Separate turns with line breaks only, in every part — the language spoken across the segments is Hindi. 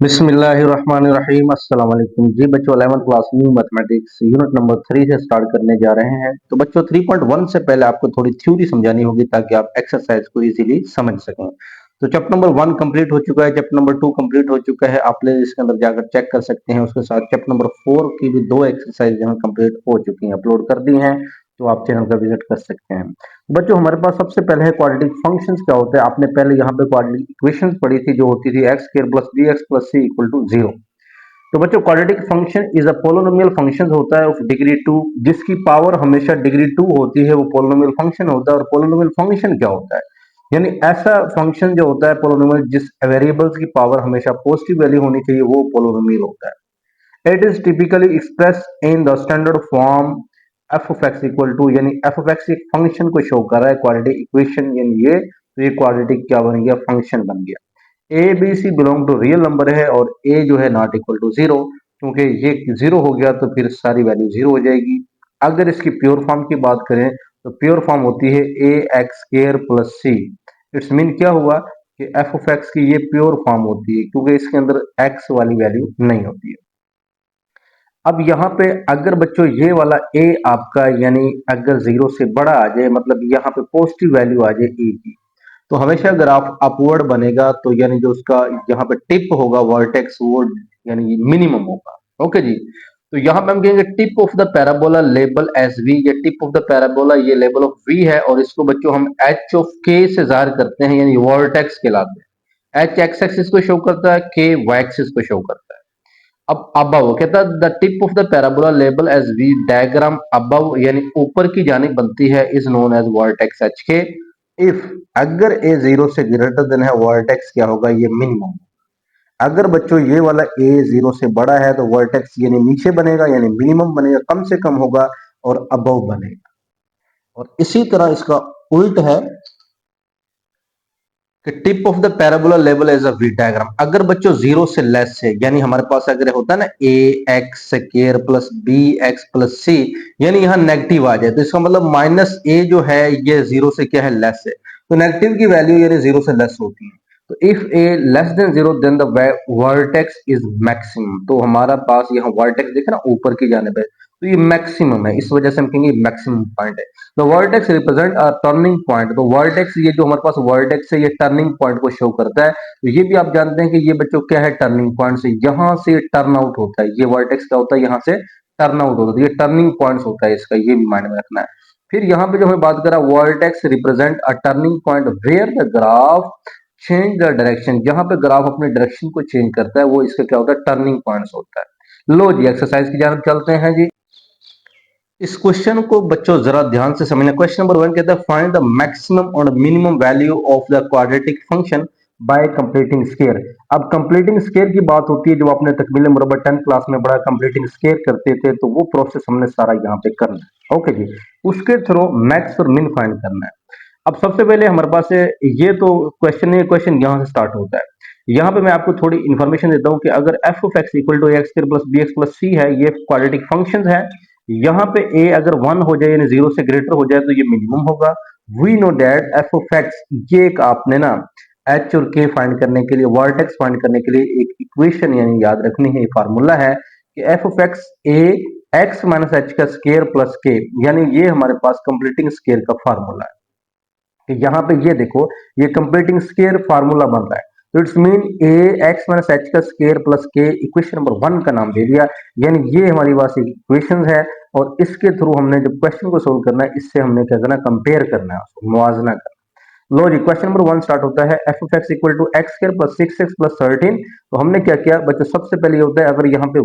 बिस्मिल्लाहिर्रहमानिर्रहीम अस्सलाम वालेकुम जी बच्चों 11th class new mathematics unit number 3 से स्टार्ट करने जा रहे हैं। तो बच्चों 3.1 से पहले आपको थोड़ी थ्योरी समझानी होगी ताकि आप एक्सरसाइज को इजीली समझ सकें। तो चैप्टर नंबर 1 कंप्लीट हो चुका है, चैप्टर नंबर 2 कंप्लीट हो चुका है, आप प्ले लिस्ट के अंदर जाकर चेक कर सकते हैं। उसके साथ चैप्टर नंबर 4 की भी 2 एक्सरसाइज यहाँ कंप्लीट हो चुकी हैं, अपलोड कर दी हैं, तो आप चैनल का विजिट कर सकते हैं। बच्चों हमारे पास सबसे पहले है क्वाड्रेटिक फंक्शंस क्या होते हैं। आपने पहले यहाँ पे क्वाड्रेटिक इक्वेशंस पढ़ी थी जो होती थी x square plus B x plus c equal to 0। तो बच्चों quadratic function is a polynomial function होता है ऑफ डिग्री 2, जिसकी पावर हमेशा डिग्री 2 होती है, वो पोलिनोमियल फंक्शन होता है। और पोलिनोमियल फंक्शन क्या होता है, यानी ऐसा फंक्शन जो होता है पोलिनोमियल जिस वेरिएबल्स की पावर हमेशा पॉजिटिव वैल्यू होनी चाहिए, वो पोलिनोमियल होता है। It is typically express in the standard form f of x equal to, यानी एफ ऑफ एक्स एक फंक्शन को शो कर रहा है क्वाड्रेटिक इक्वेशन, यानी ये तो ये क्वाड्रेटिक क्या बन गया, फंक्शन बन गया। A B c belong to real number है और ए जो है नॉट इक्वल टू 0, क्योंकि ये 0 हो गया तो फिर सारी वैल्यू 0 हो जाएगी। अगर इसकी प्योर फॉर्म की बात करें तो प्योर फॉर्म होती है A X square plus C. It's mean क्या हुआ कि एफ ऑफ एक्स की ये प्योर फॉर्म होती है, क्योंकि इसके अंदर एक्स वाली वैल्यू नहीं होती है। अब यहाँ पे अगर बच्चों ये वाला ए आपका, यानी अगर 0 से बड़ा आ जाए, मतलब यहाँ पे पॉजिटिव वैल्यू आ जाए ए की, तो हमेशा ग्राफ अपवर्ड बनेगा, तो यानी जो उसका यहाँ पे टिप होगा वर्टेक्स, वो यानी मिनिमम होगा। ओके जी। तो यहाँ पे हम कहेंगे tip of the parabola label as V. ये टिप ऑफ द पैराबोला ये लेबल ऑफ वी है, और इसको बच्चों हम एच ऑफ के से जाहिर करते हैं, यानी वर्टेक्स कहलाते हैं। एच एक्स एक्सिस को शो करता है, के वाई एक्सिस को शो करता है। अब अबव कहता है the tip of the parabola label as V, diagram above यानी ऊपर की जानिब बनती है, is known as vertex h k. If अगर ए 0 से ग्रेटर देन है, वर्टेक्स क्या होगा, ये मिनिमम। अगर बच्चों ये वाला ए 0 से बड़ा है तो वर्टेक्स यानी नीचे बनेगा, यानी मिनिमम बनेगा, कम से कम होगा, और अबव बनेगा। और इसी तरह इसका उल्ट है कि tip of the parabola level as a V diagram. अगर बच्चों 0 से लेस है, यानी हमारे पास अगर होता है ना A X square plus B x plus C, यानी यहाँ नेगेटिव आ जाए, तो इसका मतलब माइनस ए जो है ये 0 से क्या है, लेस है। तो नेगेटिव की वैल्यू यानी 0 से लेस होती है। तो if a less than 0 then the vertex is maximum. तो हमारा पास यहाँ वर्टेक्स देखे ना ऊपर की जाने पे, तो ये मैक्सिमम है, इस वजह से हम कहेंगे मैक्सिमम पॉइंट है। The vertex represent a turning point. तो वर्टेक्स ये जो हमारे पास वर्टेक्स है, ये टर्निंग पॉइंट को शो करता है। तो ये भी आप जानते हैं कि ये बच्चों क्या है, टर्निंग पॉइंट से यहाँ से टर्न आउट होता है। ये वर्टेक्स क्या होता है, यहाँ से टर्न आउट होता है, ये टर्निंग पॉइंट होता है इसका, ये भी माइंड में रखना है। फिर यहाँ पे जो हमें बात करा, vertex represent a turning point where the graph change the direction. जहां पे ग्राफ अपने डायरेक्शन को चेंज करता है, वो इसका क्या होता है, टर्निंग पॉइंट्स होता है। लो जी एक्सरसाइज की जानब चलते हैं जी। इस क्वेश्चन को बच्चों जरा ध्यान से समझना। क्वेश्चन नंबर 1 कहता है फाइंड द मैक्सिमम और minimum value of the quadratic function by completing square. अब कंप्लीटिंग स्क्वायर की बात होती है, जो आपने तकमील मुरब्बा 10 क्लास में बड़ा कंप्लीटिंग स्क्वायर करते थे, तो वो प्रोसेस हमने सारा यहाँ पे करना है। ओके जी। उसके थ्रू मैक्स और मिन फाइंड करना है। अब सबसे पहले हमारे पास है ये तो क्वेश्चन है, क्वेश्चन यहाँ से स्टार्ट होता है। यहाँ पे मैं आपको थोड़ी इन्फॉर्मेशन देता हूँ कि अगर F of x equal to x square plus B x plus C है, ये क्वाड्रेटिक फंक्शन है। यहाँ पे ए अगर 1 हो जाए, यानी 0 से ग्रेटर हो जाए, तो ये मिनिमम होगा। We know that f of x, ये एक आपने ना एच और के फाइंड करने के लिए, वर्टेक्स फाइंड करने के लिए एक इक्वेशन यानी याद रखनी है, फार्मूला है कि F of x A x minus H का स्क्वायर प्लस के, यानी ये हमारे पास कंप्लीटिंग स्क्वायर का फार्मूला है। कि यहाँ पे ये देखो, ये कंप्लीटिंग स्क्वायर फार्मूला बन रहा है। तो it's mean A x minus H का स्क्वायर प्लस के, इक्वेशन नंबर 1 का नाम दे दिया, यानी ये हमारी पास एक इक्वेशन है। और इसके थ्रू हमने जब क्वेश्चन को सोल्व करना है, इससे हमने क्या करना, कंपेयर करना है, मुआवजना करना। लो जी क्वेश्चन नंबर 1 स्टार्ट होता है, F of x equal to x square plus 6x plus 13। तो हमने क्या किया बच्चों, सबसे पहले ये होता है, अगर यहाँ पे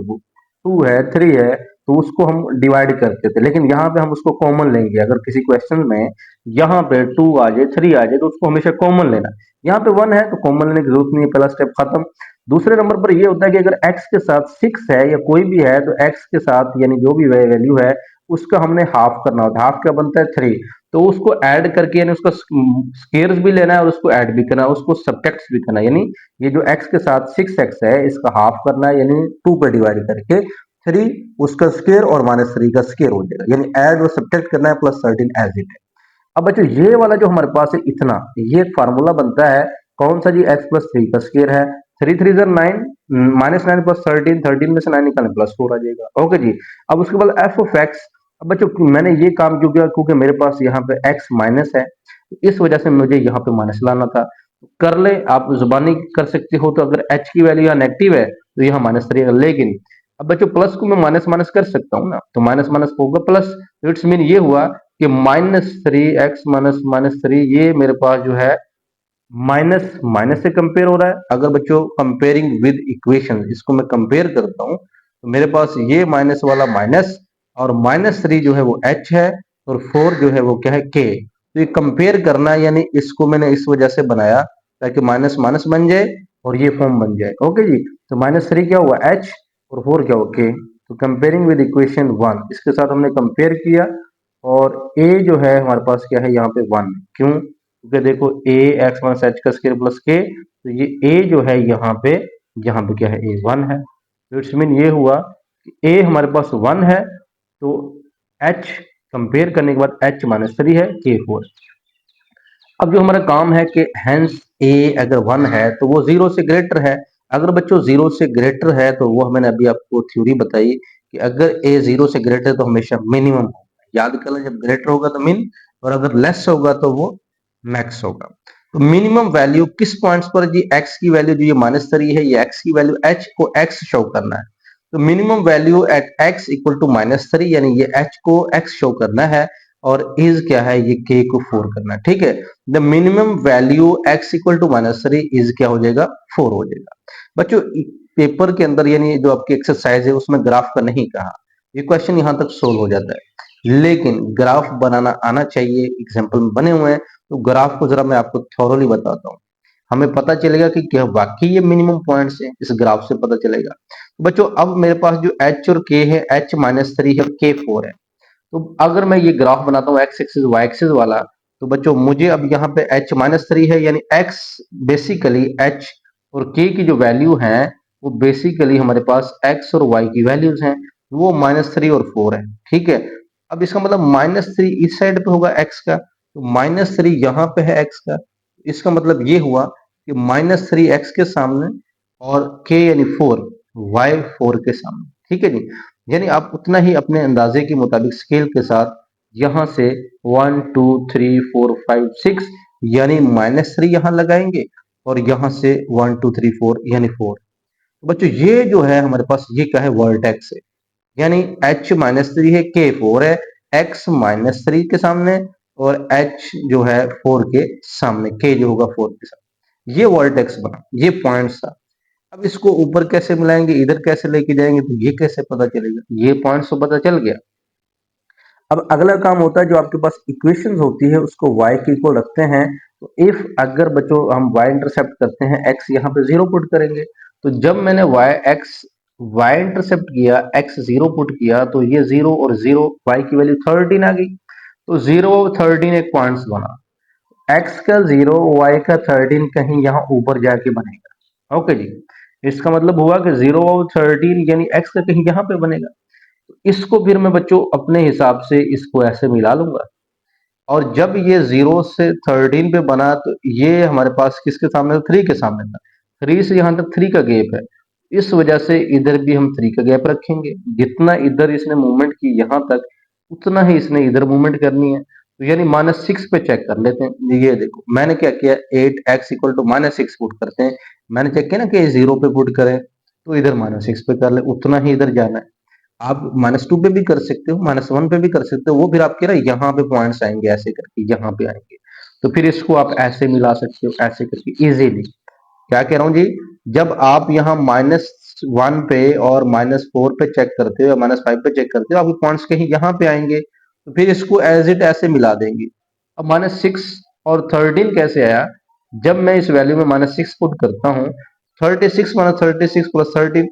2 है 3 है, तो उसको हम डिवाइड करते थे, लेकिन यहाँ पे हम उसको कॉमन लेंगे। अगर किसी क्वेश्चन में यहाँ पे 2 आ जाए 3 आ जाए, तो उसको हमेशा कॉमन लेना। यहाँ पे 1 है तो कॉमन लेने की जरूरत नहीं है, पहला स्टेप खत्म। दूसरे नंबर पर ये होता है कि अगर x के साथ 6 है या कोई भी है, तो x के साथ यानी जो भी वैल्यू है उसका हमने हाफ करना होता है। हाफ क्या बनता है, 3। तो उसको ऐड करके यानी उसका स्केयर्स भी लेना है और उसको ऐड भी करना है, उसको सब्ट्रैक्ट भी करना है। यानी ये जो x के साथ 6x है, इसका हाफ करना है, यानी 2 पर डिवाइड करके 3 उसका स्केयर और -3 का स्केयर हो जाएगा, यानी ऐड और सब्ट्रैक्ट करना है, प्लस 13 एज इट है। अब बच्चों ये वाला जो हमारे पास है इतना, ये एक फार्मूला बनता है, कौन सा जी, x प्लस 3 का स्क्वायर है, 3 3 9, -9 प्लस 13, 13 में से 9 निकालें +4 आ जाएगा। ओके जी। अब उसके बाद एफ ऑफ एक्स। अब बच्चों मैंने ये काम क्यों किया, क्योंकि मेरे पास यहाँ पे एक्स माइनस है, इस वजह से मुझे यहाँ पे माइनस लाना था। कर ले, आप जुबानी कर सकते हो। तो अगर एच की वैल्यू यहाँ नेगेटिव है तो यहाँ -3 है, लेकिन अब बच्चों प्लस को मैं माइनस माइनस कर सकता हूँ ना, तो माइनस माइनस होगा प्लस। इट्स मीन ये हुआ कि -3 x माइनस -3 ये मेरे पास जो है माइनस माइनस से कंपेयर हो रहा है। अगर बच्चों कंपेयरिंग विद इक्वेशन इसको मैं कंपेयर करता हूं तो मेरे पास ये माइनस वाला माइनस और -3 जो है वो h है और 4 जो है वो क्या है k। तो ये कंपेयर करना, यानी इसको मैंने इस वजह से बनाया ताकि माइनस माइनस बन जाए और ये फॉर्म बन जाए। ओके जी। तो -3 क्या हुआ h और 4 क्या हुआ k। तो कंपेयरिंग विद इक्वेशन 1 इसके साथ हमने कंपेयर किया और a जो है हमारे पास क्या है यहाँ पे 1। क्यों, क्योंकि देखो ए एक्स माइनस एच का स्क्वायर प्लस के, तो ये ए जो है यहाँ पे क्या है ए 1 है। तो इट्स मीन ये हुआ कि ए हमारे पास 1 है, तो एच कंपेयर करने के बाद एच -3 है, के 4। अब जो हमारा काम है कि हेंस ए अगर 1 है तो वो 0 से ग्रेटर है। अगर बच्चों 0 से ग्रेटर है तो वो मैंने अभी आपको थ्योरी बताई कि अगर ए 0 से ग्रेटर है तो हमेशा मिनिमम होगा। याद कर लें, जब ग्रेटर होगा तो मिन और अगर लेस होगा तो वो मैक्स होगा। तो मिनिमम वैल्यू किस पॉइंट्स पर जी, एक्स की वैल्यू जो ये -3 है, ये एक्स की वैल्यू एच को एक्स शो करना है। तो minimum value at x equal to -3, यानी ये एच को एक्स शो करना है और इज क्या है, ये के को 4 करना है। ठीक है। The minimum value x equal to -3 is क्या हो जाएगा, 4 हो जाएगा। बच्चों पेपर के अंदर यानी जो आपकी एक्सरसाइज है उसमें ग्राफ का नहीं कहा, ये क्वेश्चन यहाँ तक सोल्व हो जाता है, लेकिन ग्राफ बनाना आना चाहिए। एग्जाम्पल में बने हुए हैं तो ग्राफ को जरा मैं आपको थॉरोली बताता हूँ, हमें पता चलेगा कि क्या वाकई ये मिनिमम पॉइंट्स है, इस ग्राफ से पता चलेगा। तो बच्चों अब मेरे पास जो h और k है, h -3 है, k 4 है। तो अगर मैं ये ग्राफ बनाता हूँ एक्स एक्सिस वाई एक्सिस वाला, तो बच्चों मुझे अब यहाँ पे h -3 है, यानी x बेसिकली h और k की जो वैल्यू है वो बेसिकली हमारे पास x और y की वैल्यूज हैं, वो -3 और 4 है। ठीक है। अब इसका मतलब -3 इस साइड पे होगा x का, तो -3 यहाँ पे है x का। इसका मतलब ये हुआ कि -3 x के सामने और k यानी 4 y 4 के सामने। ठीक है जी। यानी आप उतना ही अपने अंदाजे के मुताबिक स्केल के साथ यहाँ से 1 2 3 4 5 6 यानी -3 यहाँ लगाएंगे और यहाँ से 1 2 3 4 यानी 4। तो बच्चों ये जो है हमारे पास ये क्या है, वर्टेक्स है, यानी h -3 है, k 4 है, x -3 के सामने और h जो है 4 के सामने, k जो होगा 4 के सामने, ये वर्टेक्स बना, ये पॉइंट्स था। अब इसको ऊपर कैसे मिलाएंगे, इधर कैसे लेके जाएंगे, तो ये कैसे पता चलेगा, ये पॉइंट्स तो पता चल गया। अब अगला काम होता है, जो आपके पास इक्वेशंस होती है उसको y के इक्वल रखते हैं। तो इफ अगर बच्चों हम y इंटरसेप्ट करते हैं, x यहाँ पे 0 पुट करेंगे, तो जब मैंने y इंटरसेप्ट किया, x 0 पुट किया, तो ये 0 और 0 y की वैल्यू 13 आ गई। तो 0 और 13 एक पॉइंट्स बना, x का 0 y का 13 कहीं यहाँ ऊपर जाके बनेगा। ओके जी। इसका मतलब हुआ कि 0 और 13 यानी x का कहीं यहाँ पे बनेगा। तो इसको फिर मैं बच्चों अपने हिसाब से इसको ऐसे मिला लूंगा, और जब ये 0 से 13 पे बना तो ये हमारे पास किसके सामने था, 3 के सामने था। 3 से यहाँ तक 3 का गैप है, इस वजह से इधर भी हम 3 का गैप रखेंगे। जितना इधर इसने मूवमेंट की यहाँ तक, उतना ही इसने इधर मूवमेंट करनी है। तो यानी -6 पे चेक कर लेते हैं। ये देखो मैंने क्या किया, 8x इक्वल टू -6 पुट करते हैं। मैंने चेक किया ना कि 0 पे पुट करें तो इधर -6 पे कर ले, उतना ही इधर जाना है। आप -2 पे भी कर सकते हो, -1 पे भी कर सकते हो, वो फिर आपके ना यहाँ पे पॉइंट्स आएंगे, ऐसे करके यहाँ पे आएंगे। तो फिर इसको आप ऐसे मिला सकते हो, ऐसे करके इजीली। क्या कह रहा हूँ जी, जब आप यहाँ -1 पे और -4 पे चेक करते हो या -5 पे चेक करते हो, आपके पॉइंट्स कहीं यहाँ पे आएंगे, तो फिर इसको एज इट ऐसे मिला देंगे। अब -6 और 13 कैसे आया, जब मैं इस वैल्यू में -6 पुट करता हूँ, 36 36 प्लस 13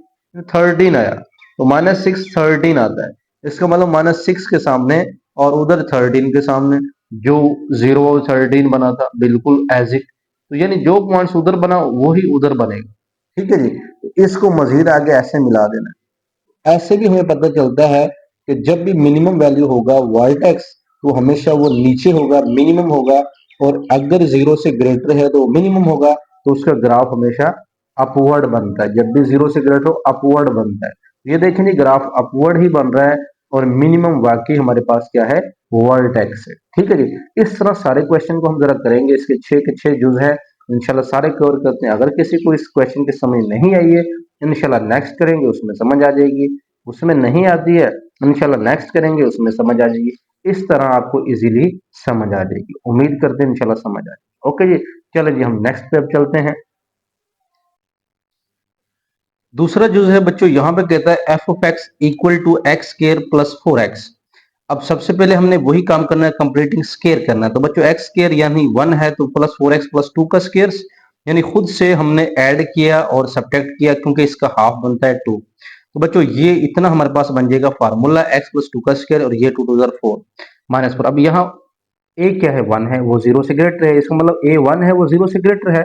13 आया, तो -6 13 आता है। इसका मतलब -6 के सामने और उधर 13 के सामने जो 0 और 13 बना था, बिल्कुल एज इट। तो यानी जो पॉइंट्स उधर बना वही उधर बनेगा। ठीक है जी। तो इसको मजीद आगे ऐसे मिला देना है। ऐसे भी हमें पता चलता है कि जब भी मिनिमम वैल्यू होगा वर्टेक्स, तो हमेशा वो नीचे होगा, मिनिमम होगा, और अगर 0 से ग्रेटर है तो मिनिमम होगा, तो उसका ग्राफ हमेशा अपवर्ड बनता है, जब भी जीरो से ग्रेटर हो अपवर्ड बनता है। ये देखें जी ग्राफ अपवर्ड ही बन रहा है और मिनिमम वाकई हमारे पास क्या है, वर्टेक्स है। ठीक है जी, इस तरह सारे क्वेश्चन को हम जरा करेंगे, इसके 6 के 6 जुज है, इंशाल्लाह सारे कवर करते हैं। अगर किसी को इस क्वेश्चन की समझ नहीं आई है, इंशाल्लाह नेक्स्ट करेंगे उसमें समझ आ जाएगी, उसमें नहीं आती है इंशाल्लाह नेक्स्ट करेंगे उसमें समझ आ जाएगी। इस तरह आपको इजीली समझ आ जाएगी, उम्मीद करते हैं इंशाल्लाह समझ आ जाएगी। ओके जी, चलो जी हम नेक्स्ट पे अब चलते हैं। दूसरा जो है बच्चों यहाँ पे कहता है F of x equal to x square plus 4x। अब सबसे पहले हमने वही काम करना है, कंप्लीटिंग स्केयर करना है। तो बच्चों एक्स स्केयर यानी 1 है तो प्लस 4x प्लस 2 का स्केयर, यानी खुद से हमने ऐड किया और सब्ट्रैक्ट किया क्योंकि इसका हाफ बनता है 2। तो बच्चों ये इतना हमारे पास बन जाएगा फार्मूला x प्लस 2 का स्केयर और ये 2 टू 4 माइनस 4। अब यहाँ ए क्या है, 1 है, वो 0 से ग्रेटर है, इसका मतलब ए 1 है वो 0 से ग्रेटर है।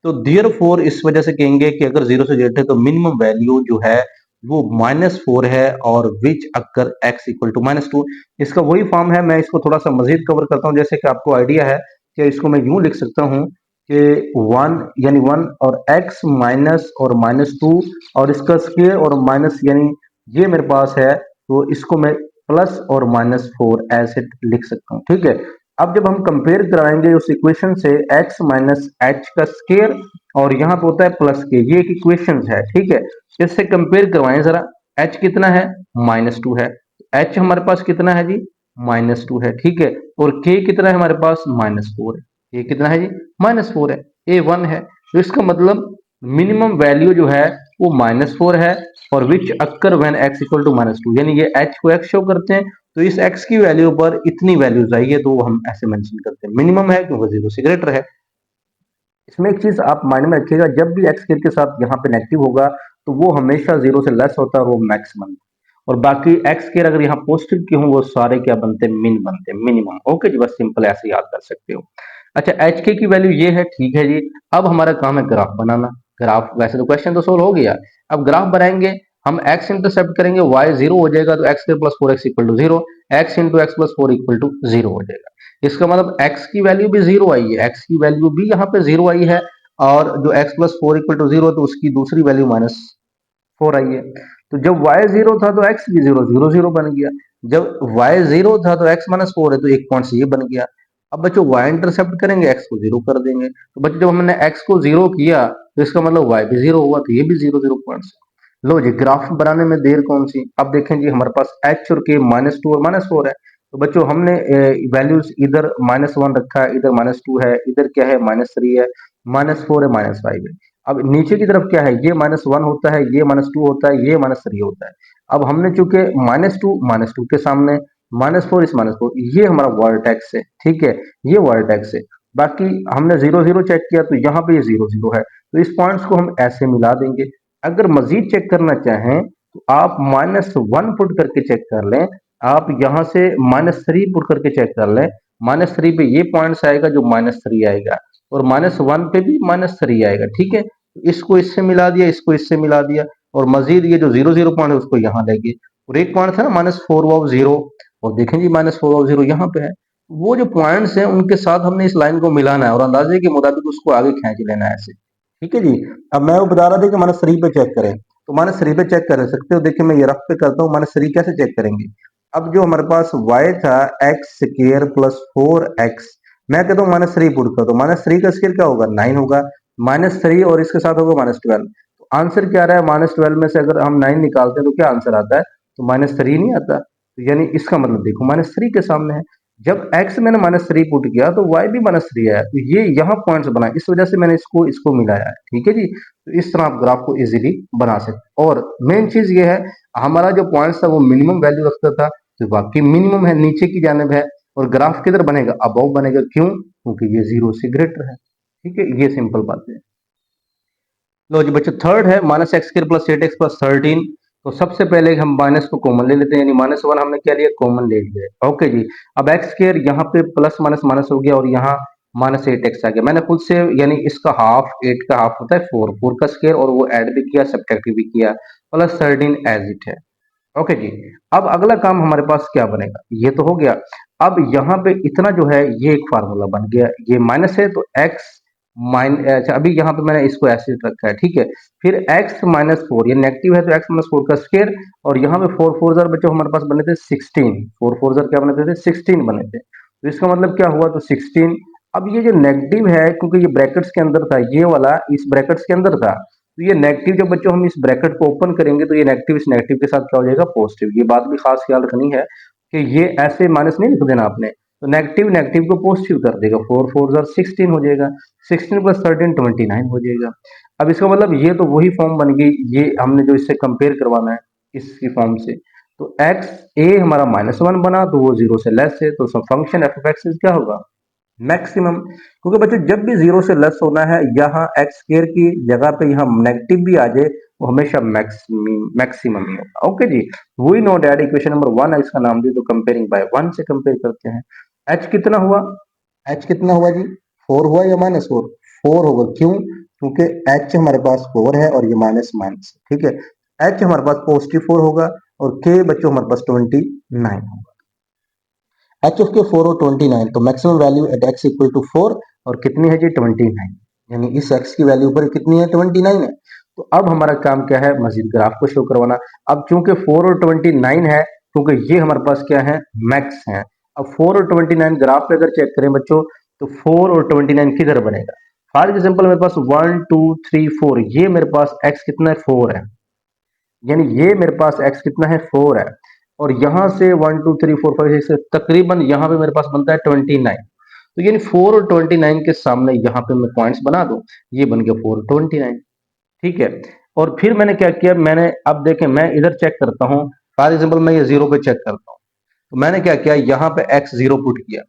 तो देयरफॉर इस वजह से कहेंगे कि अगर 0 से ग्रेटर है तो मिनिमम वैल्यू जो है वो -4 है और विच अकर x इक्वल टू -2। इसका वही फॉर्म है, मैं इसको थोड़ा सा मजीद कवर करता हूँ। जैसे कि आपको आइडिया है कि इसको मैं यूं लिख सकता हूँ कि 1 यानी 1 और x माइनस और -2 और इसका स्क्वायर और माइनस, यानी ये मेरे पास है तो इसको मैं प्लस और -4 ऐसे लिख सकता हूँ। ठीक है, अब जब हम कंपेयर कराएंगे उस इक्वेशन से x माइनस एच का स्केयर और यहाँ पे होता है प्लस के, ये एक इक्वेशन है। ठीक है, इससे कंपेयर करवाएं जरा, h कितना है, -2 है, h हमारे पास कितना है जी, -2 है। ठीक है, और k कितना है हमारे पास, -4 है। k कितना है जी, -4 है, a 1 है। तो इसका मतलब मिनिमम वैल्यू जो है वो -4 है और which occur when x equal to -2, यानी ये h को x शो करते हैं तो इस x की वैल्यू पर इतनी वैल्यूज आई है तो हम ऐसे मेंशन करते हैं, मिनिमम है क्योंकि 0 से ग्रेटर है। इसमें एक चीज आप माइंड में रखिएगा, जब भी x के साथ यहाँ पे नेगेटिव होगा तो वो हमेशा 0 से लेस होता है और वो मैक्सिमम, और बाकी एक्स के अगर यहाँ पॉजिटिव के हों वो सारे क्या बनते हैं, मिन बनते हैं, मिनिमम। ओके जी, बस सिंपल ऐसे याद कर सकते हो। अच्छा एच के की वैल्यू ये है, ठीक है जी। अब हमारा काम है ग्राफ बनाना। ग्राफ, वैसे तो क्वेश्चन तो सोल्व हो गया, अब ग्राफ बनाएंगे। हम x इंटरसेप्ट करेंगे, y 0 हो जाएगा तो x square plus 4x equal to 0, x into x plus 4 equal to 0 हो जाएगा। इसका मतलब x की वैल्यू भी 0 आई है, x की वैल्यू भी यहाँ पे 0 आई है और जो x प्लस 4 इक्वल टू 0 तो उसकी दूसरी वैल्यू -4 आई है। तो जब y 0 था तो x भी 0 0 0 बन गया, जब y 0 था तो x -4 है तो एक पॉइंट से ये बन गया। अब बच्चों y इंटरसेप्ट करेंगे, x को 0 कर देंगे, तो बच्चों जब हमने x को 0 किया तो इसका मतलब y भी 0 हुआ तो ये भी 0 0 पॉइंट। लो जी, ग्राफ बनाने में देर कौन सी। अब देखें जी हमारे पास h और k -2 और -4 है, तो बच्चों हमने वैल्यूज इधर -1 रखा है, इधर -2 है, इधर क्या है, -3 है, -4 है, -5 है। अब नीचे की तरफ क्या है, ये -1 होता है, ये -2 होता है, ये -3 होता है। अब हमने चूंकि -2 के सामने -4 इस -4, ये हमारा वर्टेक्स है। ठीक है, ये वर्टेक्स है। बाकी हमने 0 0 चेक किया तो यहाँ पे ये 0 0 है, तो इस पॉइंट्स को हम ऐसे मिला देंगे। अगर मजीद चेक करना चाहें तो आप -1 पुट करके चेक कर लें, आप यहां से -3 पुट करके चेक कर लें। -3 पे ये पॉइंट्स आएगा जो -3 आएगा और -1 पे भी -3 आएगा। ठीक है, इसको इससे मिला दिया, इसको इससे मिला दिया और मजीद ये जो 0 0 पॉइंट है उसको यहाँ ले गए, और एक पॉइंट था ना -4/0, और देखें जी -4/0 यहाँ पे है। वो जो पॉइंट्स हैं उनके साथ हमने इस लाइन को मिलाना है और अंदाजे के मुताबिक उसको आगे खींच लेना है ऐसे। ठीक है जी, अब मैं वो बता रहा था कि -3 पे चेक करें, तो -3 पे चेक कर सकते हो। देखिए मैं ये रफ पे करता हूँ, -3 कैसे चेक करेंगे। अब जो हमारे पास y था एक्स स्क्वायर प्लस 4x, मैं कहता हूँ -3 पुट कर दो, -3 का स्क्वायर क्या होगा, 9 होगा, -3 और इसके साथ होगा -12। तो आंसर क्या आ रहा है, -12 में से अगर हम 9 निकालते हैं तो क्या आंसर आता है, तो -3 नहीं आता। तो यानी इसका मतलब देखो -3 के सामने है। जब x मैंने -3 पुट किया तो y भी -3 आया, तो ये यहाँ पॉइंट्स बना, इस वजह से मैंने इसको इसको मिलाया है। ठीक है जी, तो इस तरह आप ग्राफ को इजीली बना सकते। और मेन चीज ये है, हमारा जो पॉइंट्स था वो मिनिमम वैल्यू रखता था, तो वाकई मिनिमम है, नीचे की जानिब है, और ग्राफ किधर बनेगा, अबव बनेगा। क्यों, क्योंकि ये 0 से ग्रेटर है। ठीक है, ये सिंपल बात है। लो जी बच्चों, थर्ड है -x² प्लस 8x प्लस 13। तो सबसे पहले हम माइनस को कॉमन ले लेते हैं, यानी -1 हमने क्या लिया, कॉमन ले लिया। ओके जी, अब x² यहाँ पे प्लस माइनस माइनस हो गया और यहाँ -8x आ गया। मैंने खुद से, यानी इसका हाफ, 8 का हाफ होता है 4, 4 का स्क्वायर, और वो ऐड भी किया, सब्ट्रैक्ट भी किया, प्लस 13 एज इट है। ओके जी, अब अगला काम हमारे पास क्या बनेगा, ये तो हो गया। अब यहाँ पे इतना जो है ये एक फार्मूला बन गया, ये माइनस है तो x अच्छा अभी यहाँ पे मैंने इसको ऐसे रखा है, ठीक है। फिर x माइनस फोर, ये नेगेटिव है तो x माइनस फोर का स्क्वायर, और यहाँ पे फोर फोर जार बच्चों हमारे पास बने थे 16, फोर फोर जार क्या बने थे 16 बने थे, तो इसका मतलब क्या हुआ, तो 16। अब ये जो नेगेटिव है, क्योंकि ये ब्रैकेट्स के अंदर था, ये वाला इस ब्रैकेट्स के अंदर था, तो ये नेगेटिव जब बच्चों हम इस ब्रैकेट को ओपन करेंगे तो ये नेगेटिव इस नेगेटिव के साथ क्या हो जाएगा, पॉजिटिव। ये बात भी खास ख्याल रखनी है कि ये ऐसे माइनस नहीं लिख देना आपने, तो नेगेटिव नेगेटिव को पॉजिटिव कर देगा, फोर फोर जार 16 हो जाएगा, 16 प्लस 13 29 हो जाएगा। अब इसका मतलब ये तो वही फॉर्म बन गई, ये हमने जो इससे कंपेयर करवाना है इसकी फॉर्म से, तो एक्स ए हमारा -1 बना तो वो जीरो से लेस है, तो फंक्शन एफ ऑफ एक्स क्या होगा, मैक्सिमम। क्योंकि बच्चों जब भी जीरो से लेस होना है, यहाँ एक्स स्क्वायर की जगह पे यहाँ नेगेटिव भी आ जाए, वो हमेशा मैक्सिमम ही होगा। ओके जी, वही नो डैट इक्वेशन नंबर 1 इसका नाम दी, तो कंपेयरिंग बाय 1 से कंपेयर करते हैं। एच कितना हुआ, एच कितना हुआ जी, 4 हुआ या -4, 4 होगा, क्यों, क्योंकि एच हमारे पास 4 है और ये माइनस माइनस, ठीक है। एच हमारे पास पॉजिटिव 4 होगा और के बच्चों हमारे पास 29 होगा। एच ऑफ के 4 और 29, तो maximum value at x equal to 4, और कितनी है जी 29, यानी इस एक्स की वैल्यू पर कितनी है 29 है। तो अब हमारा काम क्या है, मजीद ग्राफ को शो करवाना। अब चूंकि 4 और 29 है, क्योंकि ये हमारे पास क्या है, मैक्स है। अब 4 और 29 ग्राफ पे अगर चेक करें बच्चों, तो 4 और 29 किधर बनेगा, फॉर एग्जाम्पल मेरे पास 1 2 3 4, ये मेरे पास एक्स कितना है 4 है, यानी ये मेरे पास x कितना है 4 है, और यहां से 1 2 3 4 5 6 तकरीबन यहां पे मेरे पास बनता है 29, तो यानी 4 और 29 के सामने यहाँ पे मैं पॉइंट्स बना दूं, ये बन गया 4 29, ठीक है। और फिर मैंने क्या किया, मैंने अब देखें मैं इधर चेक करता हूँ, फॉर एग्जाम्पल मैं ये जीरो पे चेक करता हूँ, तो मैंने क्या किया, यहाँ पे x जीरो पुट किया,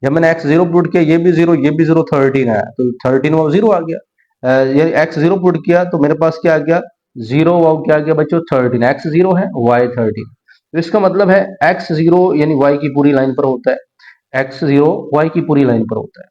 जब मैंने x जीरो पुट किया, ये भी जीरो ये भी जीरो, 13 आया, तो 13 वो जीरो आ गया। ये x जीरो पुट किया तो मेरे पास क्या आ गया, जीरो वाओ क्या आ गया बच्चों 13, x जीरो है y 13, तो इसका मतलब है x जीरो यानी y की पूरी लाइन पर होता है, x जीरो y की पूरी लाइन पर होता है।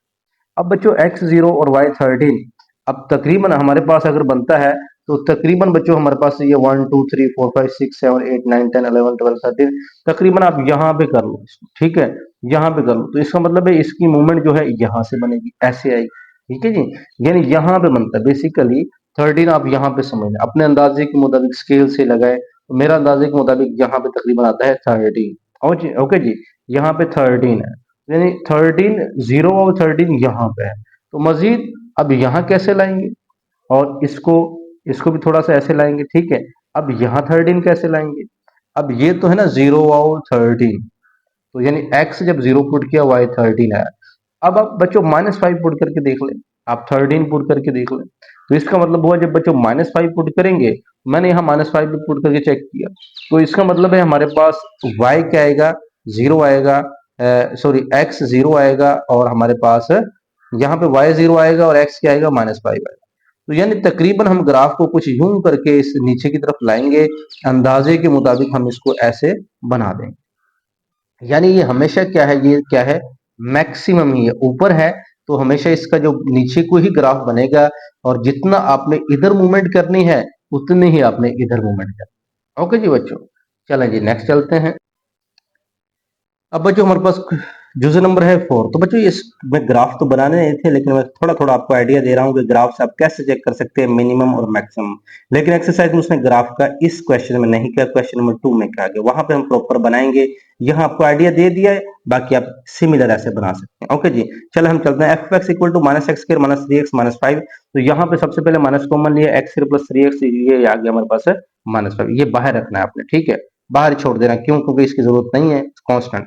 अब बच्चों x जीरो और y 13, अब तकरीबन हमारे पास अगर बनता है, तो तकरीबन बच्चों हमारे पास ये 1 2 3 4 5 6 7 8 9 10 11 12 13, तकरीबन आप यहाँ पे कर लो इसको, ठीक है, यहाँ पे कर लो, तो इसका मतलब है इसकी मूवमेंट जो है यहाँ से बनेगी, ऐसे आएगी, ठीक है जी, यानी यहाँ पे बनता है बेसिकली 13, आप यहाँ पे समझना अपने अंदाजे के मुताबिक स्केल से लगाए, तो मेरा अंदाजे के मुताबिक यहाँ पे तकरीबन आता है 13, ओके जी, यहाँ पे 13 है, यानी 13 जीरो और 13 यहाँ पे है, तो मजीद अब यहाँ कैसे लाएंगे, और इसको इसको भी थोड़ा सा ऐसे लाएंगे, ठीक है। अब यहाँ 13 कैसे लाएंगे, अब ये तो है ना जीरो और 13, तो यानी x जब जीरो पुट किया y 13 आया। अब आप बच्चों -5 पुट करके देख लें, आप 13 पुट करके देख लें, तो इसका मतलब हुआ जब बच्चों -5 पुट करेंगे, मैंने यहाँ -5 भी पुट करके चेक किया, तो इसका मतलब है हमारे पास y क्या आएगा, जीरो आएगा, सॉरी x जीरो आएगा, और हमारे पास यहाँ पे y जीरो आएगा और x क्या आएगा -5 आएगा। तो यानी तकरीबन हम ग्राफ को कुछ यूं करके इस नीचे की तरफ लाएंगे, अंदाजे के मुताबिक हम इसको ऐसे बना देंगे, यानी ये हमेशा क्या है, ये क्या है, मैक्सिमम ही है, ऊपर है, तो हमेशा इसका जो नीचे को ही ग्राफ बनेगा, और जितना आपने इधर मूवमेंट करनी है उतनी ही आपने इधर मूवमेंट करनी। ओके जी बच्चों, चलें जी नेक्स्ट चलते हैं। अब बच्चों हमारे पास यूजर नंबर है 4, तो बच्चों ये मैं ग्राफ तो बनाने नहीं थे, लेकिन मैं थोड़ा थोड़ा आपको आइडिया दे रहा हूँ कि ग्राफ से आप कैसे चेक कर सकते हैं मिनिमम और मैक्सिमम, लेकिन एक्सरसाइज में उसने ग्राफ का इस क्वेश्चन में नहीं किया, क्वेश्चन नंबर 2 में क्या गया, वहां पे हम प्रॉपर बनाएंगे, यहाँ आपको आइडिया दे दिया है, बाकी आप सिमिलर ऐसे बना सकते हैं। ओके जी, चलो हम चलते हैं, f x equal to minus x square minus 3x minus 5, तो यहाँ पे सबसे पहले माइनस कॉमन लिया, एक्स स्क्वायर प्लस 3x, ये आ गया हमारे पास -5, ये बाहर रखना है आपने, ठीक है, बाहर छोड़ देना, क्यों, क्योंकि इसकी जरूरत नहीं है, कॉन्स्टेंट।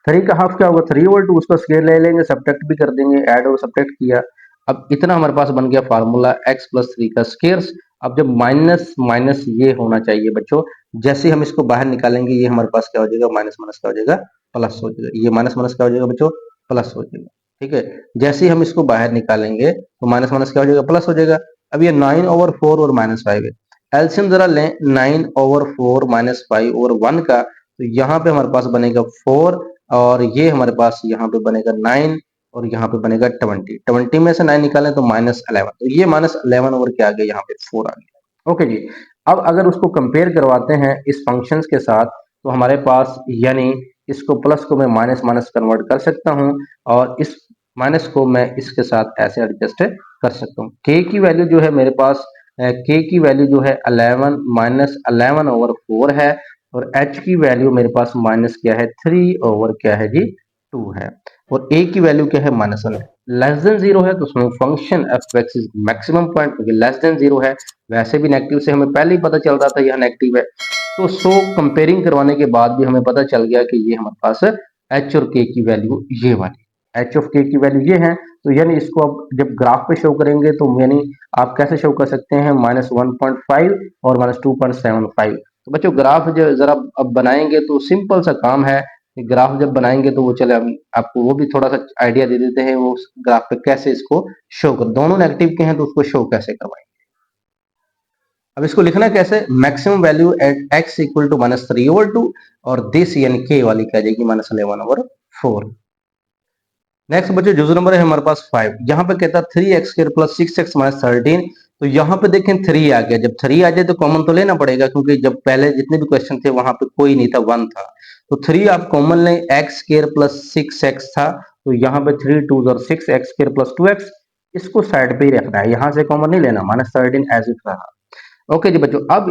3 का हाफ क्या होगा, 3/2, उसका स्क्वायर ले लेंगे, सब्ट्रैक्ट भी कर देंगे, ऐड और सब्ट्रैक्ट किया, अब इतना हमारे पास बन गया फार्मूला x प्लस 3 का स्क्वायर। अब जब माइनस माइनस ये होना चाहिए बच्चों, जैसे हम इसको बाहर निकालेंगे, ये हमारे पास क्या हो जाएगा, माइनस माइनस क्या हो जाएगा, प्लस हो जाएगा, ये माइनस माइनस क्या हो जाएगा बच्चों, प्लस हो जाएगा, ठीक है। जैसे ही हम इसको बाहर निकालेंगे तो माइनस माइनस क्या हो जाएगा, प्लस हो जाएगा। अब ये 9/4 और -5 है, एलसीएम जरा लें, 9/4 -5/1 का, तो यहाँ पे हमारे पास बनेगा 4, और ये हमारे पास यहाँ पे बनेगा 9, और यहाँ पे बनेगा 20, 20 में से 9 निकालें तो -11, तो ये -11 और क्या आ गया, यहाँ पे 4 आ गया। ओके जी, अब अगर उसको कंपेयर करवाते हैं इस फंक्शंस के साथ, तो हमारे पास यानी इसको प्लस को मैं माइनस माइनस कन्वर्ट कर सकता हूँ, और इस माइनस को मैं इसके साथ ऐसे एडजस्ट कर सकता हूँ। के की वैल्यू जो है मेरे पास, के की वैल्यू जो है 11 माइनस 11/4 है, और एच की वैल्यू मेरे पास माइनस क्या है 3 ओवर क्या है जी 2 है, और ए की वैल्यू क्या है -1 है। लेस देन जीरो है तो उसमें function F x is maximum point, क्योंकि लेस देन जीरो है, वैसे भी नेगेटिव से हमें पहले ही पता चल रहा था यह नेगेटिव है। तो सो कंपेयरिंग करवाने के बाद भी हमें पता चल गया कि ये हमारे पास एच और के की वैल्यू ये वाली, एच ऑफ के की वैल्यू ये है। तो यानी इसको अब जब ग्राफ पे शो करेंगे तो यानी आप कैसे शो कर सकते हैं, -1.5 और -2.75। तो बच्चों ग्राफ जो जरा अब बनाएंगे तो सिंपल सा काम है, ग्राफ जब बनाएंगे तो वो चले हम आपको वो भी थोड़ा सा आइडिया दे देते हैं, वो ग्राफ पे कैसे इसको शो कर, दोनों नेगेटिव के हैं तो उसको शो कैसे करवाएंगे। अब इसको लिखना कैसे, maximum value at x equal to -3/2, और दिस यानी के वाली क्या जाएगी -11/4। नेक्स्ट बच्चों जो नंबर है हमारे पास 5, यहाँ पे कहता है 3x² + 6x - 13। तो यहाँ पे देखें 3 आ गया, जब 3 आ जाए तो कॉमन तो लेना पड़ेगा, क्योंकि जब पहले जितने भी क्वेश्चन थे वहां पे कोई नहीं था, 1 था। तो 3 आप कॉमन लें, x² + 6x था, तो यहाँ पे 3 2 और 6, x² + 2x, इसको साइड पे ही रखना है, यहाँ से कॉमन नहीं लेना, -13 एज इट रहा। ओके जी बच्चों, अब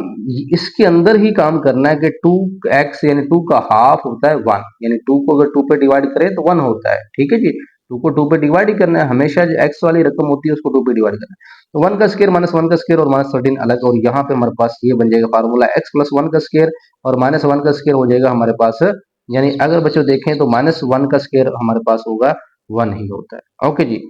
इसके अंदर ही काम करना है कि 2x यानी 2 का हाफ होता है 1, यानी 2 को अगर 2 पे डिवाइड करें तो 1 होता है, ठीक है जी। 2 को 2 पे डिवाइड ही करना है, हमेशा जो x वाली रकम होती है उसको 2 पे डिवाइड करना है। तो 1 का स्क्वायर -1 का स्क्वायर और -13 अलग, और यहाँ पे हमारे पास ये बन जाएगा फार्मूला x + 1 का स्क्वायर और -1 का स्क्वायर हो जाएगा हमारे पास, यानी अगर बच्चों देखें तो -1 का स्क्वायर हमारे पास होगा 1 ही होता है। ओके जी,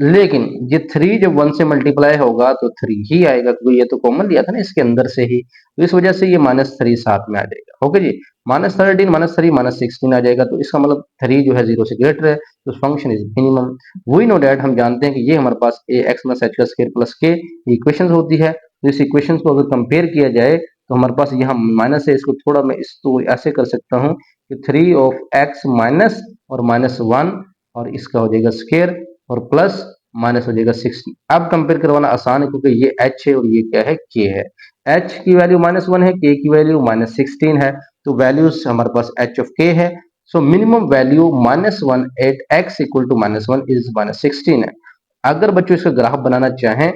लेकिन ये 3 जब 1 से मल्टीप्लाई होगा तो 3 ही आएगा, क्योंकि ये तो कॉमन लिया था ना इसके अंदर से ही, तो इस वजह से ये -3 साथ में आ जाएगा। ओके जी, -13 -3 -16 आ जाएगा, तो इसका मतलब 3 जो है 0 से ग्रेटर है, तो function is minimum. We know that, हम जानते हैं कि ये हमारे पास ए एक्स + h का स्क्वायर + k इक्वेशन होती है। तो इस इक्वेशन को अगर कंपेयर किया जाए तो हमारे पास यहाँ माइनस है, इसको थोड़ा मैं इसको ऐसे कर सकता हूँ कि 3 ऑफ x माइनस और -1, और इसका हो जाएगा स्क्वायर और प्लस माइनस हो जाएगा 16। अब कंपेयर करवाना आसान है, क्योंकि ये h है और ये क्या है k है। h की वैल्यू -1 है, k की वैल्यू -16 है, तो वैल्यूज हमारे पास h ऑफ k है। So minimum value -1 at x equal to -1 is -16 है। अगर बच्चों इसका ग्राफ बनाना चाहें,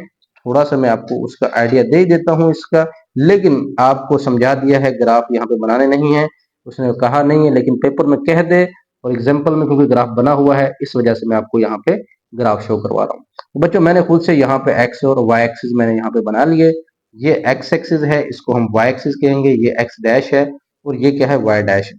थोड़ा सा मैं आपको उसका आइडिया दे देता हूँ इसका, लेकिन आपको समझा दिया है, ग्राफ यहाँ पे बनाने नहीं है, उसने कहा नहीं है, लेकिन पेपर में कह दे और एग्जाम्पल में क्योंकि ग्राफ बना हुआ है इस वजह से मैं आपको यहाँ पे ग्राफ शो करवा रहा हूँ। तो बच्चों मैंने खुद से यहाँ पे एक्स और वाई एक्सिस मैंने यहाँ पे बना लिए, ये एक्स एक्सिस है, इसको हम वाई एक्सिस कहेंगे, ये एक्स डैश है और ये क्या है वाई डैश।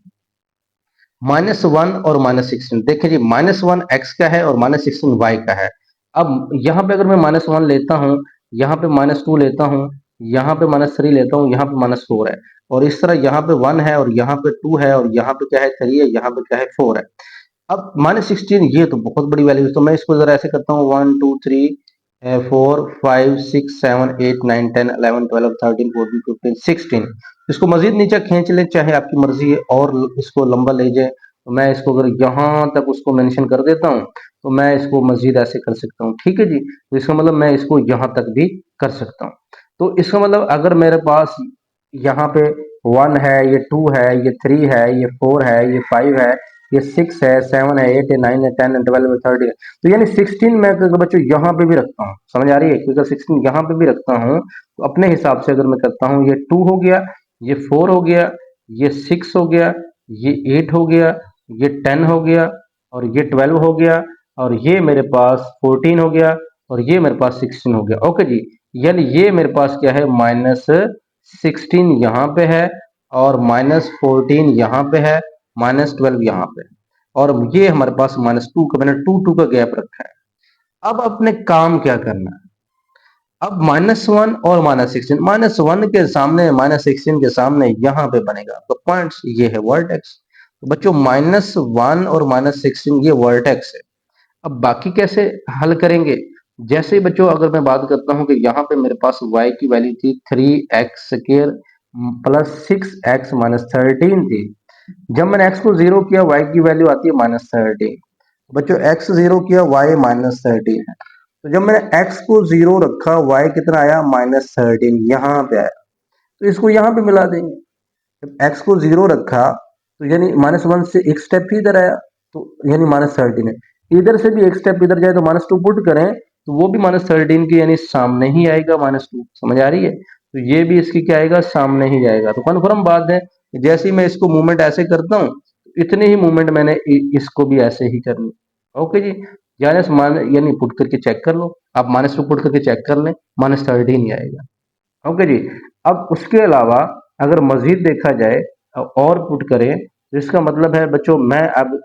-1 और -16 देखिए जी, -1 एक्स का है और -16 वाई का है। अब यहाँ पे अगर मैं -1 लेता हूँ, यहाँ पे -2 लेता हूँ, यहाँ पे -3 लेता हूँ, यहाँ पे -4 है, और इस तरह यहाँ पे 1 है और यहाँ पे 2 है और यहाँ पे क्या है 3 है, यहाँ पे क्या है 4 है। अब -16 ये तो बहुत बड़ी वैल्यू है, तो मैं इसको जरा ऐसे करता हूँ 1 2 3 4 5 6 7 8 9 10 11 12 13 14 15 16। इसको मजीद नीचे खींच ले, चाहे आपकी मर्जी है, और इसको लंबा ले जाए, तो मैं इसको अगर यहाँ तक उसको मेंशन कर देता हूँ तो मैं इसको मजीद ऐसे कर सकता हूँ, ठीक है जी। तो इसका मतलब मैं इसको यहाँ तक भी कर सकता हूँ। तो इसका मतलब अगर मेरे पास यहाँ पे 1 है, ये 2 है, ये 3 है, ये 4 है, ये 5 है, ये 6 है, 7 है, 8 है, 9 है, 10 है, 12 है, 13 है, तो यानी 16 मैं अगर बच्चों यहाँ पे भी रखता हूँ, समझ आ रही है, क्योंकि 16 यहाँ पे भी रखता हूँ तो अपने हिसाब से अगर मैं करता हूँ, ये 2 हो गया, ये 4 हो गया, ये 6 हो गया, ये 8 हो गया, ये 10 हो गया, और ये 12 हो गया, और ये मेरे पास 14 हो गया, और ये मेरे पास 16 हो गया। ओके जी, यानी ये मेरे पास क्या है -16 यहाँ पे है, और -14 यहाँ पे है, -12 यहाँ पे है, और ये हमारे पास -2 का, मैंने 2 2 का गैप रखा है। अब अपने काम क्या करना है, अब -1 और -16, -1 के सामने -16 के सामने यहाँ पे बनेगा आपका पॉइंट्स, ये है वर्टेक्स। तो बच्चों -1 और -16 ये वर्टेक्स है। अब बाकी कैसे हल करेंगे, जैसे ही बच्चों अगर मैं बात करता हूँ कि यहाँ पे मेरे पास y की वैल्यू थी 3x² + 6x - 13 थी, जब मैंने x को 0 किया y की वैल्यू आती है -13। बच्चों x 0 किया y -13 है, तो जब मैंने x को 0 रखा y कितना आया -13, यहाँ पे आया, तो इसको यहाँ पे मिला देंगे। जब x को 0 रखा तो यानी -1 से एक स्टेप ही इधर आया, तो यानी -13 है, इधर से भी एक स्टेप इधर जाए तो -2 पुट करें तो वो भी -13 के यानी सामने ही आएगा -2। समझ आ रही है? तो ये भी इसकी क्या आएगा, सामने ही जाएगा। तो कन्फर्म बात है, जैसे ही मैं इसको मूवमेंट ऐसे करता हूँ, इतनी ही मूवमेंट मैंने इसको भी ऐसे ही करनी। ओके जी, यानी यानी पुट करके चेक कर लो, आप -2 पुट करके चेक कर लें, -13 ही आएगा। ओके जी। अब उसके अलावा अगर मजीद देखा जाए और पुट करें, तो इसका मतलब है बच्चों, मैं अब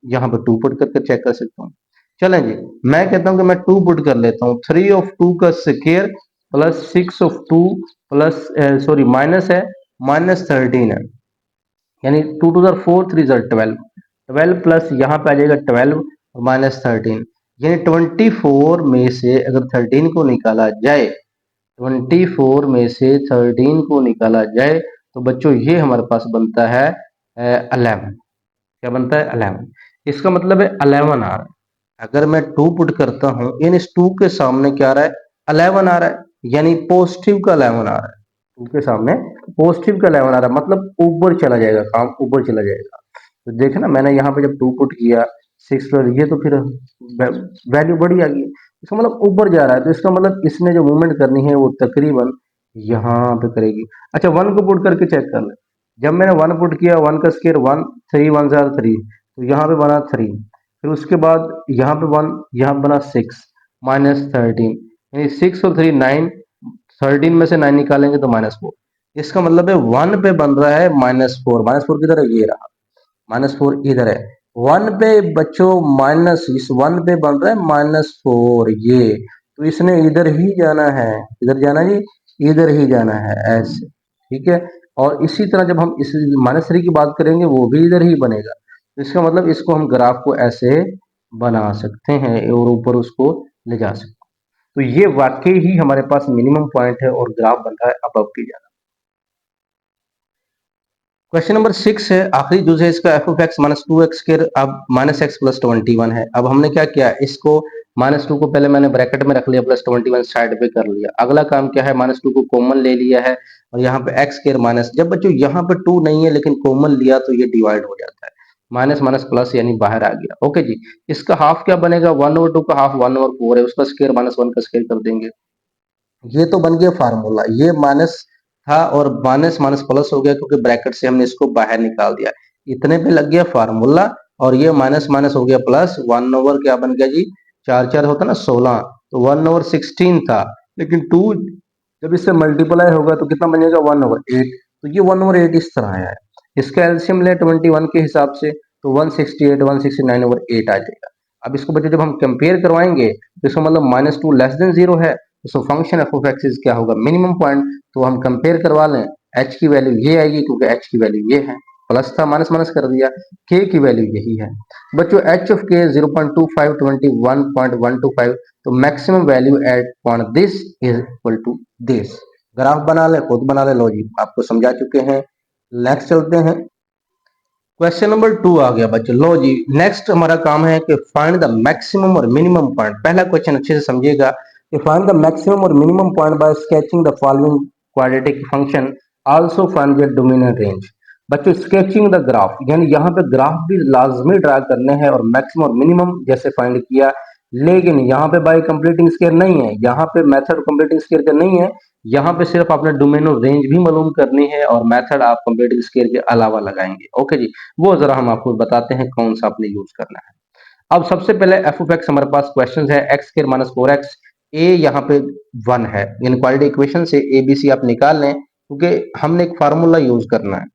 यहाँ पर 2 पुट करके चेक कर सकता हूँ। चलें जी, मैं कहता हूँ कि मैं 2 पुट कर लेता हूँ। 3 ऑफ 2 का square plus 6 of 2 plus sorry minus है, -13 है, यानी 2 टू ज़र 4, 3 ज़र 12, 12 प्लस यहाँ पे आ जाएगा 12 और -13, यानी 24 में से अगर 13 को निकाला जाए, 24 में से 13 को निकाला जाए तो बच्चों ये हमारे पास बनता है 11। क्या बनता है? 11। इसका मतलब है 11 आ रहा है। अगर मैं 2 पुट करता हूं, यानी इस 2 के सामने क्या आ रहा है, 11 आ रहा है, यानी पॉजिटिव का 11 आ रहा है। 2 के सामने पॉजिटिव का 11 आ रहा है, मतलब ऊपर चला जाएगा, काम ऊपर चला जाएगा। तो देखना मैंने यहाँ पे जब 2 पुट किया 6 पर, ये तो फिर वैल्यू बड़ी आ गई, इसका मतलब ऊपर जा रहा है। तो इसका मतलब इसने जो मूवमेंट करनी है वो तकरीबन यहाँ पे करेगी। अच्छा, 1 को पुट करके चेक कर ले। जब मैंने 1 पुट किया, 1 का स्क्वायर 1, 3 1 जार 3, तो यहाँ पे बना 3, फिर उसके बाद यहाँ पे 1, यहाँ पे बना 6 -13, यानी 6 और 3 9, 13 में से 9 निकालेंगे तो -4। इसका मतलब है 1 पे बन रहा है -4। -4 किधर है? ये रहा, -4 इधर है। 1 पे बच्चों माइनस, इस 1 पे बन रहा है -4 ये, तो इसने इधर ही जाना है। इधर जाना जी, इधर ही जाना है ऐसे, ठीक है। और इसी तरह जब हम इस -3 की बात करेंगे वो भी इधर ही बनेगा। तो इसका मतलब इसको हम ग्राफ को ऐसे बना सकते हैं और ऊपर उसको ले जा सकते हैं। तो ये वाकई ही हमारे पास मिनिमम पॉइंट है और ग्राफ बन रहा है अबव की जाना। क्वेश्चन नंबर 6 है, आखिरी जो है इसका F of X minus 2x square अब -x प्लस 21 है। अब हमने क्या किया, इसको -2 को पहले मैंने ब्रैकेट में रख लिया, प्लस 21 साइड पे कर लिया। अगला काम क्या है, -2 को कॉमन ले लिया है और यहाँ पे एक्स स्क्वायर माइनस, जब बच्चों यहाँ पे 2 नहीं है लेकिन कॉमन लिया तो ये डिवाइड हो जाता है, माइनस माइनस प्लस यानी बाहर आ गया। ओके जी, इसका हाफ क्या बनेगा, 1/2 का हाफ 1/4 है, उसका स्क्वायर -1 का स्क्वायर कर देंगे। ये तो बन गया फार्मूला, ये माइनस था और माइनस माइनस प्लस हो गया क्योंकि ब्रैकेट से हमने इसको बाहर निकाल दिया। इतने पे लग गया फार्मूला और ये माइनस माइनस हो गया प्लस, 1/, क्या बन गया जी, 4 4 होता ना 16, तो 1/16 था, लेकिन 2 जब इससे मल्टीप्लाई होगा तो कितना बनेगा, 1/8। तो ये 1/8 इस तरह आया है। इसका एलसीएम ले 21 के हिसाब से, तो 168 169/8 आ जाएगा। अब इसको बच्चे जब हम कंपेयर करवाएंगे तो इसका मतलब -2 लेस देन 0 है, तो फंक्शन एफ ऑफ एक्स क्या होगा, मिनिमम पॉइंट। तो हम कंपेयर करवा लें, एच की वैल्यू ये आएगी क्योंकि एच की वैल्यू ये है, प्लस था माइनस माइनस कर दिया, के की वैल्यू यही है बच्चों, एच ऑफ के 0.25 21.125, तो maximum value at point this is equal to this. Graph बना ले, खुद बना ले, लो जी आपको समझा चुके हैं। नेक्स्ट चलते हैं, क्वेश्चन नंबर 2 आ गया बच्चों। लो जी, नेक्स्ट हमारा काम है कि फाइंड द मैक्सिमम और मिनिमम पॉइंट। पहला क्वेश्चन अच्छे से समझिएगा कि फाइंड द मैक्सिमम और minimum point by sketching the following quadratic function, also find the dominant range. बच्चों स्केचिंग द ग्राफ, यानी यहाँ पे ग्राफ भी लाजमी ड्रा करने हैं और मैक्सिमम और मिनिमम जैसे फाइंड किया, लेकिन यहाँ पे बाय कंप्लीटिंग स्केयर नहीं है, यहाँ पे मेथड कंप्लीटिंग स्केयर का नहीं है, यहाँ पे सिर्फ आपने डोमेन और रेंज भी मालूम करनी है और मेथड आप कंप्लीटिंग स्केयर के अलावा लगाएंगे। ओके जी, वो जरा हम आपको बताते हैं कौन सा आपने यूज करना है। अब सबसे पहले एफ ऑफ एक्स हमारे पास क्वेश्चन है, एक्स स्क्वायर माइनस 4x, ए यहाँ पे 1 है, यानी क्वाड्रेटिक इक्वेशन से ए बी सी आप निकाल लें क्योंकि हमने एक फार्मूला यूज करना है।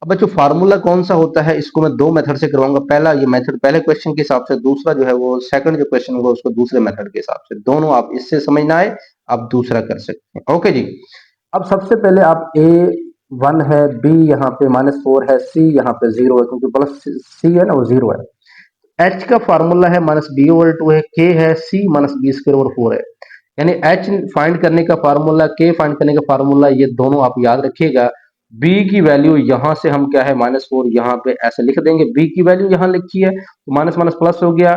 अब बच्चों फार्मूला कौन सा होता है, इसको मैं दो मेथड से करवाऊंगा। पहला ये मेथड पहले क्वेश्चन के हिसाब से, दूसरा जो है वो सेकंड जो क्वेश्चन होगा उसको दूसरे मेथड के हिसाब से। दोनों आप इससे समझ ना आए आप दूसरा कर सकते हैं। ओके जी, अब सबसे पहले आप ए 1 है, बी यहाँ पे -4 है, सी यहाँ पे 0 है क्योंकि प्लस सी है ना वो 0 है। एच का फार्मूला है -b/2 है, के है सी -b² / 4 है, यानी एच फाइंड करने का फार्मूला, के फाइंड करने का फार्मूला, ये दोनों आप याद रखिएगा। बी की वैल्यू यहां से हम क्या है -4 यहाँ पे ऐसे लिख देंगे, बी की वैल्यू यहाँ लिखी है तो माइनस माइनस प्लस हो गया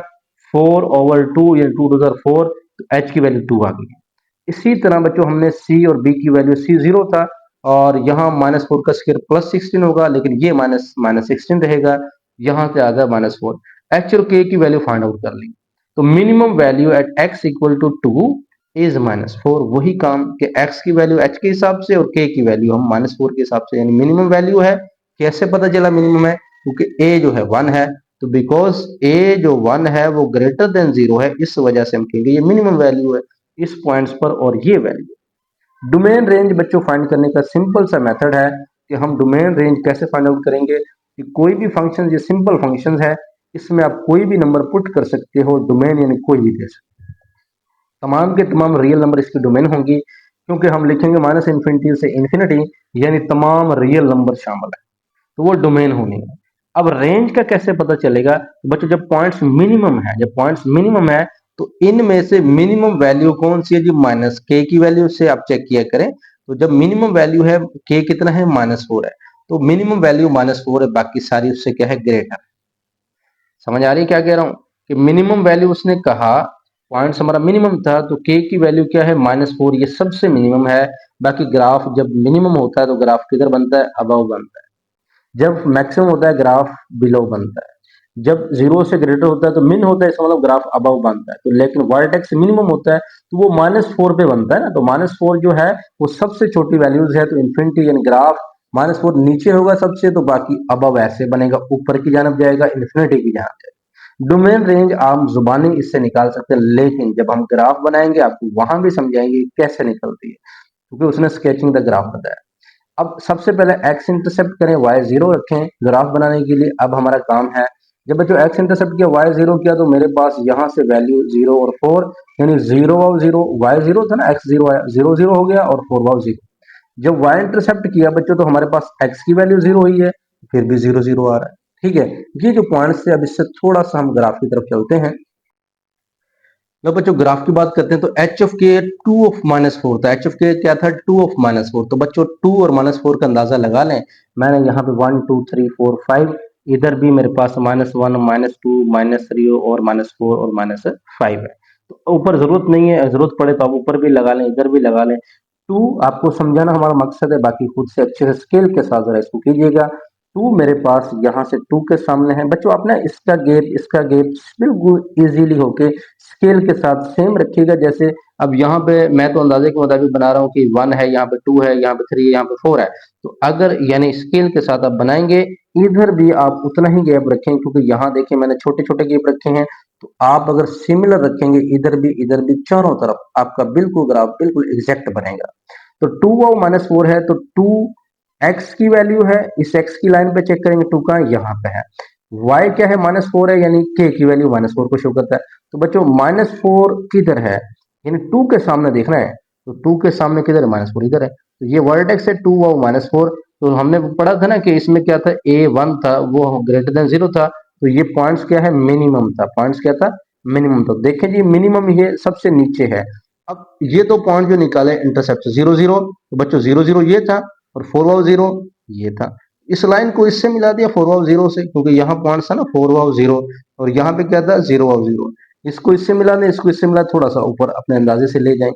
4/2 या 2 टू 4, तो एच की वैल्यू 2 आ गई। इसी तरह बच्चों हमने सी और बी की वैल्यू, सी 0 था और यहाँ -4 का स्क्वायर +16 होगा, लेकिन ये माइनस माइनस 16 रहेगा, यहाँ से आ गया -4। एच और के की वैल्यू फाइंड आउट कर ली, तो minimum value at x equal to 2 is -4। वही काम कि x की वैल्यू h के हिसाब से और k की वैल्यू हम -4 के हिसाब से, यानी मिनिमम वैल्यू है। कैसे पता चला मिनिमम है? क्योंकि a जो है 1 है, तो बिकॉज a जो 1 है वो ग्रेटर देन 0 है, इस वजह से हम कहेंगे ये मिनिमम वैल्यू है इस पॉइंट्स पर, और ये वैल्यू। डोमेन रेंज बच्चों फाइंड करने का सिंपल सा मेथड है कि हम डोमेन रेंज कैसे फाइंड आउट करेंगे कि कोई भी फंक्शन, ये सिंपल फंक्शन है, इसमें आप कोई भी नंबर पुट कर सकते हो, डोमेन यानी कोई भी दे सकते हो, तमाम के तमाम रियल नंबर इसकी डोमेन होंगी, क्योंकि हम लिखेंगे माइनस इन्फिनिटी से इन्फिनिटी, यानी तमाम रियल नंबर शामिल है, तो वो डोमेन होनी है। अब रेंज का कैसे पता चलेगा? तो बच्चों जब पॉइंट्स मिनिमम है, जब पॉइंट्स मिनिमम है तो इनमें से मिनिमम वैल्यू कौन सी है जी? माइनस के की वैल्यू से आप चेक किया करें, तो जब मिनिमम वैल्यू है के कितना है? -4 है, तो मिनिमम वैल्यू -4 है, बाकी सारी उससे क्या है? ग्रेटर। समझ आ रही है क्या कह रहा हूं? कि मिनिमम वैल्यू उसने कहा, पॉइंट्स हमारा मिनिमम था, तो के की वैल्यू क्या है? -4, ये सबसे मिनिमम है। बाकी ग्राफ जब मिनिमम होता है तो ग्राफ किधर बनता है? अबव बनता है। जब मैक्सिमम होता है ग्राफ बिलो बनता है। जब 0 से ग्रेटर होता है तो मिन होता है, इसका मतलब ग्राफ अबव बनता है। तो लेकिन वर्टेक्स मिनिमम होता है तो वो -4 पे बनता है ना, तो -4 जो है वो सबसे छोटी वैल्यूज है, तो इन्फिनिटी यानी ग्राफ -4 नीचे होगा सबसे, तो बाकी अबव ऐसे बनेगा, ऊपर की जानब जाएगा, इन्फिनिटी की जानब जाएगा। डोमेन रेंज आप जुबानी इससे निकाल सकते हैं, लेकिन जब हम ग्राफ बनाएंगे आपको वहां भी समझाएंगे कैसे निकलती है, क्योंकि उसने स्केचिंग द ग्राफ बताया। अब सबसे पहले एक्स इंटरसेप्ट करें, वाई 0 रखें ग्राफ बनाने के लिए। अब हमारा काम है, जब बच्चों एक्स इंटरसेप्ट किया, वाई 0 किया, तो मेरे पास यहाँ से वैल्यू 0 और 4, यानी 0 वाव 0, वाई 0 था ना, एक्स 0 आया, 0 0 हो गया, और 4 वाव 0। जब वाई इंटरसेप्ट किया बच्चों, तो हमारे पास एक्स की वैल्यू 0 हुई है, फिर भी 0 0 आ रहा है। ठीक है, ये जो पॉइंट्स है, अब इससे थोड़ा सा हम ग्राफ की तरफ चलते हैं। लो बच्चों ग्राफ की बात करते हैं, तो एच ऑफ के 2 ऑफ -4 था। एच ऑफ के क्या था? 2 ऑफ -4। तो बच्चों 2 और -4 का अंदाजा लगा लें। मैंने यहाँ पे 1 2 3 4 5, इधर भी मेरे पास -1 -2 -3 और -4 और -5 है। तो ऊपर जरूरत नहीं है, जरूरत पड़े तो आप ऊपर भी लगा लें, इधर भी लगा लें। 2 आपको समझाना हमारा मकसद है, बाकी खुद से अच्छे से स्केल के साथ जरा इसको कीजिएगा। 2 मेरे पास यहाँ से 2 के सामने है बच्चों, आप ना इसका गैप बिल्कुल इजीली होके स्केल के साथ सेम रखिएगा। जैसे अब यहाँ पे मैं तो अंदाजे के मुताबिक बना रहा हूँ कि 1 है, यहाँ पे 2 है, यहाँ पे 3 है, यहाँ पे 4 है। तो अगर यानी स्केल के साथ आप बनाएंगे, इधर भी आप उतना ही गैप रखें, क्योंकि यहाँ देखिए मैंने छोटे छोटे गैप रखे हैं। तो आप अगर सिमिलर रखेंगे इधर भी चारों तरफ, आपका बिल्कुल ग्राफ बिल्कुल एग्जैक्ट बनेगा। तो 2 और -4 है, तो 2 एक्स की वैल्यू है, इस एक्स की लाइन पे चेक करेंगे, 2 का यहाँ पे है। y क्या है? -4 है, यानी k की वैल्यू -4 को शो करता है। तो बच्चों -4 किधर है? यानी 2 के सामने देखना है, तो 2 के सामने किधर है? -4 इधर है। तो ये वर्टेक्स है 2 और -4। तो हमने पढ़ा था ना कि इसमें क्या था? a1 था, वो ग्रेटर देन 0 था, तो ये पॉइंट्स क्या है? मिनिमम था। पॉइंट्स क्या था? मिनिमम। तो देखें जी, मिनिमम ये सबसे नीचे है। अब ये तो पॉइंट जो निकाले इंटरसेप्ट 0 0, तो बच्चों 0 0 ये था, और 4 वाव 0 ये था। इस लाइन को इससे मिला दिया 4 वाव 0 से, क्योंकि यहाँ पॉइंट था ना 4 वाव 0, और यहाँ पे क्या था? 0 वाव 0। इसको इससे मिला दें, इसको इससे मिला, थोड़ा सा ऊपर अपने अंदाजे से ले जाएं।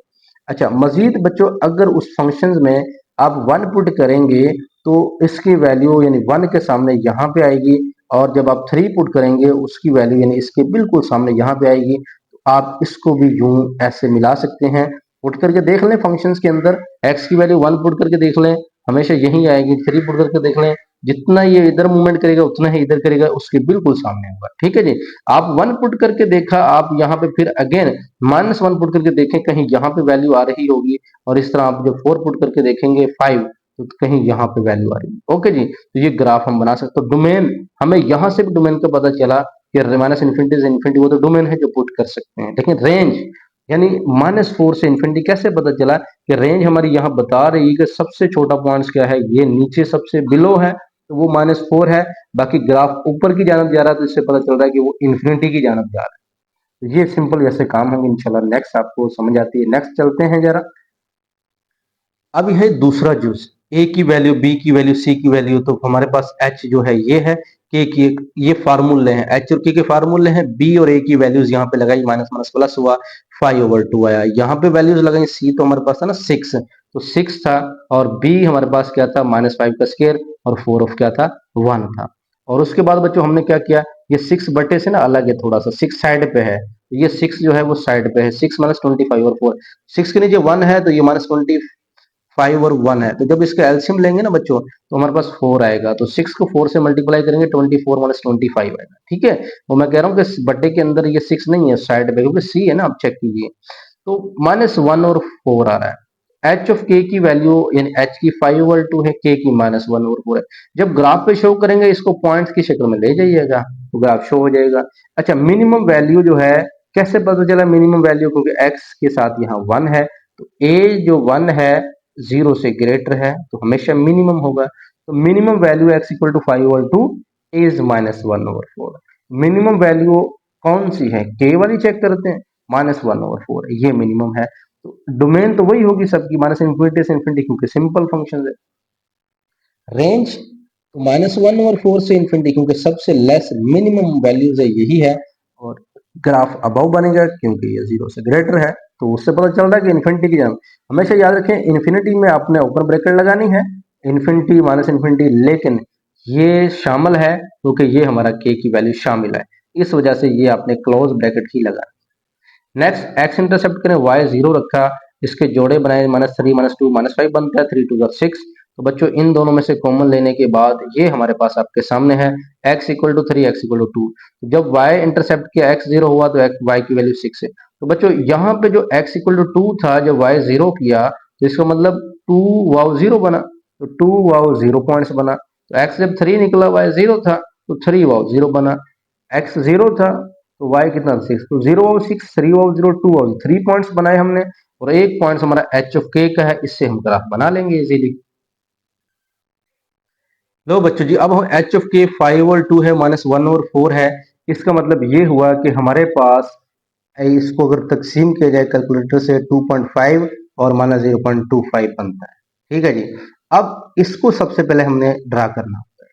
अच्छा, मजीद बच्चों अगर उस फंक्शन में आप 1 पुट करेंगे, तो इसकी वैल्यू यानी 1 के सामने यहाँ पे आएगी, और जब आप 3 पुट करेंगे उसकी वैल्यू यानी इसके बिल्कुल सामने यहाँ पे आएगी। तो आप इसको भी यूं ऐसे मिला सकते हैं। पुट करके देख लें फंक्शंस के अंदर, एक्स की वैल्यू 1 पुट करके देख लें, हमेशा यही आएगी। 3 पुट करके देख लें, जितना ये इधर मूवमेंट करेगा उतना ही इधर करेगा, उसके बिल्कुल सामने होगा। ठीक है जी, आप 1 पुट करके देखा, आप यहाँ पे फिर अगेन -1 पुट करके देखें, कहीं यहाँ पे वैल्यू आ रही होगी, और इस तरह आप जब 4 पुट करके देखेंगे 5, तो कहीं यहाँ पे वैल्यू आ रही है। ओके जी, तो ये ग्राफ हम बना सकते हैं। तो डोमेन हमें यहाँ से भी डोमेन का पता चला कि -इन्फिनिटी से इन्फिनिटी, वो तो डोमेन है जो पुट कर सकते हैं। लेकिन रेंज यानी -4 से इन्फिनिटी कैसे पता चला? कि रेंज हमारी यहाँ बता रही है कि सबसे छोटा पॉइंट क्या है, ये नीचे सबसे बिलो है, तो वो -4 है। बाकी ग्राफ ऊपर की जानब जा रहा है, तो इससे पता चल रहा है कि वो इन्फिनिटी की जानब जा रहा है। तो ये सिंपल वैसे काम होंगे, इंशाल्लाह नेक्स्ट आपको समझ आती है। नेक्स्ट चलते हैं जरा। अब है दूसरा जूस, ए की वैल्यू, बी की वैल्यू, सी की वैल्यू। तो हमारे पास एच जो है ये है, के की ये फार्मूले हैं, एच और के फार्मूले हैं। बी और ए की वैल्यूज यहाँ पे लगाई, माइनस माइनस प्लस हुआ, 5/2 आया। यहाँ पे वैल्यूज लगाई, सी तो हमारे पास था ना 6, तो 6 था, और बी हमारे पास क्या था? -5 का स्क्वायर, और 4 ऑफ क्या था? 1 था। और उसके बाद बच्चों हमने क्या किया? ये 6 से ना अलग है, थोड़ा सा 6 साइड पे है, तो ये 6 जो है वो साइड पे है, 6 - 25 और 4, 6 के नीचे 1 है तो ये -25 और 1 है, तो जब इसका एलसीएम लेंगे ना बच्चों तो हमारे पास 4 आएगा, तो 6 को 4 से मल्टीप्लाई करेंगे 24 - 25 आएगा, ठीक है। वो मैं कह रहा हूँ कि बट्टे के अंदर ये 6 नहीं है साइड पे, क्योंकि सी है ना, आप चेक कीजिए, तो -1 और 4 आ रहा है। एच ऑफ के की वैल्यू यानी एच की 5/2 है, के की -1 और 4 है। जब ग्राफ पे शो करेंगे इसको पॉइंट्स की शक्ल में ले जाइएगा तो ग्राफ शो हो जाएगा। अच्छा, मिनिमम वैल्यू जो है कैसे पता चला मिनिमम वैल्यू, क्योंकि एक्स के साथ यहाँ 1 है, तो ए जो 1 है 0 से ग्रेटर है तो हमेशा मिनिमम होगा, तो minimum value x equal to 5/2 is -1/4। Minimum value कौन सी है, के वाली चेक करते हैं, -1/4 ये मिनिमम है, तो डोमेन तो वही होगी सबकी, -इन्फिनिटी से इन्फिनिटी, क्योंकि सिंपल फंक्शन है। रेंज तो -1/4 से इन्फिनिटी, क्योंकि सबसे लेस मिनिमम वैल्यूज है यही है, और ग्राफ अबव बनेगा क्योंकि ये 0 से ग्रेटर है, तो उससे पता चल रहा है कि इन्फिनिटी की जगह हमेशा याद रखें इन्फिनिटी में आपने ओपन ब्रैकेट लगानी है, इन्फिनिटी माइनस इन्फिनिटी, लेकिन ये शामिल है क्योंकि ये हमारा के की वैल्यू शामिल है, इस वजह से ये आपने क्लोज ब्रैकेट ही लगा। नेक्स्ट एक्स इंटरसेप्ट करें, वाई 0 रखा, इसके जोड़े बनाए -3 -2 -5 बनता है, 3 2 6। तो बच्चों इन दोनों में से कॉमन लेने के बाद ये हमारे पास आपके सामने है x equal to 3 x equal to 2। जब y इंटरसेप्ट किया x 0 हुआ तो y की वैल्यू 6 है। तो बच्चों यहाँ पे जो x इक्वल टू 2 था, जब y 0 किया तो इसका मतलब 2 वाव 0 बना, तो 2 वाव 0 पॉइंट्स बना, तो x जब 3 निकला y 0 था तो 3 वाव 0 बना, x 0 था तो y कितना 6, तो 0 और 6, 3 और 0 2 और 3 पॉइंट्स बनाए हमने, और एक पॉइंट हमारा एच ऑफ के का है, इससे हम ग्राफ बना लेंगे इजीली। लो बच्चों जी, अब हम एच ऑफ के 5/2 है, -1 और 4 है, इसका मतलब ये हुआ कि हमारे पास इसको अगर तकसीम किया जाए कैलकुलेटर से 2.5 और -0.25 बनता है, ठीक है जी। अब इसको सबसे पहले हमने ड्रा करना होता है,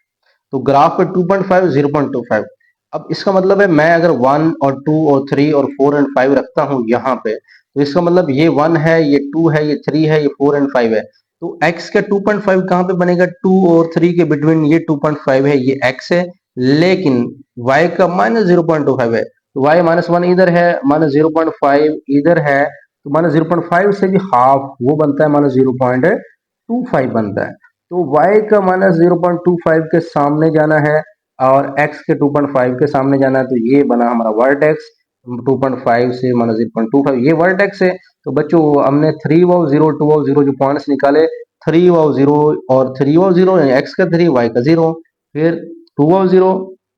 तो ग्राफ पे 2.5 0.25, अब इसका मतलब है मैं अगर 1 और 2 और 3 और 4 एंड 5 रखता हूं यहाँ पे, तो इसका मतलब ये 1 है, ये 2 है, ये 3 है, ये 4 एंड 5 है, तो x का 2.5 कहाँ पे बनेगा, 2 और 3 के बिटवीन ये 2.5 है, ये x है, लेकिन y का -0.25 है, तो y -1 इधर है, -0.5 इधर है, तो -0.5 से भी हाफ वो बनता है, -0.25 बनता है, तो y का -0.25 के सामने जाना है और x के 2.5 के सामने जाना है, तो ये बना हमारा वर्टेक्स, 2.5 से -0.25 ये वर्टेक्स है। तो बच्चों हमने 3 वाव 0 2 वाव 0 जो पॉइंट्स निकाले, 3 वाव 0 और 3 वाव 0 यानी x का 3 y का 0, फिर 2 वाव 0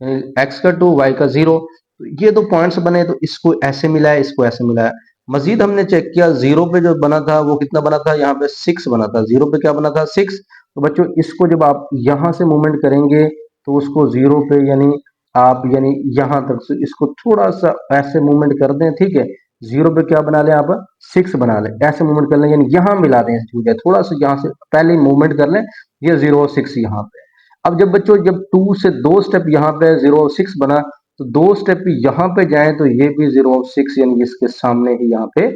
यानी x का 2 y का 0, तो ये दो पॉइंट्स बने, तो इसको ऐसे मिला है, इसको ऐसे मिला है। मजीद हमने चेक किया, 0 पे जो बना था वो कितना बना था, यहाँ पे 6 बना था, 0 पे क्या बना था 6, तो बच्चों इसको जब आप यहाँ से मूवमेंट करेंगे तो उसको 0 पे यानी आप यानी यहाँ तक से इसको थोड़ा सा ऐसे मूवमेंट कर दें, ठीक है, 0 पे क्या बना लें आप 6 बना लें, ऐसे मूवमेंट कर लें, यानी यहाँ मिला दें इस जगह, थोड़ा सा यहाँ से पहले मूवमेंट कर लें, ये 0 और 6 यहाँ पे। अब जब बच्चों जब 2 से 2 स्टेप यहाँ पे 0 और 6 बना, तो 2 स्टेप यहाँ पे जाए तो ये भी 0 और 6 यानी इसके सामने ही यहाँ पे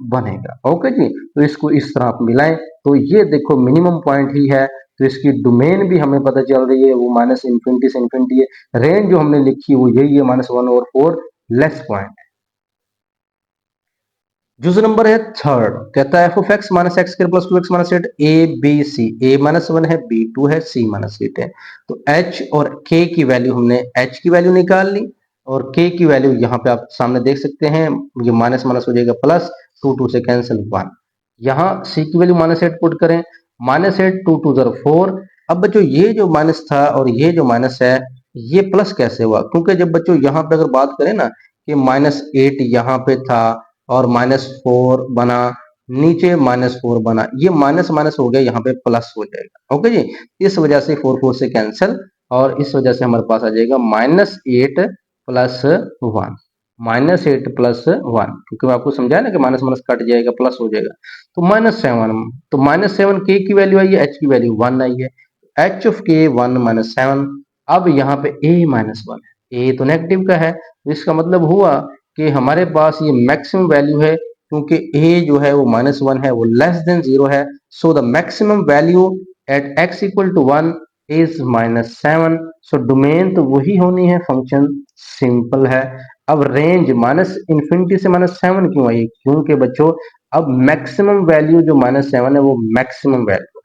बनेगा। ओके जी, तो इसको इस तरह आप मिलाएं, तो ये देखो मिनिमम पॉइंट ही है, तो इसकी डोमेन भी हमें पता चल रही है, वो -इन्फिनिटी से इन्फिनिटी है, रेंज जो हमने लिखी वो यही है, -1 और 4 लेस पॉइंट है। जुज नंबर है थर्ड, कहता है F of X minus x square plus 2x minus 8 A B C, A -1 है, बी 2 है, सी -8 है, तो h और k की वैल्यू हमने h की वैल्यू निकाल ली और k की वैल्यू यहाँ पे आप सामने देख सकते हैं, ये माइनस माइनस हो जाएगा प्लस, 2 2 से कैंसिल 1, यहाँ c की वैल्यू -8 पुट करें, -8 2 2 0 4। अब बच्चों ये जो माइनस था और ये जो माइनस है ये प्लस कैसे हुआ, क्योंकि जब बच्चों यहाँ पे अगर बात करें ना कि -8 यहाँ पे था और -4 बना, नीचे -4 बना, ये माइनस माइनस हो गया, यहाँ पे प्लस हो जाएगा। ओके जी, इस वजह से 4 4 से कैंसिल, और इस वजह से हमारे पास आ जाएगा -8 प्लस 1, -8 प्लस 1, क्योंकि मैं आपको समझाया ना कि माइनस माइनस कट जाएगा प्लस हो जाएगा, तो -7, तो -7 के की वैल्यू आई है, एच की वैल्यू 1 आई है, एच ऑफ के 1 -7। अब यहाँ पे a -1 है, a तो नेगेटिव का है, तो इसका मतलब हुआ कि हमारे पास ये मैक्सिमम वैल्यू है, क्योंकि a जो है वो -1 है, वो लेस देन 0 है, so the maximum value at x equal to 1 is -7। So domain तो वही होनी है, फंक्शन सिंपल है। अब रेंज -∞ से -7 क्यों आई? क्योंकि बच्चों अब मैक्सिमम वैल्यू जो -7 है वो मैक्सिमम वैल्यू है,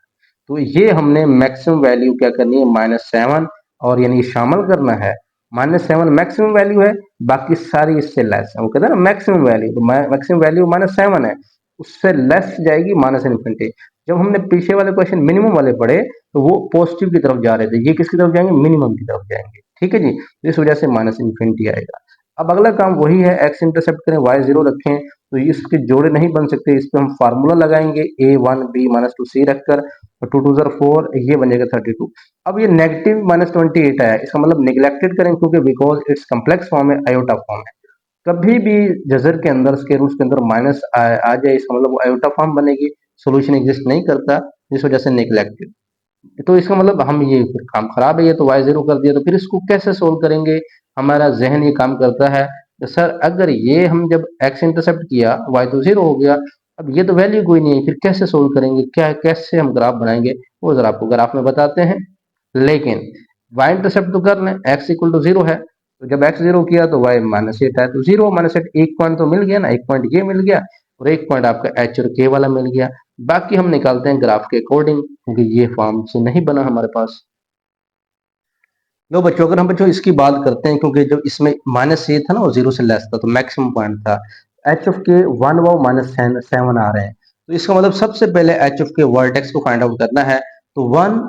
तो ये हमने मैक्सिमम वैल्यू क्या करनी है, -7 और यानी शामिल करना है। -7 मैक्सिमम वैल्यू है, बाकी सारी इससे लेस है। वो कहते हैं ना मैक्सिमम वैल्यू, तो मैक्सिमम वैल्यू -7 है, उससे लेस जाएगी -∞। जब हमने पीछे वाले क्वेश्चन मिनिमम वाले पढ़े तो वो पॉजिटिव की तरफ जा रहे थे, ये किसकी तरफ जाएंगे, मिनिमम की तरफ जाएंगे। ठीक है जी, तो इस वजह से -∞ आएगा। अब अगला काम वही है, एक्स इंटरसेप्ट करें, वाई 0 रखें, तो इसके जोड़े नहीं बन सकते, इस पे हम फार्मूला लगाएंगे a1 b -2c रखकर, और 2 2 4, ये बनेगा 32। अब ये नेगेटिव -28 आया, इसका मतलब निगलेक्टेड करें, क्योंकि बिकॉज इट्स कम्प्लेक्स फॉर्म है, आयोटा फॉर्म है। कभी भी जजर के अंदर, स्क्वायर रूट के अंदर माइनस आ जाए, इसका मतलब वो आयोटा फॉर्म बनेगी, सोल्यूशन एग्जिस्ट नहीं करता, जिस वजह से निगलेक्टेड। तो इसका मतलब हम ये फिर काम खराब है, ये तो y0 कर दिया, तो फिर इसको कैसे सोल्व करेंगे? हमारा जहन ये काम करता है तो सर अगर ये हम जब x इंटरसेप्ट किया, y तो 0 हो गया, अब ये तो वैल्यू कोई नहीं है, फिर कैसे सोल्व करेंगे, क्या कैसे हम ग्राफ बनाएंगे, वो जरा आपको ग्राफ में बताते हैं। लेकिन y इंटरसेप्ट तो कर लें, x इक्वल टू 0 है, तो जब x 0 किया तो y -8 है, तो 0 -8, एक पॉइंट तो मिल गया ना, एक पॉइंट ये मिल गया और एक पॉइंट आपका h और k वाला मिल गया। बाकी हम निकालते हैं ग्राफ के अकॉर्डिंग, क्योंकि ये फॉर्म से नहीं बना हमारे पास। लो बच्चों, अगर हम बच्चों इसकी बात करते हैं, क्योंकि जब इसमें -a था ना, वो 0 से लेस था, तो मैक्सिमम पॉइंट था, एच ऑफ के 1 व -7 आ रहे हैं, तो इसका मतलब सबसे पहले एच ऑफ के वर्टेक्स को फाइंड आउट करना है। तो 1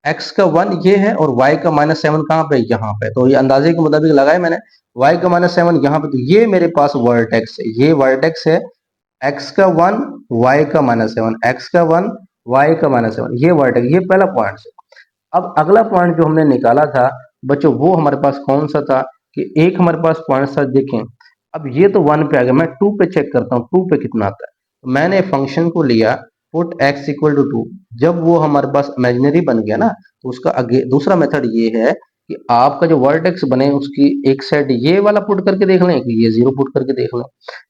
x का 1 ये है और y का -7 कहाँ पे, यहाँ पे, तो ये अंदाजे के मुताबिक लगाया मैंने, y का -7 यहाँ पे, तो ये मेरे पास वर्टेक्स है, ये वर्टेक्स है, x का 1 y का -7, x का 1 y का -7, ये वर्टेक्स, ये पहला पॉइंट है। अब अगला पॉइंट जो हमने निकाला था बच्चों, वो हमारे पास कौन सा था, कि एक हमारे पास पॉइंट था, देखें अब ये तो 1 पे आ गया, मैं 2 पे चेक करता हूँ 2 पे कितना आता है, तो मैंने फंक्शन को लिया पुट x इक्वल टू 2, जब वो हमारे पास इमेजिनरी बन गया ना, तो उसका आगे दूसरा मेथड ये है कि आपका जो वर्टेक्स बने उसकी एक साइड ये वाला पुट करके देख लें, कि ये 0 पुट करके देख लें।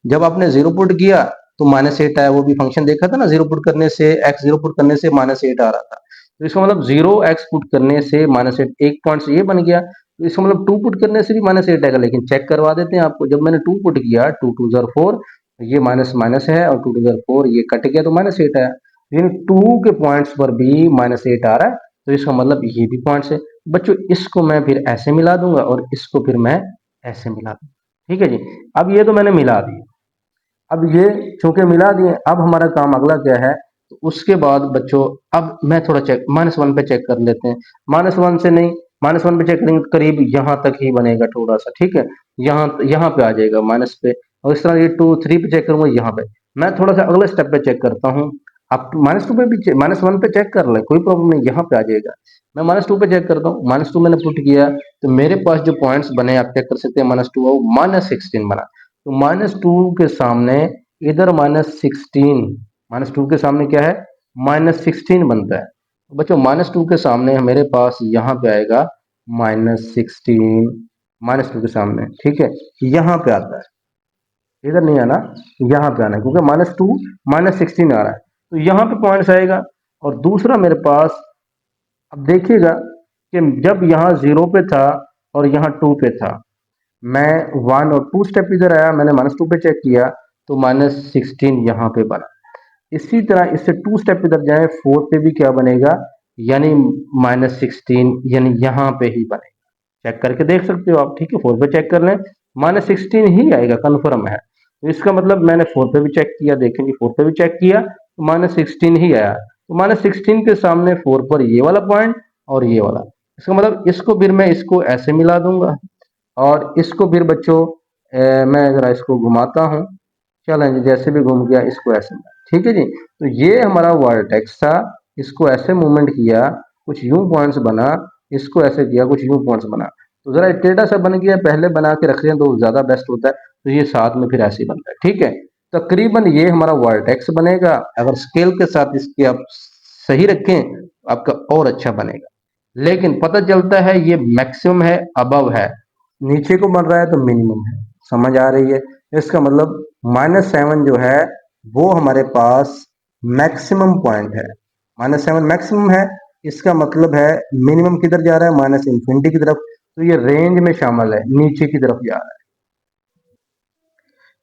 जब आपने 0 पुट किया तो -8 आया, वो भी फंक्शन देखा था ना, 0 पुट करने से, x 0 पुट करने से -8 आ रहा था, तो इसका मतलब 0x पुट करने से -8, एक पॉइंट से ये बन गया, तो इसका मतलब 2 पुट करने से भी -8 आएगा, लेकिन चेक करवा देते हैं आपको, जब मैंने 2 पुट किया, 2 2 ज़र 4, ये माइनस माइनस है और 2 2 ज़र 4, ये कट गया तो -8 आया, लेकिन 2 के पॉइंट्स पर भी -8 आ रहा है, तो इसका मतलब ये भी पॉइंट्स है। बच्चों इसको मैं फिर ऐसे मिला दूंगा और इसको फिर मैं ऐसे मिला दूंगा, ठीक है जी। अब ये तो मैंने मिला दिया, अब ये चूंकि मिला दिए, अब हमारा काम अगला क्या है, तो उसके बाद बच्चों अब मैं थोड़ा चेक -1 पे चेक कर लेते हैं, -1 से नहीं, -1 पे चेक करेंगे तो करीब यहाँ तक ही बनेगा थोड़ा सा, ठीक है, यहाँ यहाँ पे आ जाएगा माइनस पे, और इस तरह ये 2 3 पे चेक करूंगा, यहाँ पे मैं थोड़ा सा अगले स्टेप पे चेक करता हूँ। आप -2 पे भी -1 पे चेक कर ले, कोई प्रॉब्लम नहीं, यहाँ पे आ जाएगा। मैं -2 पे चेक करता हूँ, -2 मैंने पुट किया, तो मेरे पास जो पॉइंट्स बने आप चेक कर सकते हैं, -2 वो -16 बना, तो -2 के सामने इधर -16, -2 के सामने क्या है, -16 बनता है। तो बच्चों -2 के सामने मेरे पास यहाँ पे आएगा -16, -2 के सामने, ठीक है, यहाँ पे आता है, इधर नहीं आना, यहाँ पे आना है, क्योंकि -2 -16 आ रहा है, तो यहाँ पे पॉइंट्स आएगा। और दूसरा मेरे पास, अब देखिएगा कि जब यहाँ 0 पे था और यहाँ 2 पे था, मैं 1 और 2 स्टेप इधर आया, मैंने -2 पे चेक किया तो -16 यहाँ पे बना। इसी तरह इससे 2 स्टेप इधर जाए, 4 पे भी क्या बनेगा, यानी -16, यानी यहाँ पे ही बनेगा, चेक करके देख सकते हो आप, ठीक है, 4 पे चेक कर लें, -16 ही आएगा, कन्फर्म है। तो इसका मतलब मैंने 4 पे भी चेक किया, देखेंगे 4 पे भी चेक किया तो -16 ही आया, तो -16 के सामने 4 पर ये वाला पॉइंट और ये वाला, इसका मतलब इसको फिर मैं इसको ऐसे मिला दूंगा, और इसको फिर बच्चों मैं जरा इसको घुमाता हूँ, चलें जैसे भी घूम गया, इसको ऐसे, ठीक है जी। तो ये हमारा वर्टेक्स था, इसको ऐसे मूवमेंट किया, कुछ यूं पॉइंट्स बना, इसको ऐसे किया, कुछ यूं पॉइंट्स बना, तो जरा टेढ़ा सा बन गया, पहले बना के रख लें तो ज्यादा बेस्ट होता है, तो ये साथ में फिर ऐसे ही बनता है, ठीक है। तकरीबन ये हमारा वर्टेक्स बनेगा, अगर स्केल के साथ इसके आप सही रखें तो आपका और अच्छा बनेगा, लेकिन पता चलता है ये मैक्सिमम है, अबव है, नीचे को बन रहा है तो मिनिमम है, समझ आ रही है? इसका मतलब -7 जो है वो हमारे पास मैक्सिमम पॉइंट है, -7 मैक्सिमम है, इसका मतलब है मिनिमम किधर जा रहा है, माइनस इन्फिनिटी की तरफ, तो ये रेंज में शामिल है, नीचे की तरफ जा रहा है।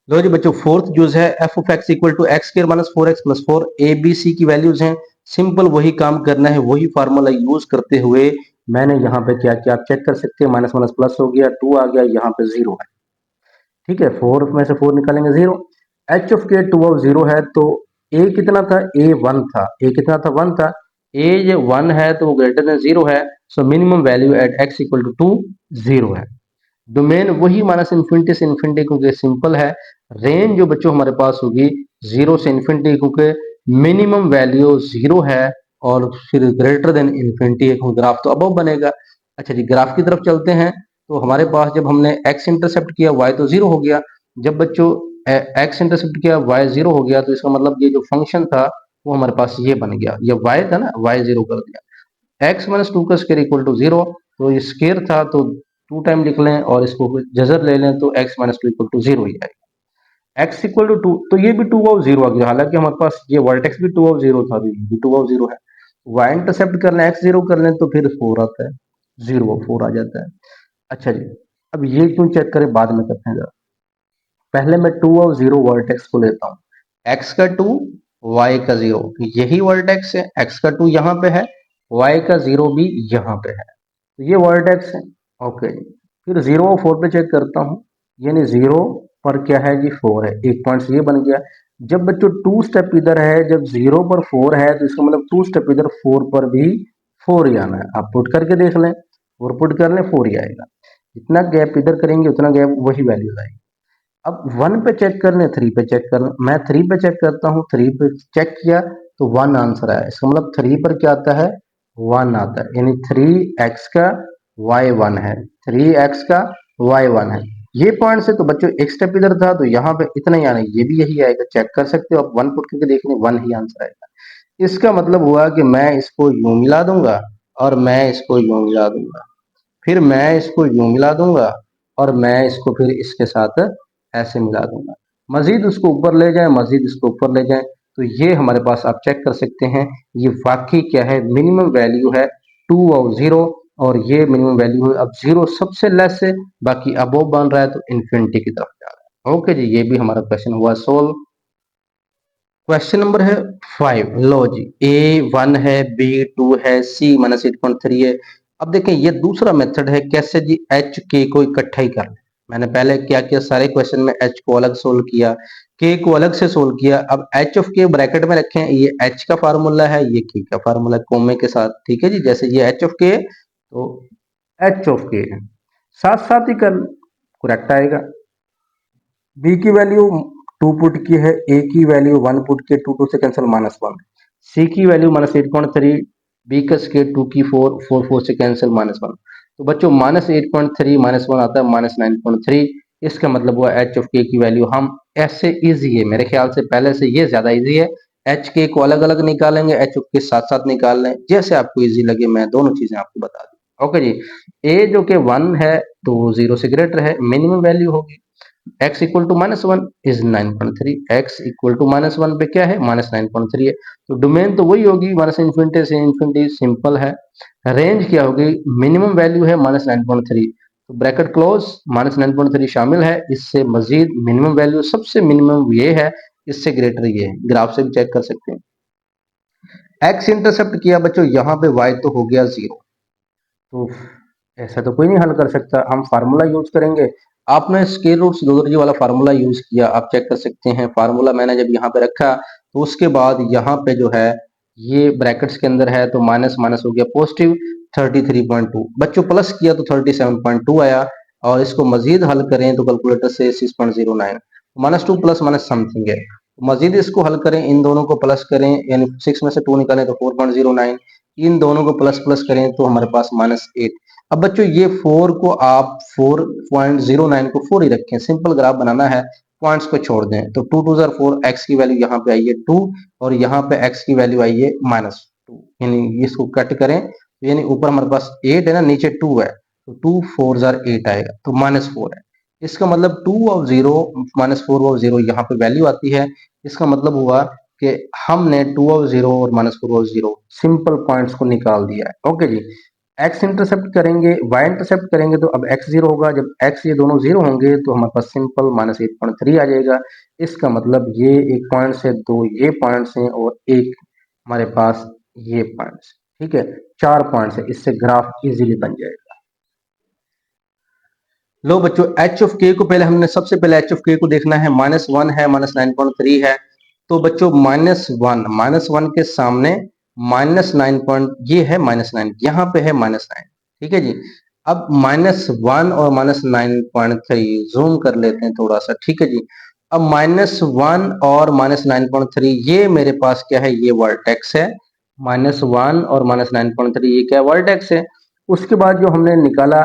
लो जी बच्चों, फोर्थ यूज है F of x equal to x square minus 4x+4, a B c की वैल्यूज हैं, सिंपल वही काम करना है, वही फार्मूला यूज करते हुए मैंने यहाँ पे क्या किया आप चेक कर सकते हैं, माइनस माइनस प्लस हो गया, 2 आ गया, यहाँ पे 0 है, ठीक है, 4 में से 4 निकालेंगे 0, एच ऑफ के 2 ऑफ 0 है, तो ए कितना था, ए 1 था, ए कितना था 1 था, ए जो 1 है तो वो ग्रेटर देन 0 है, so minimum value at x equal to 2 0 है। डोमेन वही माइनस इन्फिनिटी से इन्फिनिटी, क्योंकि सिंपल है, रेंज जो बच्चों हमारे पास होगी 0 से इन्फिनिटी, क्योंकि मिनिमम वैल्यू 0 है और फिर ग्रेटर देन इन्फिनिटी है, ग्राफ तो अबव बनेगा। अच्छा जी, ग्राफ की तरफ चलते हैं, तो हमारे पास जब हमने x इंटरसेप्ट किया y तो 0 हो गया, जब बच्चों x इंटरसेप्ट किया y 0 हो गया, तो इसका मतलब ये जो फंक्शन था वो हमारे पास ये बन गया, ये y था ना, y 0 कर दिया, x माइनस 2 का स्केयर इक्वल टू 0, तो ये स्केयर था तो 2 टाइम लिख लें और इसको जजर ले लें तो x माइनस 2 इक्वल टू 0 ही आएगा, x इक्वल टू 2, तो ये भी 2 ऑफ 0 आ गया, हालांकि हमारे पास ये वर्टेक्स भी 2 ऑफ 0 था, तो ये भी 2 ऑफ 0 है, y इंटरसेप्ट कर लें x 0 कर लें तो फिर 4 आता है, 0 4 आ जाता है। अच्छा जी, अब ये क्यों चेक करें, बाद में करते हैं जरा, पहले मैं 2 और 0 वर्टेक्स को लेता हूँ, x का 2 y का 0, यही वर्टेक्स है, x का 2 यहाँ पे है, y का 0 भी यहाँ पे है, तो ये वर्टेक्स है। ओके जी, फिर 0 और 4 पे चेक करता हूँ, यानी 0 पर क्या है जी 4 है, एक पॉइंट ये बन गया। जब बच्चों 2 स्टेप इधर है, जब 0 पर 4 है तो इसका मतलब 2 स्टेप इधर 4 पर भी 4 ही आना है, आप पुट करके देख लें, 4 पुट कर लें 4 ही आएगा, जितना गैप इधर करेंगे उतना गैप वही वैल्यू आएगी। अब 1 पे चेक कर लें, 3 पे चेक कर लें, मैं 3 पे चेक करता हूँ, 3 पे चेक किया तो 1 आंसर आया, इसका मतलब 3 पर क्या आता है, 1 आता है, यानी 3x का y 1 है, 3x का y 1 है। ये पॉइंट से तो बच्चों एक स्टेप इधर था तो यहाँ पे इतना ही आना है, ये भी यही आएगा, चेक कर सकते हो आप, 1 पुट करके देख लें 1 ही आंसर आएगा। इसका मतलब हुआ कि मैं इसको यूं मिला दूंगा और मैं इसको यूं मिला दूंगा, फिर मैं इसको यूं मिला दूंगा और मैं इसको फिर इसके साथ ऐसे मिला दूंगा, मजीद उसको ऊपर ले जाएं, मजीद इसको ऊपर ले जाएं, तो ये हमारे पास आप चेक कर सकते हैं, ये वाकई क्या है, मिनिमम वैल्यू है 2 और 0, और ये मिनिमम वैल्यू है, अब 0 सबसे लेस है, बाकी अबोव बन रहा है तो इन्फिनिटी की तरफ जा रहा है। ओके जी, ये भी हमारा क्वेश्चन हुआ सोल्व। क्वेश्चन नंबर है 5, लो जी, ए 1 है, बी 2 है, सी माइनस 8.3 है। अब देखें ये दूसरा मेथड है, कैसे जी एच के को इकट्ठा ही कर, मैंने पहले क्या किया, सारे क्वेश्चन में एच को अलग सोल्व किया, के को अलग से सोल्व किया, अब एच ऑफ के ब्रैकेट में रखें, ये एच का फार्मूला है, ये के का फार्मूला कोमे के साथ, ठीक है जी, जैसे ये एच ऑफ के तो एच ऑफ के है, साथ साथ ही कर, करेक्ट आएगा। बी की वैल्यू 2 पुट की है, ए की वैल्यू 1 पुट की, 2 2 से कैंसिल -1, सी की वैल्यू -8.3, बी का स्केयर 2 की 4 4 4 से कैंसिल -1, तो बच्चों -8.3 -1 आता है -9.3, इसका मतलब हुआ एच ऑफ के की वैल्यू, हम ऐसे इजी है, मेरे ख्याल से पहले से ये ज्यादा इजी है, एच के को अलग अलग निकालेंगे, एच ऑफ के साथ साथ निकाल लें, जैसे आपको इजी लगे, मैं दोनों चीजें आपको बता दूं। ओके जी, ए जो कि 1 है तो 0 से ग्रेटर है, मिनिमम वैल्यू होगी, x equal to -1 is 9.3, x equal to -1 पे क्या है, -9.3 है, तो डोमेन तो वही होगी माइनस इन्फिनिटी से इन्फिनिटी, सिंपल है। रेंज क्या होगी, मिनिमम वैल्यू है -9.3, तो ब्रैकेट क्लोज, -9.3 शामिल है, इससे मजीद मिनिमम वैल्यू सबसे मिनिमम ये है, इससे ग्रेटर ये है, ग्राफ से भी चेक कर सकते हैं। x इंटरसेप्ट किया बच्चों, यहाँ पे y तो हो गया 0, तो ऐसा तो कोई नहीं हल कर सकता, हम फार्मूला यूज करेंगे, आपने स्केल रूट सिलोजी वाला फार्मूला यूज किया, आप चेक कर सकते हैं, फार्मूला मैंने जब यहाँ पे रखा तो उसके बाद यहाँ पे जो है ये ब्रैकेट्स के अंदर है, तो माइनस माइनस हो गया पॉजिटिव 33.2, बच्चों प्लस किया तो 37.2 आया, और इसको मजीद हल करें तो कैलकुलेटर से 6.09, -2 प्लस माइनस समथिंग है, मजीद इसको हल करें, इन दोनों को प्लस करें, यानी 6 में से 2 निकालें तो 4.09, इन दोनों को प्लस प्लस करें तो हमारे पास -8। अब बच्चों ये 4 को आप 4.09 को 4 ही रखें, सिंपल ग्राफ बनाना है, पॉइंट्स को छोड़ दें, तो 2 2 4, एक्स की वैल्यू यहाँ पे आई है 2 और यहाँ पे एक्स की वैल्यू आई है -2, यानी इसको कट करें तो यानी ऊपर हमारे पास 8 है ना, नीचे 2 है, तो 2 4 8 आएगा, तो -4 है, इसका मतलब 2 और 0 -4 और 0 यहाँ पे वैल्यू आती है, इसका मतलब हुआ कि हमने 2 ऑफ 0 और -4 ऑफ 0 सिंपल पॉइंट्स को निकाल दिया है। ओके जी, एक्स इंटरसेप्ट करेंगे, वाई इंटरसेप्ट करेंगे तो अब एक्स जीरो होगा। जब एक्स ये दोनों जीरो होंगे तो हमारे पास सिंपल -8.3 आ जाएगा। इसका मतलब ये एक पॉइंट से दो ये पॉइंट्स हैं और एक हमारे पास ये पॉइंट्स, ठीक है, 4 पॉइंट्स है। इससे ग्राफ इजीली बन जाएगा। लो बच्चों, एच ऑफ के को पहले हमने सबसे पहले एच ऑफ के को देखना है। -1 है, -9.3 है, तो बच्चों -1 के सामने -9 पॉइंट ये है -9, यहाँ पे है -9, ठीक है जी। अब -1 और -9.3 जूम कर लेते हैं थोड़ा सा, ठीक है जी। अब -1 और -9.3 ये मेरे पास क्या है, ये वर्टेक्स है। -1 और -9.3 ये क्या वर्टेक्स है। उसके बाद जो हमने निकाला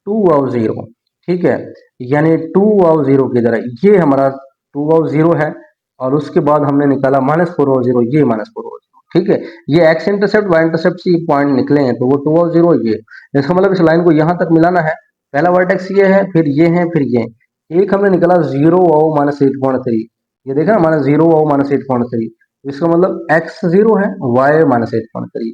2 और 0, ठीक है, यानी 2 और 0 की तरह ये हमारा 2 और 0 है। और उसके बाद हमने निकाला -4 और 0, ये -4 और 0, ठीक है। ये एक्स इंटरसेप्ट वाई इंटरसेप्ट से पॉइंट निकले हैं तो वो 2 और 0 ये। इसका मतलब इस लाइन को यहां तक मिलाना है। पहला वर्टेक्स ये है, फिर ये है, फिर ये। एक हमने निकाला 0 और -8.3, ये देखा ना, -0 और -8.3। इसका मतलब एक्स 0 है, वाई -8.3।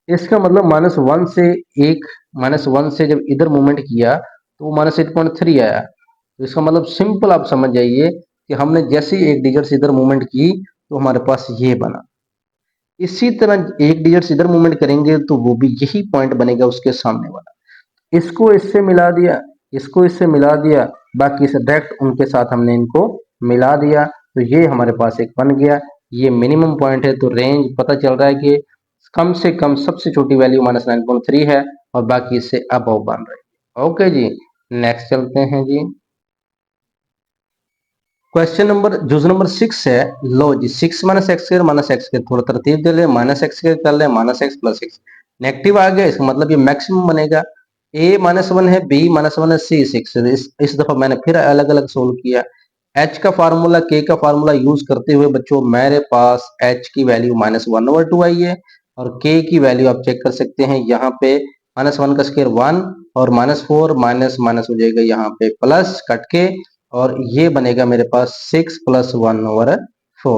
इसका मतलब -1 से एक, -1 से जब इधर मूवमेंट किया तो -8.3 आया। तो इसका मतलब सिंपल आप समझ जाइए कि हमने जैसे ही एक डिजिट से इधर मूवमेंट की तो हमारे पास ये बना। इसी तरह एक डिजिट से इधर मूवमेंट करेंगे तो वो भी यही पॉइंट बनेगा उसके सामने वाला। इसको इससे मिला दिया, इसको इससे मिला दिया, बाकी से डायरेक्ट उनके साथ हमने इनको मिला दिया तो ये हमारे पास एक बन गया। ये मिनिमम पॉइंट है तो रेंज पता चल रहा है कि कम से कम सबसे छोटी वैल्यू -9.3 है और बाकी इससे अबव बन रही है। ओके जी, नेक्स्ट चलते हैं जी। क्वेश्चन नंबर जो नंबर 6 है, लो जी, 6 -x² थोड़ा तरतीब दे ले, -x² कर ले, -x+6 नेगेटिव आ गया, इसका मतलब ये मैक्सिमम बनेगा। a -1 है, b -1 है, c 6 है। इस दफा मैंने फिर अलग अलग सोल्व किया। h का फार्मूला k का फार्मूला यूज करते हुए बच्चों मेरे पास h की वैल्यू -1/2 आई है और k की वैल्यू आप चेक कर सकते हैं यहाँ पे -1 का स्क्वायर 1 और -4 माइनस माइनस हो जाएगा यहाँ पे प्लस कट के और ये बनेगा मेरे पास 6 + 1/4।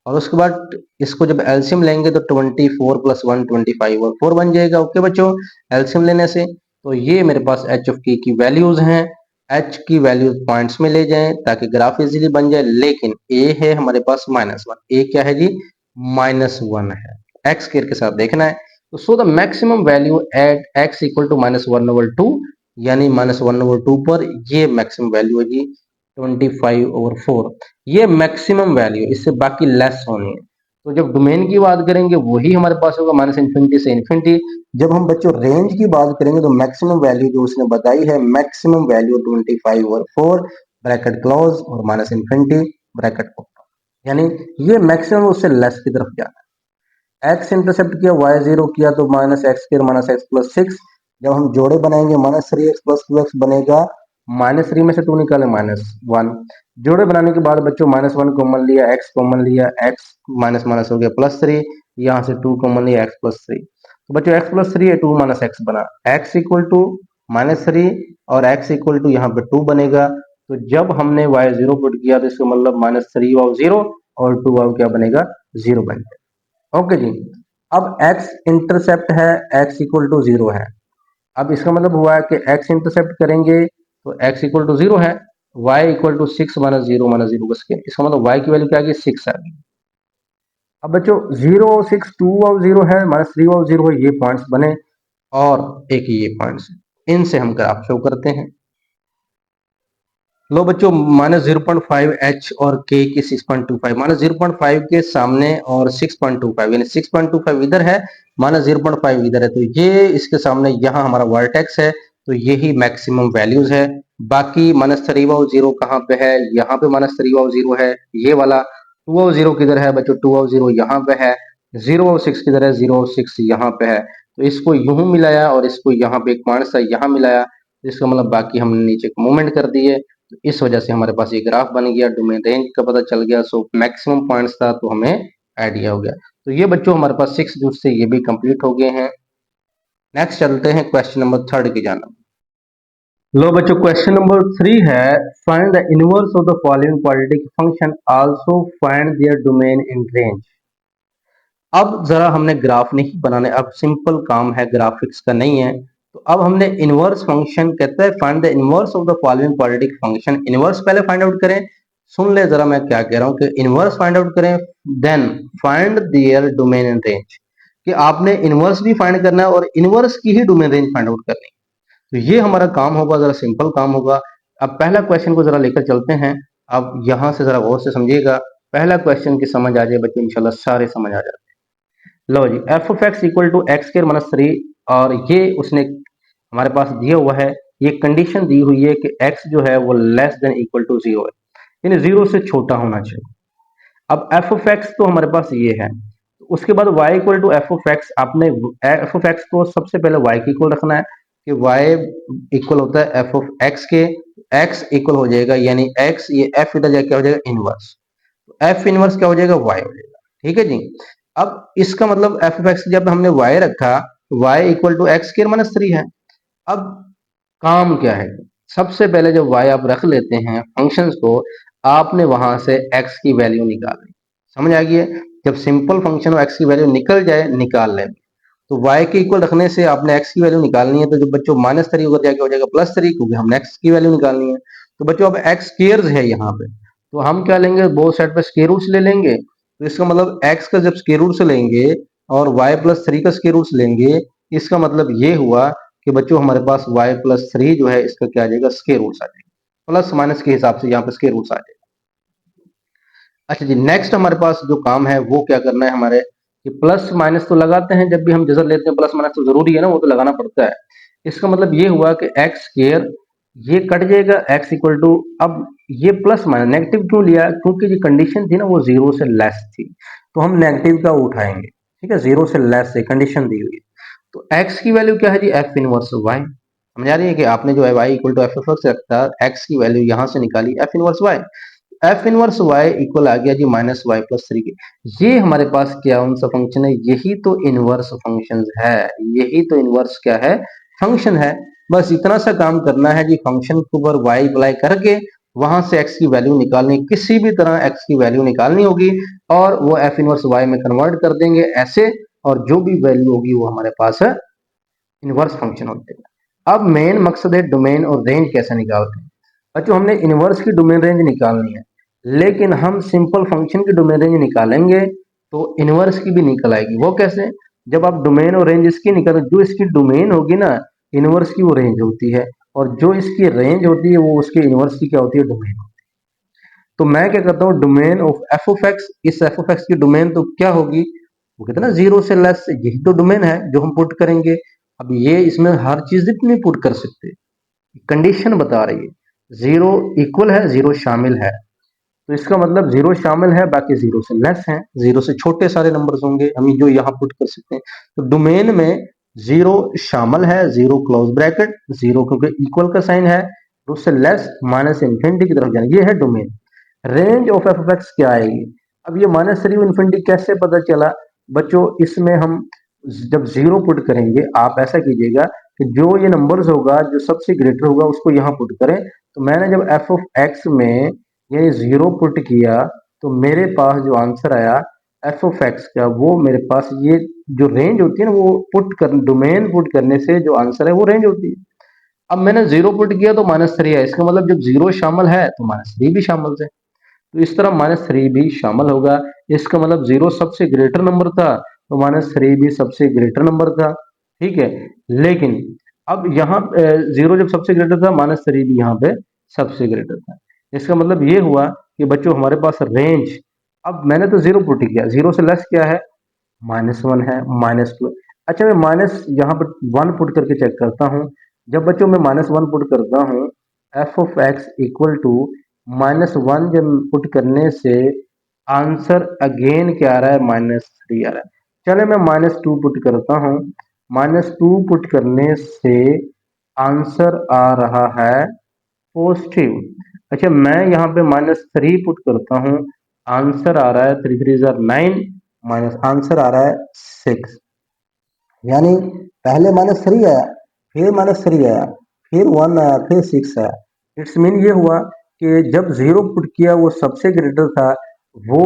और उसके बाद इसको जब एलसीएम लेंगे तो 24 + 1 25 और 4 बन जाएगा। ओके बच्चों, एलसीएम लेने से तो ये मेरे पास एच ऑफ के की वैल्यूज हैं। एच की वैल्यूज पॉइंट्स में ले जाएं ताकि ग्राफ इजीली बन जाए। लेकिन ए है हमारे पास -1, ए क्या है जी, -1 है। एक्स केयर के साथ देखना है तो so the maximum value at x equal to -1/2, यानी -1/2 पर ये मैक्सिमम वैल्यू है जी 25/4। ये मैक्सिमम वैल्यू, इससे बाकी लेस होनी है। तो जब डोमेन की बात करेंगे वही हमारे पास होगा -इन्फिनिटी से इन्फिनिटी। जब हम बच्चों रेंज की बात करेंगे तो मैक्सिमम वैल्यू जो उसने बताई है, मैक्सिमम वैल्यू 25/4 ब्रैकेट क्लोज और -इन्फिनिटी ब्रैकेट ओपन, यानी ये मैक्सिमम उससे लेस की तरफ जाना है। एक्स इंटरसेप्ट किया, वाई 0 किया तो -x² -x+6। जब हम जोड़े बनाएंगे -3x + 2x बनेगा, -3 में से 2 निकाले -1। जोड़े बनाने के बाद बच्चों -1 कॉमन लिया, x कॉमन लिया, x माइनस माइनस हो गया +3, यहाँ से 2 कॉमन लिया, x +3। तो बच्चों x+3 है, 2 - x बना, x इक्वल टू -3 और x इक्वल टू यहाँ पे 2 बनेगा। तो जब हमने y 0 पुट किया तो इसका मतलब -3 और 0 और 2 और क्या बनेगा, 0 बन जाएगा। ओके जी, अब x इंटरसेप्ट है, x इक्वल टू 0 है। अब इसका मतलब हुआ है कि x इंटरसेप्ट करेंगे तो x इक्वल टू 0 है, y इक्वल टू 6 - 0 - 0 का स्क्वायर। इसका मतलब y की वैल्यू क्या आ गई, 6 आ गई। अब बच्चों 0 और 6, 2 और 0 है, -3 और 0 है, ये पॉइंट्स बने और एक ये पॉइंट्स, इनसे हम ग्राफ शो करते हैं। लो बच्चों, -0.5 h और k की 6.25, -0.5 के सामने और 6.25 यानी 6.25 इधर है, -0.5 इधर है, तो ये इसके सामने यहाँ हमारा वर्टेक्स है तो यही मैक्सिमम वैल्यूज है। बाकी -3/0 कहाँ पे है, यहाँ पे -3/0 है, ये वाला 2/0 किधर है बच्चों, 2/0 यहाँ पे है, 0/6 किधर है, 0/6 यहाँ पे है। तो इसको यूं मिलाया और इसको यहाँ पे एक पॉइंट सा यहाँ मिलाया, इसका मतलब बाकी हमने नीचे मूवमेंट कर दिए। तो इस वजह से हमारे पास ये ग्राफ बन गया, डोमेन रेंज का पता चल गया, सो मैक्सिमम पॉइंट्स था तो हमें आइडिया हो गया। तो ये बच्चों हमारे पास 6 जून से ये भी कंप्लीट हो गए हैं। नेक्स्ट चलते हैं क्वेश्चन नंबर 3 की जानब। लो बच्चों, क्वेश्चन नंबर 3 है, find the inverse of the following quadratic function, also find their domain in range. अब जरा हमने ग्राफ नहीं बनाने, अब सिंपल काम है, ग्राफिक्स का नहीं है। तो अब हमने इनवर्स फंक्शन कहता है find the inverse of the following quadratic function. Inverse पहले फाइंड आउट करें, सुन ले जरा मैं क्या कह रहा हूं कि इनवर्स फाइंड आउट करें, then find their domain and range. कि आपने इनवर्स भी फाइंड करना है और इनवर्स की ही डोमेन रेंज फाइंड आउट करनी है। तो ये हमारा काम होगा, जरा सिंपल काम होगा। अब पहला क्वेश्चन को जरा लेकर चलते हैं। अब यहां से जरा गौर से समझिएगा, पहला क्वेश्चन की समझ आ जाए बच्चों, इंशाल्लाह सारे समझ आ जाते हैं। लो जी, F of x equal to x square minus 3, और ये उसने हमारे पास दिया हुआ है, ये कंडीशन दी हुई है कि एक्स जो है वो लेस देन इक्वल टू 0 है, यानी 0 से छोटा होना चाहिए। अब एफ ऑफ एक्स तो हमारे पास ये है, उसके बाद y equal to F of x, आपने एफ ऑफ एक्स को सबसे पहले y के इक्वल रखना है कि y इक्वल होता है एफ ऑफ एक्स के, x इक्वल हो जाएगा यानी x, ये f इधर जाके क्या हो जाएगा इनवर्स, f इनवर्स क्या हो जाएगा y हो जाएगा। ठीक है जी। अब इसका मतलब एफ ऑफ एक्स जब हमने y रखा, y equal to x square minus 3 है। अब काम क्या है, सबसे पहले जब y आप रख लेते हैं फंक्शंस को, आपने वहां से x की वैल्यू निकालनी, समझ आ गई है। जब सिंपल फंक्शन x की वैल्यू निकल जाए, निकाल लें। तो y के इक्वल रखने से आपने x की वैल्यू निकालनी है, तो जब बच्चों माइनस 3 होकर जाके हो जाएगा प्लस 3, क्योंकि हमने x की वैल्यू निकालनी है। तो बच्चों अब x स्क्वायर्स है यहाँ पे, तो हम क्या लेंगे, बोथ साइड पे स्क्वायर रूट्स ले लेंगे। तो इसका मतलब x का जब स्क्वायर रूट्स लेंगे और y प्लस 3 का स्क्वायर रूट्स लेंगे, इसका मतलब ये हुआ कि बच्चों हमारे पास y प्लस 3 जो है इसका क्या आ जाएगा, स्क्वायर रूट्स आ जाएगा, प्लस माइनस के हिसाब से यहाँ पे स्क्वायर रूट्स आ जाएगा। अच्छा जी, नेक्स्ट हमारे पास जो काम है वो क्या करना है हमारे, कि प्लस माइनस तो लगाते हैं, जब भी हम जजर लेते हैं प्लस माइनस तो जरूरी है ना, वो तो लगाना पड़ता है। इसका मतलब ये हुआ कि एक्स स्क्वायर ये कट जाएगा, एक्स इक्वल टू, अब ये प्लस माइनस नेगेटिव क्यों लिया, क्योंकि जो कंडीशन थी ना वो 0 से लेस थी, तो हम नेगेटिव का उठाएंगे। ठीक है, 0 से लेस से कंडीशन दी हुई है। तो x की वैल्यू क्या है जी, एफ इनवर्स y। समझ आ रही है कि आपने जो है y equal to F of X रखा, x की वैल्यू यहां से निकाली F inverse y, F inverse y equal आ गया जी माइनस वाई प्लस 3 के। ये हमारे पास क्या कौन सा फंक्शन है, यही तो इनवर्स फंक्शन है, यही तो इनवर्स क्या है, फंक्शन है। बस इतना सा काम करना है जी, फंक्शन के ऊपर y अप्लाई करके वहां से x की वैल्यू निकालनी, किसी भी तरह x की वैल्यू निकालनी होगी और वो एफ इनवर्स y में कन्वर्ट कर देंगे ऐसे, और जो भी वैल्यू होगी वो हमारे पास है इनवर्स फंक्शन होते हैं। अब मेन मकसद है डोमेन और रेंज कैसे निकालते हैं। बच्चों हमने इनवर्स की डोमेन रेंज निकालनी है, लेकिन हम सिंपल फंक्शन की डोमेन रेंज निकालेंगे तो इनवर्स की भी निकल आएगी। वो कैसे, जब आप डोमेन और रेंज इसकी निकाल, जो इसकी डोमेन होगी ना इनवर्स की, वो रेंज होती है, और जो इसकी रेंज होती है वो उसके इनवर्स की क्या होती है, डोमेन। तो मैं क्या करता हूँ, domain of F of x, इस एफ ऑफ एक्स की डोमेन तो क्या होगी, वो कहते हैं ना 0 से लेस, यही तो डोमेन है जो हम पुट करेंगे। अब ये इसमें हर चीज नहीं पुट कर सकते, कंडीशन बता रही है 0 इक्वल है, 0 शामिल है, तो इसका मतलब 0 शामिल है, बाकी 0 से लेस है, 0 से छोटे सारे नंबर्स होंगे हम जो यहाँ पुट कर सकते हैं। तो डोमेन में 0 शामिल है, 0 क्लोज ब्रैकेट, 0 क्योंकि इक्वल का साइन है, उससे लेस माइनस इन्फिनिटी की तरफ जाना, ये है domain. Range of F of x क्या आएगी, अब ये माइनस 3 इन्फिनिटी कैसे पता चला बच्चों, इसमें हम जब 0 पुट करेंगे, आप ऐसा कीजिएगा कि जो ये नंबर्स होगा जो सबसे ग्रेटर होगा उसको यहाँ पुट करें। तो मैंने जब एफ ऑफ एक्स में ये 0 पुट किया, तो मेरे पास जो आंसर आया एफ ऑफ एक्स का, वो मेरे पास ये जो रेंज होती है ना, वो पुट कर डोमेन पुट करने से जो आंसर है वो रेंज होती है। अब मैंने 0 पुट किया तो माइनस 3 है, इसका मतलब जब 0 शामिल है तो माइनस 3 भी शामिल है, तो इस तरह माइनस 3 भी शामिल होगा। इसका मतलब 0 सबसे ग्रेटर नंबर था, तो माइनस 3 भी सबसे ग्रेटर नंबर था। ठीक है, लेकिन अब यहाँ 0 जब सबसे ग्रेटर था, माइनस 3 भी यहाँ पे सबसे ग्रेटर था। इसका मतलब ये हुआ कि बच्चों हमारे पास रेंज, अब मैंने तो 0 पुट किया, 0 से लेस क्या है, -1 है, -2। अच्छा मैं माइनस यहाँ पर 1 पुट करके चेक करता हूँ। जब बच्चों मैं -1 पुट करता हूँ, f of x equal to -1 जब पुट करने से आंसर अगेन क्या आ रहा है, -3 आ रहा है। चले मैं -2 पुट करता हूँ, -2 पुट करने से आंसर आ रहा है पॉजिटिव। अच्छा मैं यहाँ पे -3 पुट करता हूँ, आंसर आ रहा है 3 3 जार 9, माइनस आंसर आ रहा है 6। यानी पहले -3 आया, फिर -3 आया, फिर 1 आया, फिर 6 आया। इट्स मीन ये हुआ कि जब 0 पुट किया वो सबसे ग्रेटर था, वो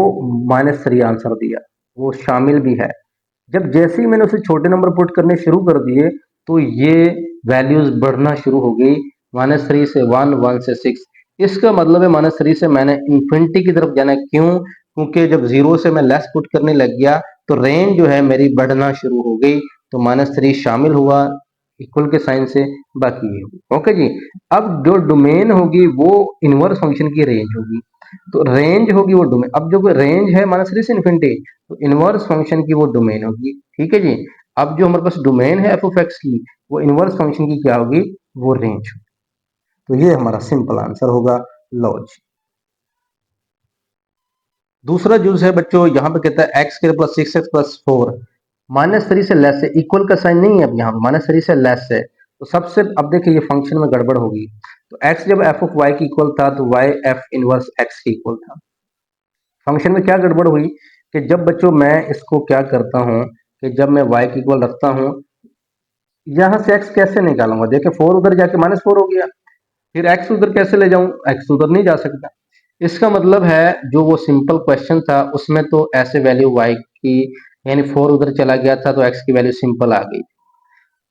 -3 आंसर दिया। वो शामिल भी है। जब जैसे ही मैंने उसे छोटे नंबर पुट करने शुरू कर दिए तो ये वैल्यूज बढ़ना शुरू हो गई, -3 से 1, 1 से 6। इसका मतलब है -3 से मैंने इन्फिनिटी की तरफ जाना है। क्यों? क्योंकि जब जीरो से मैं लेस पुट करने लग गया तो रेंज जो है मेरी बढ़ना शुरू हो गई, तो -3 शामिल हुआ इक्वल के साइन से, बाकी ये होगी। ओके जी। अब जो डोमेन होगी वो इनवर्स फंक्शन की रेंज होगी, तो रेंज होगी वो डोमेन। अब जो रेंज है -3 से इन्फिनिटी, तो इनवर्स फंक्शन की वो डोमेन होगी। ठीक है जी। अब जो हमारे पास डोमेन है एफ ऑफ एक्स की, वो इनवर्स फंक्शन की क्या होगी? वो रेंज। तो ये हमारा सिंपल आंसर होगा लॉज। दूसरा यूज है बच्चों, यहाँ पे कहता है एक्स स्क्वायर प्लस 6x+4 -3 से लेस है, इक्वल का साइन नहीं है। अब यहाँ -3 से लेस है, तो सबसे अब देखिए ये फंक्शन में गड़बड़ होगी। तो x जब एफ ऑफ वाई की इक्वल था तो y एफ इनवर्स x की इक्वल था। फंक्शन में क्या गड़बड़ हुई कि जब बच्चों मैं इसको क्या करता हूँ कि जब मैं y की इक्वल रखता हूँ, यहाँ से x कैसे निकालूंगा? देखिए 4 उधर जाके -4 हो गया, फिर x उधर कैसे ले जाऊं? x उधर नहीं जा सकता। इसका मतलब है जो वो सिंपल क्वेश्चन था उसमें तो ऐसे वैल्यू y की, यानी 4 उधर चला गया था तो x की वैल्यू सिंपल आ गई।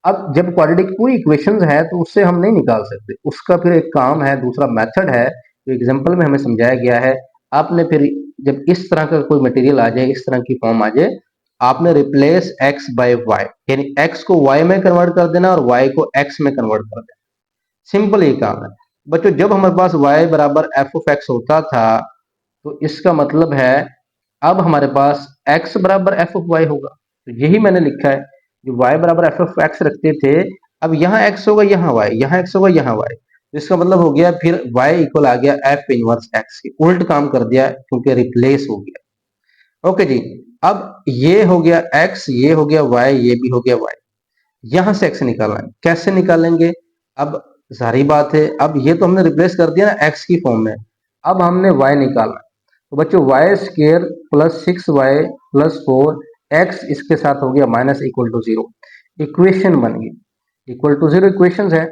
अब जब क्वाड्रेटिक पूरी इक्वेशंस है तो उससे हम नहीं निकाल सकते, उसका फिर एक काम है, दूसरा मेथड है, जो एग्जांपल में हमें समझाया गया है। आपने फिर जब इस तरह का कोई मटेरियल आ जाए, इस तरह की फॉर्म आ जाए, आपने रिप्लेस x बाय y, यानी x को y में कन्वर्ट कर देना और y को x में कन्वर्ट कर देना। सिंपल ये काम है बच्चों। जब हमारे पास y बराबर एफ ऑफ एक्स होता था तो इसका मतलब है अब हमारे पास x बराबर एफ ऑफ वाई होगा। तो यही मैंने लिखा है, जो y बराबर एफ ऑफ एक्स रखते थे, अब यहाँ x होगा, यहाँ y, यहाँ x होगा, यहाँ y। तो इसका मतलब हो गया फिर y इक्वल आ गया एफ इनवर्स x की, उल्ट काम कर दिया क्योंकि रिप्लेस हो गया। ओके जी। अब ये हो गया x, ये हो गया y, ये भी हो गया y। यहां से x निकालना है, कैसे निकालेंगे? अब सारी बात है, अब ये तो हमने रिप्लेस कर दिया ना x की फॉर्म में, अब हमने y निकालना है। तो बच्चों Y square plus 6y plus 4x इसके साथ हो गया माइनस इक्वल टू 0, इक्वेशन बन गई। इक्वल टू 0 इक्वेशन है।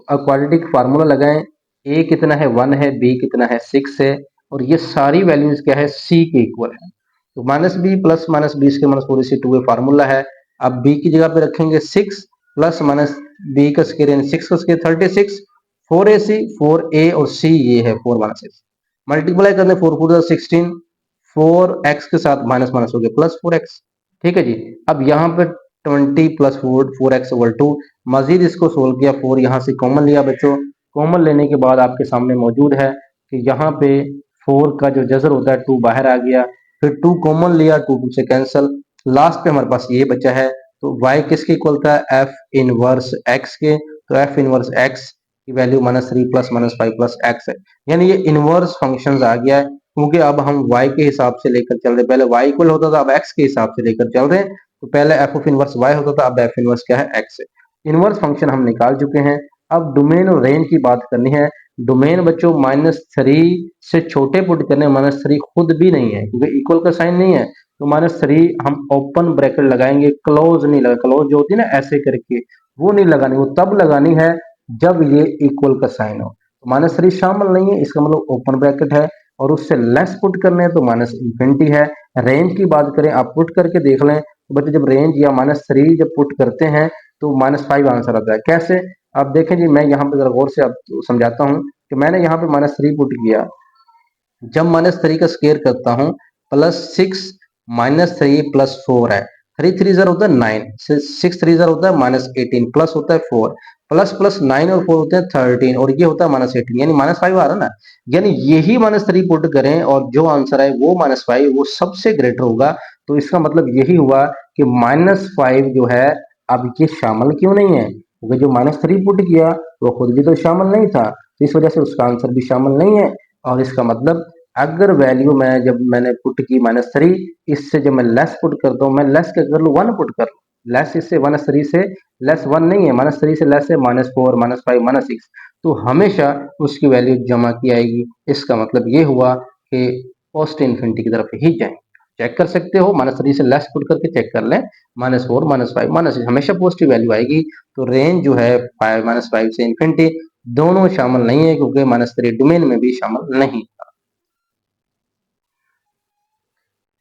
अब क्वाड्रेटिक फार्मूला लगाएं, a कितना है 1 है, b कितना है 6 है, और ये सारी वैल्यूज क्या है c के इक्वल है। तो -b प्लस -b इसके -4ac2 फार्मूला है। अब b की जगह पे रखेंगे 6 प्लस -b का स्क्वायर यानी 6 का स्क्वायर 36, 4ac 4a और c ये है 4 -6, मल्टीप्लाई करने 4 4 16, 4x के साथ माइनस माइनस हो गया प्लस 4x। ठीक है जी। अब यहाँ पे 20 प्लस 4x ओवर 2, मजीद इसको सोल्व किया, 4 यहाँ से कॉमन लिया बच्चों। कॉमन लेने के बाद आपके सामने मौजूद है कि यहाँ पे 4 का जो जजर होता है 2 बाहर आ गया, फिर 2 कॉमन लिया, 2 2 से कैंसिल, लास्ट पे हमारे पास ये बचा है। तो y किसके इक्वल था? एफ इनवर्स x के। तो एफ इनवर्स x की वैल्यू -3 प्लस -5 प्लस x है, यानी ये इनवर्स फंक्शन आ गया है, क्योंकि अब हम y के हिसाब से लेकर चल रहे, पहले y इक्वल होता था, अब x के हिसाब से लेकर चल रहे हैं। तो पहले एफ ऑफ इनवर्स y होता था, अब एफ इनवर्स क्या है? x है। इनवर्स फंक्शन हम निकाल चुके हैं। अब डोमेन और रेंज की बात करनी है। डोमेन बच्चों -3 से छोटे पुट करने, -3 खुद भी नहीं है क्योंकि इक्वल का साइन नहीं है, तो -3 हम ओपन ब्रैकेट लगाएंगे, क्लोज नहीं लगा, क्लोज जो होती है ना ऐसे करके, वो नहीं लगानी, वो तब लगानी है जब ये इक्वल का साइन हो। तो -3 शामिल नहीं है, इसका मतलब ओपन ब्रैकेट है, और उससे लेस पुट करने हैं तो माइनस इन्फिनिटी है। रेंज की बात करें, आप पुट करके देख लें, तो बच्चे जब रेंज या -3 जब पुट करते हैं तो -5 आंसर आता है। कैसे? आप देखें जी, मैं यहाँ पे जरा गौर से आप समझाता हूँ कि मैंने यहाँ पे -3 पुट किया, जब -3 का स्क्वायर करता हूँ, +6 -3 +4 है, 3 3 ज़र होता है 9, 6 3 ज़र होता है -18, प्लस होता है 4, प्लस प्लस 9 और 4 होते हैं 13, और ये होता है -18, यानी -5 आ रहा है ना। यानी यही -3 पुट करें और जो आंसर है वो -5, वो सबसे ग्रेटर होगा। तो इसका मतलब यही हुआ कि -5 जो है, अब ये शामिल क्यों नहीं है? क्योंकि जो -3 पुट किया वो खुद भी तो शामिल नहीं था, तो इस वजह से उसका आंसर भी शामिल नहीं है। और इसका मतलब अगर वैल्यू मैं जब मैंने पुट की -3, इससे जब मैं लेस पुट करता हूँ, मैं लेस क्या कर लूँ? 1 पुट कर लूँ। लेस इससे -3 से लेस 1 नहीं है, -3 से लेस है -4 -5 -6, तो हमेशा उसकी वैल्यू जमा की आएगी। इसका मतलब ये हुआ कि पॉजिटिव इन्फिनिटी की तरफ ही जाएंगे। चेक कर सकते हो, -3 से लेस पुट करके चेक कर लें, -4 -5 -6 हमेशा पॉजिटिव वैल्यू आएगी। तो रेंज जो है -5 से इन्फिनिटी दोनों शामिल नहीं है, क्योंकि -3 डोमेन में भी शामिल नहीं।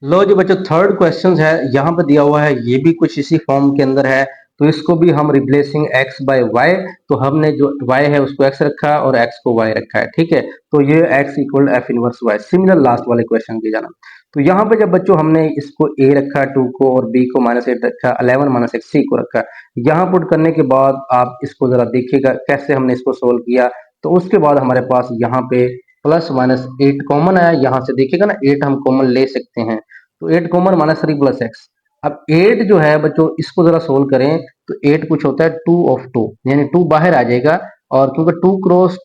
लो जी बच्चों, थर्ड क्वेश्चन है, यहाँ पे दिया हुआ है, ये भी कुछ इसी फॉर्म के अंदर है। तो इसको भी हम रिप्लेसिंग x बाय y, तो हमने जो y है उसको x रखा और x को y रखा है, ठीक है। तो ये x equal F inverse y, similar last वाले क्वेश्चन की जाना। तो यहाँ पे जब बच्चों हमने इसको a रखा 2 को और b को -8 रखा, 11 -x c को रखा, यहाँ पुट करने के बाद आप इसको जरा देखिएगा कैसे हमने इसको सोल्व किया। तो उसके बाद हमारे पास यहाँ पे +-8 कॉमन आया, यहाँ से देखिएगा ना 8 हम कॉमन ले सकते हैं। तो 8 कॉमन -3 + x। अब 8 जो है बच्चों इसको जरा सोल्व करें, तो 8 कुछ होता है 2 ऑफ 2, यानी 2 बाहर आ जाएगा। और क्योंकि 2 क्रॉस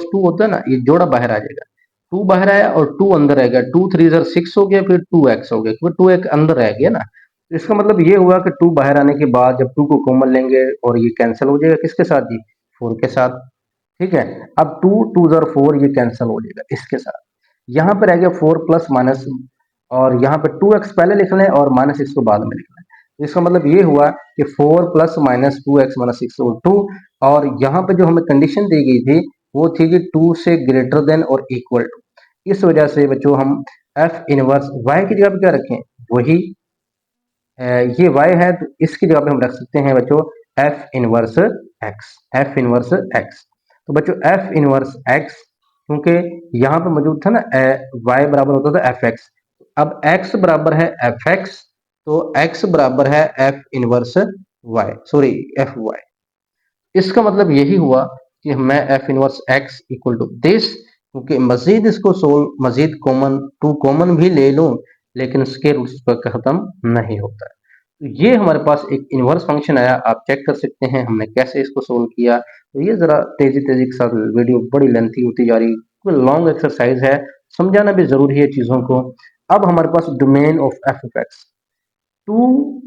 2 होता है ना, ये जोड़ा बाहर आ जाएगा। 2 बाहर आया और 2 अंदर रहेगा, 2 3 ज़र 6 हो गया, फिर 2x हो गया, क्योंकि 2 एक अंदर रह गया ना। तो इसका मतलब ये हुआ कि 2 बाहर आने के बाद जब 2 को कॉमन लेंगे और ये कैंसिल हो जाएगा किसके साथ जी, 4 के साथ, ठीक है। अब 2 2 ज़र 4, ये कैंसिल हो जाएगा इसके साथ। यहाँ पर रह गया 4 प्लस माइनस, और यहाँ पे 2x पहले लिख लें और -6 को बाद में लिख लें। तो इसका मतलब ये हुआ कि 4 प्लस माइनस 2x माइनस 6 और 2। और यहाँ पे जो हमें कंडीशन दी गई थी वो थी कि 2 से ग्रेटर देन और इक्वल टू। इस वजह से बच्चों हम एफ इनवर्स y की जगह पे क्या रखें, वही ये y है, तो इसकी जगह पे हम रख सकते हैं बच्चों F inverse x, F inverse x। तो बच्चों एफ इनवर्स x, क्योंकि यहाँ पे मौजूद था ना y बराबर होता था एफ एक्स, अब x बराबर है एफ एक्स, तो x बराबर है f inverse y, sorry f y। इसका मतलब यही हुआ कि मैं f inverse x equal to this, क्योंकि मजीद इसको सोल्व, मजीद कॉमन 2 कॉमन भी ले लूं लेकिन स्क्वायर रूट्स पर खत्म नहीं होता है। तो ये हमारे पास एक इनवर्स फंक्शन आया, आप चेक कर सकते हैं हमने कैसे इसको सोल्व किया। तो ये जरा तेजी तेजी के साथ, वीडियो बड़ी लेंथी होती जा रही, कोई लॉन्ग एक्सरसाइज है, समझाना भी जरूरी है चीजों को। अब हमारे पास domain of F of X, 2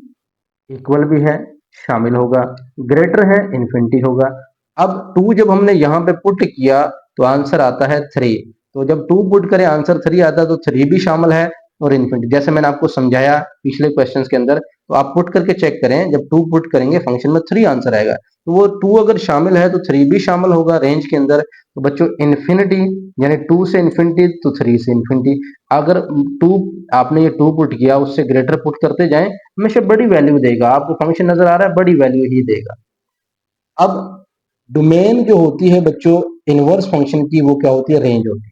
equal भी है, शामिल होगा, ग्रेटर है, इन्फिनिटी होगा। अब 2 जब हमने यहाँ पे पुट किया तो आंसर आता है 3। तो जब 2 पुट करें आंसर 3 आता है, तो 3 भी शामिल है और इन्फिनिटी, जैसे मैंने आपको समझाया पिछले क्वेश्चंस के अंदर। तो आप पुट करके चेक करें, जब 2 पुट करेंगे फंक्शन में 3 आंसर आएगा। तो वो 2 अगर शामिल है तो 3 भी शामिल होगा रेंज के अंदर। तो बच्चों इन्फिनिटी, यानी 2 से इन्फिनिटी तो 3 से इन्फिनिटी। अगर 2, आपने ये 2 पुट किया, उससे ग्रेटर पुट करते जाएं, हमेशा बड़ी वैल्यू देगा। आपको फंक्शन नजर आ रहा है, बड़ी वैल्यू ही देगा। अब डोमेन जो होती है बच्चों इनवर्स फंक्शन की, वो क्या होती है, रेंज होती है।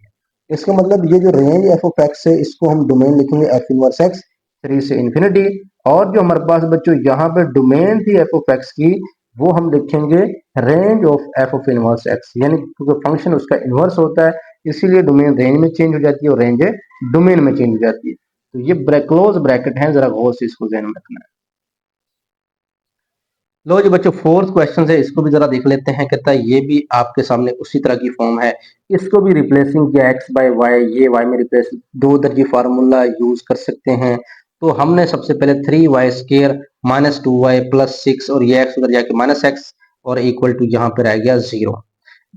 इसका मतलब ये जो रेंज एफ ऑफ एक्स है, इसको हम डोमेन लिखेंगे एफ इनवर्स एक्स, 3 से इन्फिनिटी। और जो हमारे पास बच्चों यहाँ पे डोमेन थी एफ ऑफ एक्स की, वो हम लिखेंगे range of F of inverse x, यानी क्योंकि फंक्शन उसका इनवर्स होता है, इसीलिए डोमेन रेंज में चेंज हो जाती है और रेंज डोमेन में चेंज हो जाती है। तो ये क्लोज ब्रैकेट है, जरा गौर से इसको ध्यान में रखना है। लो जी बच्चों, फोर्थ क्वेश्चन है, इसको भी जरा देख लेते हैं। कहता है ये भी आपके सामने उसी तरह की फॉर्म है, इसको भी रिप्लेसिंग किया x बाय वाई, ये y में रिप्लेस, दो दर्जी फार्मूला यूज कर सकते हैं। तो हमने सबसे पहले 3y स्क्र -2y + 6, और ये x उधर जाके -x, और इक्वल टू यहाँ पे रह गया 0।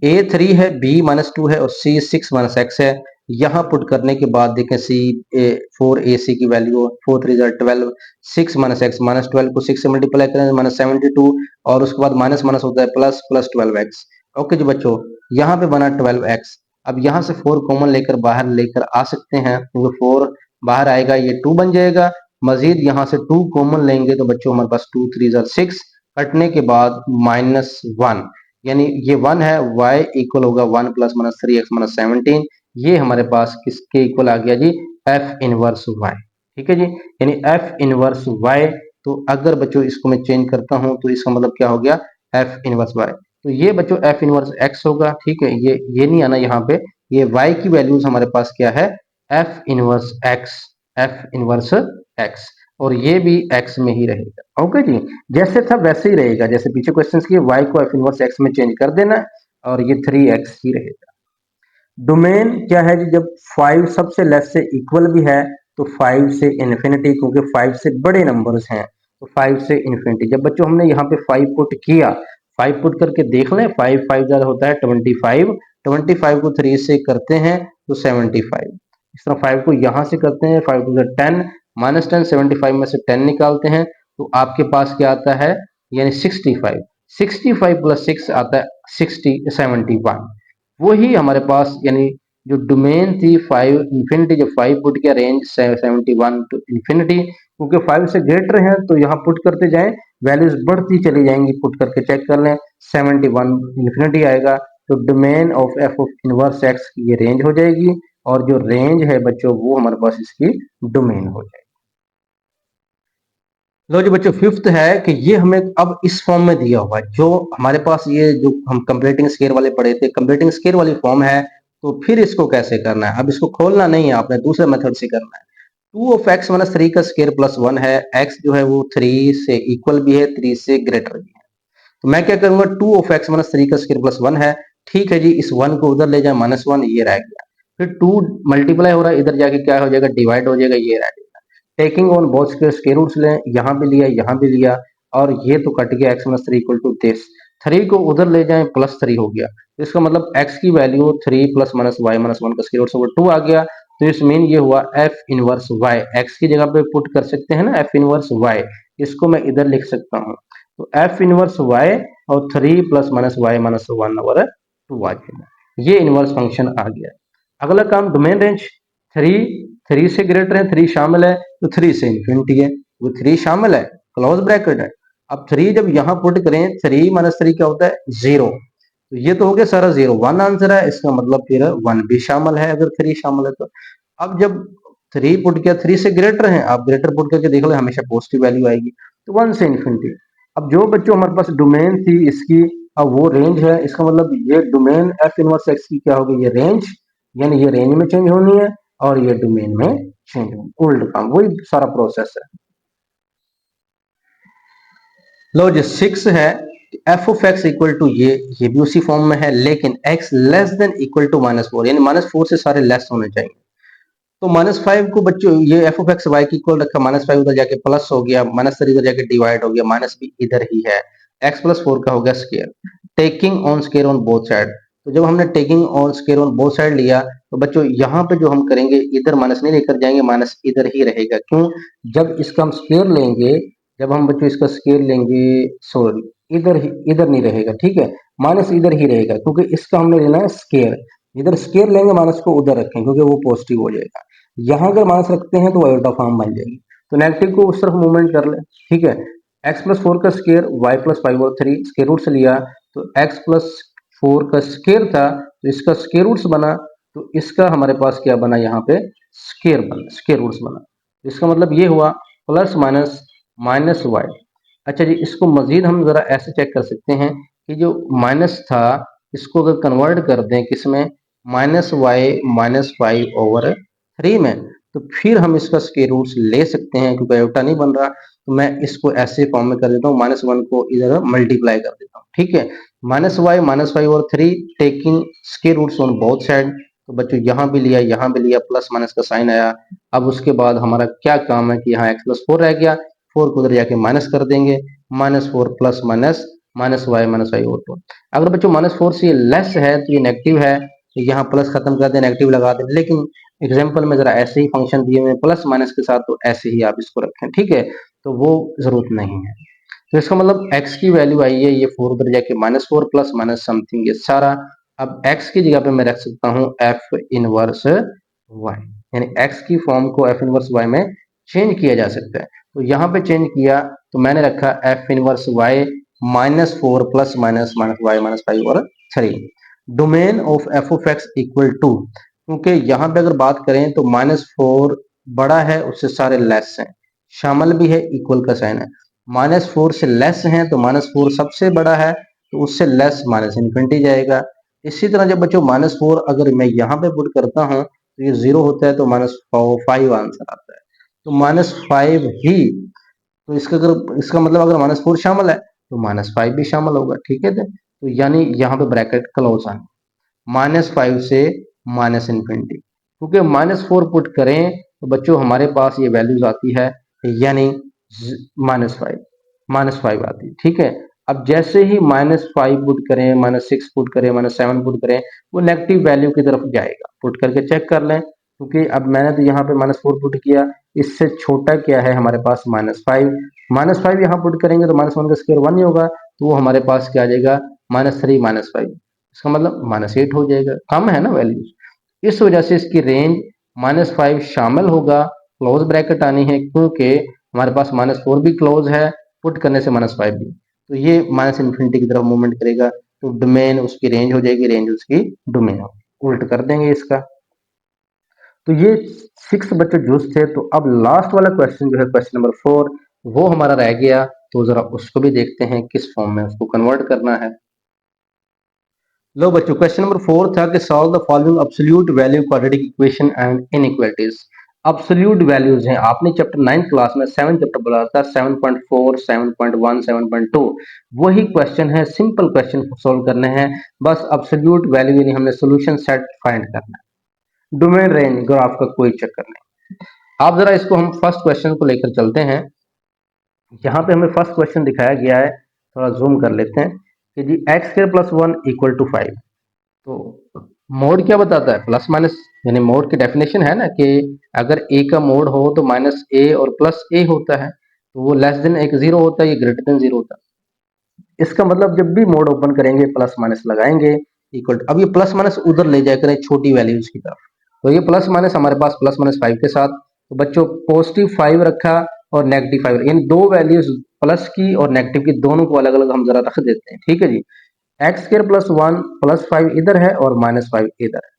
ए 3 है, बी -2 है और सी 6 -x है। यहाँ पुट करने के बाद देखें सी 4 ए सी की वैल्यू 4 3 12, 6 -x, -12 को 6 से मल्टीप्लाई करें -72, और उसके बाद माइनस माइनस होता है प्लस, प्लस 12x। ओके जी बच्चों, यहाँ पे बना 12x। अब यहाँ से 4 कॉमन लेकर बाहर लेकर आ सकते हैं, क्योंकि 4 बाहर आएगा, ये 2 बन जाएगा। मजीद यहाँ से 2 कॉमन लेंगे तो बच्चों हमारे पास 2 3 6, कटने के बाद -1, यानी ये 1 है, y इक्वल होगा 1 + -3x - 17। ये हमारे पास किसके इक्वल आ गया जी, f इनवर्स y, ठीक है जी, यानी f इनवर्स y। तो अगर बच्चों इसको मैं चेंज करता हूं तो इसका मतलब क्या हो गया, f इनवर्स y। तो ये बच्चों f इनवर्स x होगा, ठीक है, ये नहीं आना यहाँ पे, ये y की वैल्यूज हमारे पास क्या है, f inverse x, f inverse x, और ये भी x में ही रहेगा। ओके जी, जैसे था वैसे ही रहेगा, जैसे पीछे क्वेश्चन की, y को f इनवर्स x में चेंज कर देना और ये 3x ही रहेगा। डोमेन क्या है जी, जब 5 सबसे लेस से इक्वल भी है तो 5 से इन्फिनिटी, क्योंकि 5 से बड़े नंबर्स हैं, तो 5 से इन्फिनिटी। जब बच्चों हमने यहाँ पे 5 पुट किया, 5 पुट करके देख लें, 5 5 ज्यादा होता है 25, 25 को 3 से करते हैं तो 75। इस तरह 5 को यहाँ से करते हैं, 5 टू 10, -10, 75 में से 10 निकालते हैं तो आपके पास क्या आता है, यानी 65, 65 + 6 आता है 71। वही हमारे पास, यानी जो डोमेन थी 5 इंफिनिटी, जब 5 पुट किया रेंज 71 टू इंफिनिटी, क्योंकि 5 से ग्रेटर है तो यहाँ पुट करते जाएं, वैल्यूज बढ़ती चली जाएंगी, पुट करके चेक कर लें, 71 इंफिनिटी आएगा। तो domain of F of inverse x की ये रेंज हो जाएगी, और जो रेंज है बच्चों वो हमारे पास इसकी डोमेन हो जाएगी। लो जी बच्चों, फिफ्थ है कि ये हमें अब इस फॉर्म में दिया हुआ है, जो हमारे पास ये जो हम कंप्लीटिंग स्केयर वाले पढ़े थे, कंप्लीटिंग स्केयर वाली फॉर्म है, तो फिर इसको कैसे करना है? अब इसको खोलना नहीं है आपने, दूसरे मेथड से करना है। 2 ऑफ एक्स माइनस 3 का स्केयर प्लस 1 है, एक्स जो है वो 3 से इक्वल भी है, 3 से ग्रेटर भी है। तो मैं क्या करूंगा, 2 ऑफ एक्स माइनस 3 का स्केयर प्लस 1 है, ठीक है जी, इस 1 को उधर ले जाए, -1 ये रह गया, फिर 2 मल्टीप्लाई हो रहा है, इधर जाके क्या हो जाएगा, डिवाइड हो जाएगा, ये रह जाएगा। टेकिंग ऑन बोथ के स्क्वायर रूट्स लें, यहाँ भी लिया, यहाँ भी लिया, और ये तो कट गया, x minus 3 equal to this, 3 को उधर ले जाएं, +3 हो गया, तो इसका मतलब x की value 3 plus minus y minus 1 का स्क्वायर रूट ओवर 2 आ गया। तो इस मीन ये हुआ f इनवर्स y, x की जगह पे पुट कर सकते हैं ना f इनवर्स y, इसको मैं इधर लिख सकता हूँ, तो f इनवर्स y और 3 plus minus y minus 1 over 2 आ जाएगा, ये इनवर्स फंक्शन आ गया। अगला काम, डोमेन रेंज, 3 3 से ग्रेटर है, 3 शामिल है, तो 3 से इंफिनिटी है, वो 3 शामिल है, क्लोज ब्रैकेट है। अब 3 जब यहां पुट करें, 3 माइनस 3 क्या होता है, 0, तो ये तो हो गया सारा 0, 1 आंसर है, इसका मतलब फिर 1 भी शामिल है, अगर 3 शामिल है तो। अब जब 3 पुट किया, 3 से ग्रेटर है, आप ग्रेटर पुट करके देख लो, हमेशा पॉजिटिव वैल्यू आएगी, तो 1 से इंफिनिटी। अब जो बच्चों हमारे पास डोमेन थी इसकी, अब वो रेंज है, इसका मतलब ये डोमेन एफ इनवर्स एक्स की क्या होगी, ये रेंज, यानी ये रेंज में चेंज होनी है, और ये डोमेन में चेंज होनी, उल्ट काम, वही सारा प्रोसेस है। लो जी 6 है, F of x equal to ये भी उसी फॉर्म में है, लेकिन x less than equal to -4, यानी -4 से सारे लेस होने चाहिए। तो -5 को बच्चों, ये एफ ऑफ एक्स वाई की इक्वल रखा, -5 उधर जाके प्लस हो गया, -3 इधर जाके डिवाइड हो गया, माइनस भी इधर ही है, एक्स प्लस 4 का हो गया square, taking on square on both side. तो जब हमने taking on square on both side लिया, तो बच्चों यहाँ पे जो हम करेंगे, इधर माइनस नहीं लेकर जाएंगे, माइनस इधर ही रहेगा, क्यों, जब इसका हम स्केयर लेंगे, जब हम बच्चों इसका स्केयर लेंगे, सॉरी, इधर नहीं रहेगा, ठीक है, माइनस इधर ही रहेगा, क्योंकि इसका हमने लेना है स्केयर, इधर स्केयर लेंगे, माइनस को उधर रखें, क्योंकि वो पॉजिटिव हो जाएगा। यहाँ अगर माइनस रखते हैं तो आयोटा फॉर्म बन जाएगी, तो नेगेटिव को उस तरफ मूवमेंट कर ले, ठीक है। एक्स प्लस 4 का स्केयर, वाई प्लस 5 और 3 स्केयर रूट से लिया, तो एक्स प्लस 4 का स्केयर था, तो इसका स्केयर रूट्स बना, तो इसका हमारे पास क्या बना, यहाँ पे स्केयर बना, स्केयर रूट्स बना, इसका मतलब ये हुआ प्लस माइनस माइनस वाई। अच्छा जी, इसको मजीद हम जरा ऐसे चेक कर सकते हैं कि जो माइनस था, इसको अगर कन्वर्ट कर दें किसमें, -y -5/3 में, तो फिर हम इसका स्क्वायर रूट्स ले सकते हैं, क्योंकि आयोटा नहीं बन रहा, तो मैं इसको ऐसे फॉर्म में कर देता हूँ, -1 को इधर मल्टीप्लाई कर देता हूँ, ठीक है, -y -5/3 taking square roots on both side. तो बच्चों यहाँ भी लिया, यहाँ भी लिया, प्लस माइनस का साइन आया। अब उसके बाद हमारा क्या काम है कि यहाँ x+4 रह गया, 4 को उधर जाके माइनस कर देंगे, -4 प्लस माइनस -y और 2। अगर बच्चों -4 से ये लेस है तो ये नेगेटिव है, तो यहाँ प्लस खत्म कर दें, नेगेटिव लगा दें, लेकिन एग्जाम्पल में जरा ऐसे ही फंक्शन दिए हुए प्लस माइनस के साथ, तो ऐसे ही आप इसको रखें, ठीक है, तो वो जरूरत नहीं है। तो इसका मतलब x की वैल्यू आई है, ये 4 उधर जाके -4 प्लस माइनस समथिंग ये सारा। अब x की जगह पे मैं रख सकता हूँ f इनवर्स y, यानी x की फॉर्म को f इनवर्स y में चेंज किया जा सकता है। तो यहाँ पे चेंज किया, तो मैंने रखा f inverse y -4 plus minus minus y -5 और 3। Domain of F of x equal to, क्योंकि यहाँ पे अगर बात करें तो -4 बड़ा है, उससे सारे लेस हैं, शामिल भी है, इक्वल का साइन है, -4 से लेस है, तो -4 सबसे बड़ा है, तो उससे लेस माइनस इन्फिनिटी जाएगा। इसी तरह जब बच्चों -4 अगर मैं यहाँ पे पुट करता हूँ, तो ये 0 होता है, तो -5 आंसर आता है, तो -5 ही, तो इसका मतलब अगर -4 शामिल है, तो -5 भी शामिल होगा, ठीक है, तो यानी यहाँ पे ब्रैकेट क्लोज आना, -5 से माइनस इन्फिनिटी, क्योंकि -4 पुट करें तो बच्चों हमारे पास ये वैल्यूज आती है, यानी -5 आती है, ठीक है। अब जैसे ही -5 पुट करें, -6 पुट करें, -7 पुट करें, वो नेगेटिव वैल्यू की तरफ जाएगा, पुट करके चेक कर लें, क्योंकि अब मैंने तो यहाँ पे -4 पुट किया, इससे छोटा क्या है हमारे पास, -5 यहाँ पुट करेंगे तो -1 का स्क्वायर 1 ही होगा, तो वो हमारे पास क्या आ जाएगा, -3 -5, इसका मतलब -8 हो जाएगा, कम है ना वैल्यूज। इस वजह से इसकी रेंज -5 शामिल होगा, क्लोज ब्रैकेट आनी है क्योंकि हमारे पास -4 भी क्लोज है, पुट करने से -5 भी, तो ये माइनस इन्फिनिटी की तरफ मूवमेंट करेगा, तो डोमेन उसकी रेंज हो जाएगी, रेंज उसकी डोमेन होगी, उल्ट कर देंगे इसका। तो ये 6 बच्चों जूस थे। तो अब लास्ट वाला क्वेश्चन जो है क्वेश्चन नंबर 4 वो हमारा रह गया, तो जरा उसको भी देखते हैं किस फॉर्म में उसको कन्वर्ट करना है। लो बच्चों, क्वेश्चन नंबर 4 था कि solve the following absolute value quadratic equation and inequalities. Absolute values हैं, आपने चैप्टर 9 क्लास में 7 चैप्टर बोला था, 7.4 7.1 7.2, वही क्वेश्चन है, सिंपल क्वेश्चन सॉल्व करने हैं, बस एब्सोल्यूट वैल्यू यानी हमने सॉल्यूशन सेट फाइंड करना है, डोमेन रेंज ग्राफ का कोई चक्कर नहीं। आप जरा इसको हम फर्स्ट क्वेश्चन को लेकर चलते हैं। यहाँ पे हमें फर्स्ट क्वेश्चन दिखाया गया है, थोड़ा जूम कर लेते हैं कि जी x square plus 1 equal to 5। तो मोड क्या बताता है, प्लस माइनस, यानी मोड की डेफिनेशन है ना कि अगर ए का मोड हो तो माइनस ए और प्लस ए होता है, तो वो लेस देन एक जीरो होता है, ये ग्रेटर देन जीरो होता है। इसका मतलब जब भी मोड ओपन करेंगे प्लस माइनस लगाएंगे इक्वल टू, अब ये प्लस माइनस उधर ले जाया करें छोटी वैल्यूज की तरफ, तो ये प्लस माइनस हमारे पास प्लस माइनस 5 के साथ, तो बच्चों पॉजिटिव 5 रखा और नेगेटिव 5, इन दो वैल्यूज प्लस की और नेगेटिव की दोनों को अलग अलग हम जरा रख देते हैं, ठीक है जी। एक्स स्क्र प्लस 1 प्लस 5 इधर है और -5 इधर है,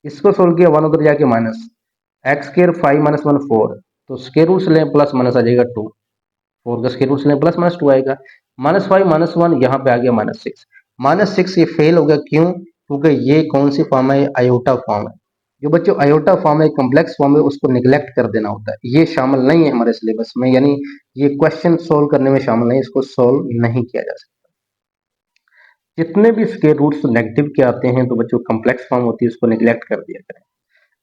इसको सोल्व किया 1 उधर जाके माइनस, एक्स स्क्र 5 -1 4, तो स्क्र रूट से लें प्लस माइनस आ जाएगा 2, 4 का स्क्र रूट से लें प्लस माइनस 2 आएगा, -5 -1 यहाँ पे आ गया -6, -6 ये फेल हो गया, क्यों? क्योंकि ये कौन सी फॉर्म है, आयोटा फॉर्म है। जो बच्चों आयोटा फॉर्म है, कॉम्प्लेक्स फॉर्म है, उसको निगलेक्ट कर देना होता है, ये शामिल नहीं है हमारे सिलेबस में, यानी ये क्वेश्चन सोल्व करने में शामिल नहीं, इसको सोल्व नहीं किया जा सकता। जितने भी स्क्वायर रूट्स नेगेटिव के आते हैं तो बच्चों कॉम्प्लेक्स फॉर्म होती है, उसको निगलेक्ट कर दिया करें।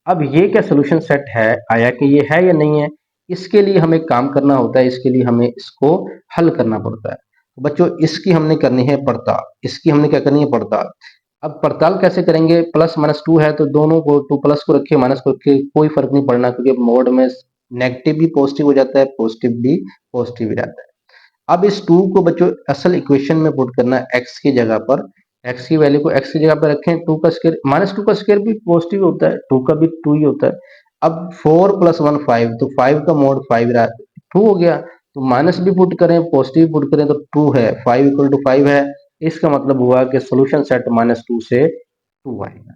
अब ये क्या सोल्यूशन सेट है, आया कि ये है या नहीं है, इसके लिए हमें काम करना होता है, इसके लिए हमें इसको हल करना पड़ता है। तो बच्चों इसकी हमने करनी है पड़ताल, इसकी हमने क्या करनी है पड़ताल। अब पड़ताल कैसे करेंगे, प्लस माइनस 2 है तो दोनों को 2 प्लस को रखिए माइनस को रखिए, कोई फर्क नहीं पड़ना, क्योंकि मोड में नेगेटिव भी पॉजिटिव हो जाता है, पॉजिटिव भी पॉजिटिव हो जाता है। अब इस 2 को बच्चों असल इक्वेशन में पुट करना है, x की जगह पर, x की वैल्यू को x की जगह पर रखें, 2 का स्क्वायर -2 का स्क्वायर भी पॉजिटिव होता है, 2 का भी 2 ही होता है। अब 4 + 1 5, तो 5 का मोड 5 रहा, 2 हो गया, तो माइनस भी पुट करें पॉजिटिव पुट करें तो 2 है, 5 = 5 है, इसका मतलब हुआ कि सोल्यूशन सेट -2 से 2 आएगा।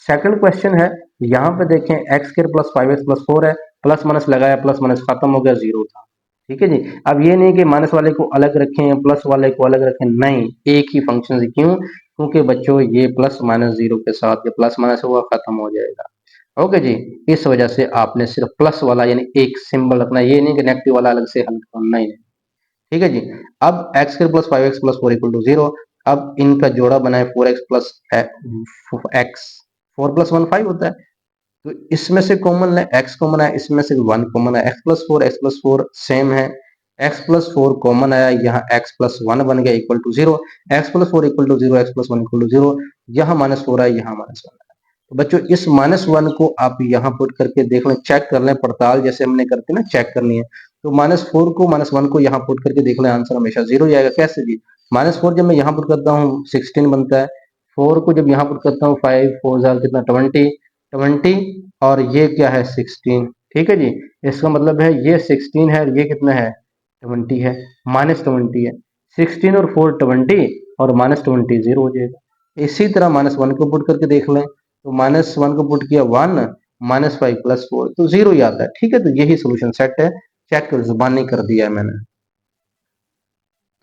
सेकंड क्वेश्चन है, यहाँ पे देखें x² + 5x + 4 है, प्लस माइनस लगाया, प्लस माइनस खत्म हो गया, जीरो था, ठीक है जी। अब ये नहीं कि माइनस वाले को अलग रखें या प्लस वाले को अलग रखें, नहीं, एक ही फंक्शन, क्यों? क्योंकि बच्चों ये प्लस माइनस जीरो के साथ ये प्लस माइनस हुआ खत्म हो जाएगा, ओके जी। इस वजह से आपने सिर्फ प्लस वाला यानी एक सिंबल रखना, ये नहीं कि नेगेटिव वाला अलग से हल करना, नहीं, ठीक है जी। अब x² + 5x + 4 = 0, अब इनका जोड़ा बनाए 4x + x, 4 + 1 5 होता है, तो इसमें से कॉमन है, x कॉमन है, इसमें से 1 कॉमन है, x + 4 सेम है, x + 4 कॉमन आया, यहाँ x + 1 बन गया = 0, x + 4 = 0, x + 1 = 0, यहाँ -4 है, यहाँ -1 है। तो बच्चों इस -1 को आप यहाँ पुट करके देख लें, चेक कर लें, पड़ताल जैसे हमने करते ना चेक करनी है, तो -4 को -1 को यहाँ पुट करके देख लें, आंसर हमेशा 0 ही आएगा। कैसे जी, -4 जब मैं यहाँ पुट करता हूँ 16 बनता है, 4 को जब यहाँ पुट करता हूँ 5 4 जार कितना 20 और ये क्या है 16, ठीक है जी। इसका मतलब है ये 16 है और ये कितना है 20 है, -20 है, 16 और 4 20 और -20 0 हो जाएगा। इसी तरह -1 को पुट करके देख लें, तो -1 को पुट किया 1, -5 + 4 तो 0 ही आता है, ठीक है। तो यही सोल्यूशन सेट है, चेक जुबानी कर दिया है मैंने।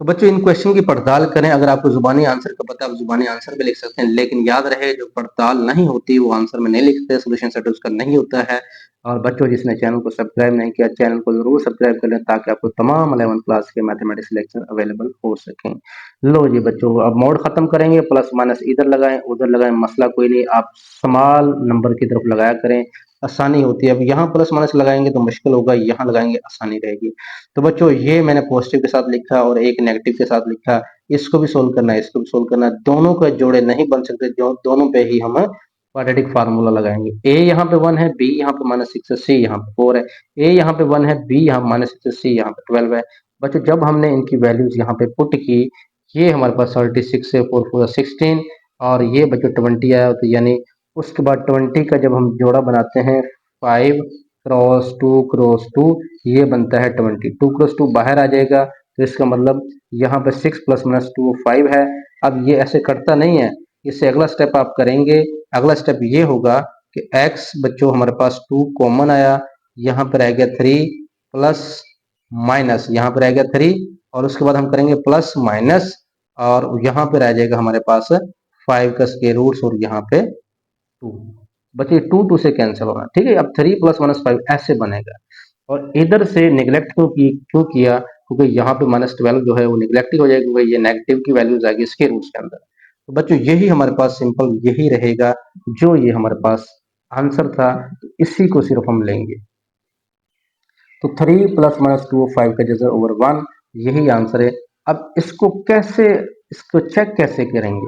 तो बच्चों इन क्वेश्चन की पड़ताल करें, अगर आपको जुबानी आंसर का पता है आप जुबानी आंसर भी लिख सकते हैं, लेकिन याद रहे जो पड़ताल नहीं होती वो आंसर में नहीं लिखते, सोल्यूशन सेट उसका नहीं होता है। और बच्चों जिसने चैनल को सब्सक्राइब नहीं किया, चैनल को जरूर सब्सक्राइब कर लें ताकि आपको तमाम 11 क्लास के मैथमेटिक्स लेक्चर अवेलेबल हो सकें। लो जी बच्चों, अब मोड खत्म करेंगे, प्लस माइनस इधर लगाएं उधर लगाएं, मसला कोई नहीं, आप स्मॉल नंबर की तरफ लगाया करें, आसानी होती है। अब यहाँ प्लस माइनस लगाएंगे तो मुश्किल होगा, यहाँ लगाएंगे आसानी रहेगी। तो बच्चों ये मैंने पॉजिटिव के साथ लिखा और एक नेगेटिव के साथ लिखा, इसको भी सोल्व करना है, इसको भी सोल्व करना है, दोनों का जोड़े नहीं बन सकते, जो दोनों पे ही हम क्वाड्रेटिक फार्मूला लगाएंगे। ए यहाँ पे 1 है, बी यहाँ पे -6 है, सी यहाँ पे 4 है, ए यहाँ पे 1 है, बी यहाँ -6 है, सी यहाँ पे 12 है। बच्चों जब हमने इनकी वैल्यूज यहाँ पे पुट की, ये हमारे पास 36 है, 4 4 16 और ये बच्चों 20 आया, तो यानी उसके बाद 20 का जब हम जोड़ा बनाते हैं 5 क्रॉस 2 क्रॉस 2 ये बनता है 20। 2 क्रॉस 2 बाहर आ जाएगा तो इसका मतलब यहाँ पे 6 प्लस माइनस 2 5 है। अब ये ऐसे कटता नहीं है, इससे अगला स्टेप आप करेंगे। अगला स्टेप ये होगा कि x बच्चों हमारे पास 2 कॉमन आया, यहाँ पर आ गया 3 प्लस माइनस यहाँ पर आ गया 3 और उसके बाद हम करेंगे प्लस माइनस और यहाँ पर आ जाएगा हमारे पास 5 का स्क्वायर रूट्स और यहाँ पे 2। बच्चे 2 से कैंसिल होगा, ठीक है। अब 3 प्लस माइनस 5 ऐसे बनेगा और इधर से निगलेक्ट क्यों किया, क्योंकि यहाँ पे -12 जो है वो निगलेक्ट ही हो जाएगा क्योंकि ये नेगेटिव की वैल्यूज आएगी इसके रूट्स के अंदर। तो बच्चों यही हमारे पास सिंपल यही रहेगा जो ये हमारे पास आंसर था, तो इसी को सिर्फ हम लेंगे। तो 3 प्लस माइनस 2 5 का जैसे ओवर 1 यही आंसर है। अब इसको चेक कैसे करेंगे।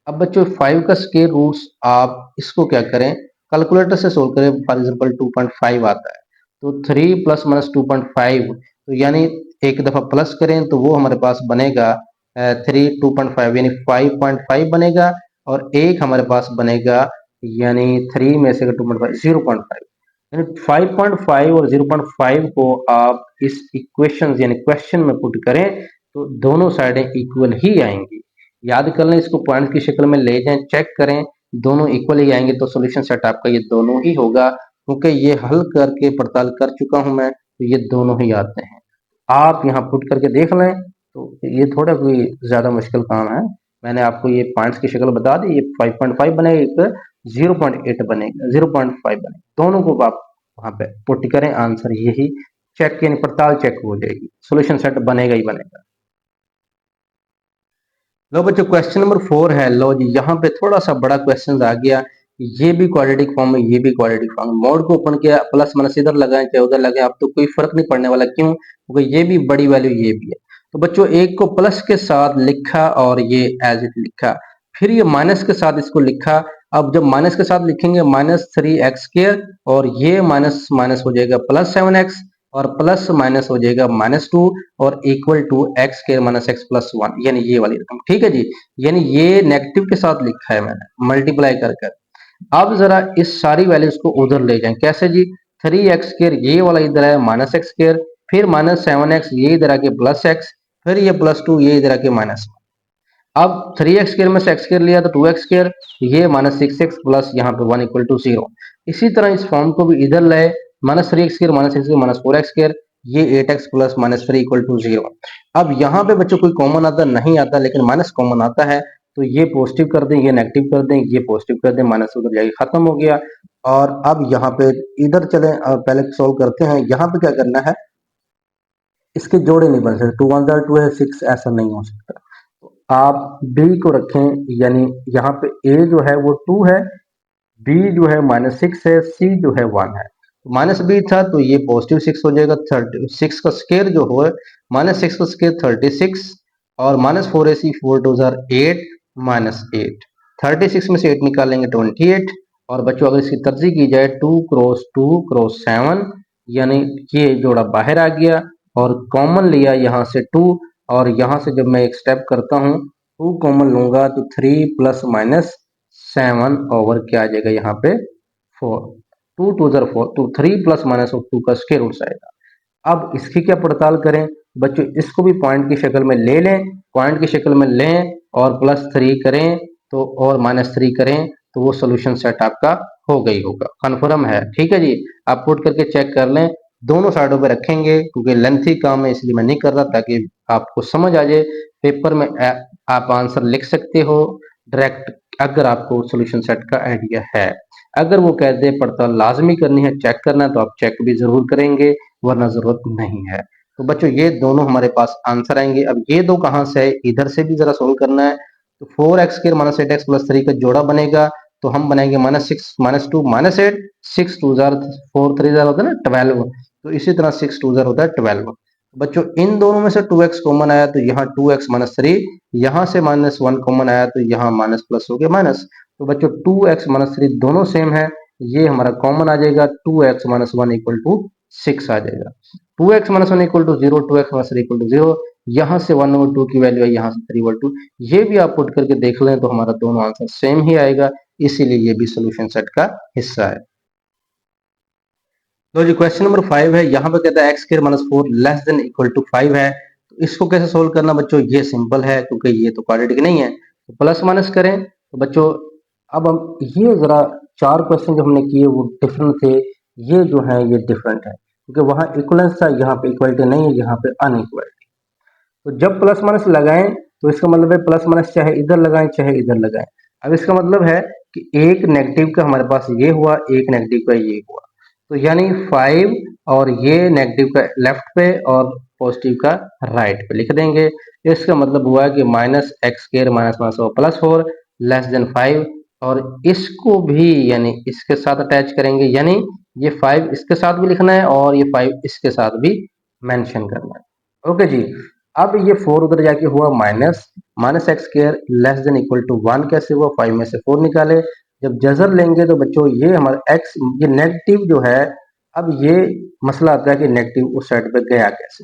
अब बच्चों 5 का स्क्वायर रूट्स आप इसको क्या करें, कैलकुलेटर से सोल्व करें। फॉर एग्जांपल 2.5 आता है तो 3 प्लस माइनस 2.5 तो यानी एक दफा प्लस करें तो वो हमारे पास बनेगा 3 2.5 यानी 5.5 बनेगा और एक हमारे पास बनेगा यानी 3 में से 2.5 0.5 यानी 5.5 और 0.5 को आप इस इक्वेशन यानी क्वेश्चन में पुट करें तो दोनों साइडें इक्वल ही आएंगी। याद कर लें, इसको पॉइंट की शक्ल में ले जाएं, चेक करें, दोनों इक्वल ही आएंगे तो सॉल्यूशन सेट आपका ये दोनों ही होगा, क्योंकि ये हल करके पड़ताल कर चुका हूं मैं, तो ये दोनों ही आते हैं। आप यहाँ पुट करके देख लें, तो ये थोड़ा कोई ज्यादा मुश्किल काम है। मैंने आपको ये पॉइंट्स की शक्ल बता दी, ये 5.5 बनेगा, एक 0.8 बनेगा, 0.5 बनेगा, दोनों को आप वहां पे पुट करें, आंसर यही चेक यानी पड़ताल चेक हो जाएगी, सॉल्यूशन सेट बनेगा ही बनेगा। लो बच्चों क्वेश्चन नंबर 4 है। लो जी यहाँ पे थोड़ा सा बड़ा क्वेश्चन आ गया, ये भी क्वाड्रेटिक फॉर्म है, ये भी क्वाड्रेटिक फॉर्म। मोड को ओपन किया, प्लस माइनस इधर लगाएं चाहे उधर लगाएं, अब तो कोई फर्क नहीं पड़ने वाला, क्यों, क्योंकि ये भी बड़ी वैल्यू ये भी है। तो बच्चों एक को प्लस के साथ लिखा और ये एज इट लिखा, फिर ये माइनस के साथ इसको लिखा। अब जब माइनस के साथ लिखेंगे -3x² और ये माइनस माइनस हो जाएगा +7x और प्लस माइनस हो जाएगा -2 और इक्वल टू x² - x + 1 यानी ये वाली रकम, ठीक है जी। यानी ये नेगेटिव के साथ लिखा है मैंने मल्टीप्लाई कर कर। अब जरा इस सारी वैल्यूज को उधर ले जाएं, कैसे जी, 3x² ये वाला इधर है -x², फिर -7x ये इधर आके +x, फिर ये +2 ये इधर आके -1। अब 3x² में से x² लिया तो 2x², ये -6x प्लस यहाँ पे 1 = 0। इसी तरह इस फॉर्म को भी इधर लाए, -3x² -4x², ये 8x प्लस -3 = 0। अब यहाँ पे बच्चों कोई कॉमन आता नहीं आता, लेकिन माइनस कॉमन आता है, तो ये पॉजिटिव कर दें, ये नेगेटिव कर दें, ये पॉजिटिव कर दें, माइनस उधर जाके खत्म हो गया। और अब यहाँ पे इधर चलें और पहले सॉल्व करते हैं। यहाँ पे क्या करना है, इसके जोड़े नहीं बन सकते, 2 1 2 है, 6 ऐसा नहीं हो सकता। आप बी को रखें, यानी यहाँ पे ए जो है वो 2 है, बी जो है -6 है, सी जो है 1 है। -b था तो ये पॉजिटिव 6 हो जाएगा। 36 का स्क्वायर जो हो -6 का स्क्वायर 36 और -4ac 4 2 8 -8, 36 में से 8 निकालेंगे 28। और बच्चों अगर इसकी तरजीह की जाए 2 क्रॉस 2 क्रॉस 7 यानी ये जोड़ा बाहर आ गया और कॉमन लिया यहाँ से 2 और यहाँ से जब मैं एक स्टेप करता हूँ 2 कॉमन लूंगा तो 3 प्लस माइनस 7 ओवर क्या आ जाएगा यहाँ पे 4, 2 2 4 तो 3 प्लस माइनस 2 का स्क्वायर रूट आएगा। अब इसकी क्या पड़ताल करें बच्चों, इसको भी पॉइंट की शक्ल में ले लें, पॉइंट की शक्ल में लें और +3 करें तो और -3 करें तो वो सोल्यूशन सेट आपका हो गई होगा, कन्फर्म है, ठीक है जी। आप पुट करके चेक कर लें, दोनों साइडों पे रखेंगे क्योंकि लेंथी काम है इसलिए मैं नहीं कर रहा, ताकि आपको समझ आ जाए पेपर में आप आंसर लिख सकते हो डायरेक्ट, अगर आपको सोल्यूशन सेट का आइडिया है। अगर वो कह दे पड़ताल लाजमी करनी है, चेक करना है, तो आप चेक भी जरूर करेंगे, वरना जरूरत नहीं है। तो बच्चों ये दोनों हमारे पास आंसर आएंगे। अब ये दो कहां से है, इधर से भी जरा सोल्व करना है। तो 4x² -8x + 3 का जोड़ा बनेगा, तो हम बनाएंगे -6 -2 -8, 6 2 4 3 होता है ना 12, तो इसी तरह 6 2 होता है 12। बच्चों इन दोनों में से 2x कॉमन आया तो यहाँ 2x - 3, यहाँ से -1 कॉमन आया तो यहाँ माइनस प्लस हो गया माइनस। तो बच्चों 2x - 3 दोनों सेम है, ये हमारा कॉमन आ जाएगा, 2x - 1 = 6 आ जाएगा। 2x - 1 = 0, 2x - 3 = 0, यहाँ से 1/2 की वैल्यू है, यहाँ से 3/2, ये भी आप पुट करके देख लें तो हमारा दोनों आंसर सेम ही आएगा। इसीलिए ये भी सोल्यूशन सेट का हिस्सा है। तो जी क्वेश्चन नंबर 5 है, यहाँ पे कहता है x square minus 4 less than equal to 5 है। तो इसको कैसे सोल्व करना बच्चों, ये सिंपल है क्योंकि ये तो क्वाड्रेटिक नहीं है, तो प्लस माइनस करें। तो बच्चों अब हम ये जरा 4 क्वेश्चन जो हमने किए वो डिफरेंट थे, ये जो है ये डिफरेंट है क्योंकि वहाँ इक्वलेंस था, यहाँ पे इक्वलिटी नहीं है, यहाँ पे अनइक्वलिटी। तो जब प्लस माइनस लगाएं तो इसका मतलब है प्लस माइनस चाहे इधर लगाएं चाहे इधर लगाएं। अब इसका मतलब है कि एक नेगेटिव का हमारे पास ये हुआ, एक नेगेटिव का ये हुआ, तो यानी 5 और ये नेगेटिव का लेफ्ट पे और पॉजिटिव का राइट पे लिख देंगे। इसका मतलब हुआ कि minus x square minus minus plus 4 less then 5, और इसको भी यानी इसके साथ अटैच करेंगे, यानी ये 5 इसके साथ भी लिखना है और ये 5 इसके साथ भी मेंशन करना है। ओके जी। अब ये 4 उधर जाके हुआ minus minus x square less than equal to 1 कैसे हुआ, 5 में से 4 निकाले। जब जजर लेंगे तो बच्चों ये हमारा एक्स ये नेगेटिव जो है, अब ये मसला आता है कि नेगेटिव उस साइड पे गया कैसे।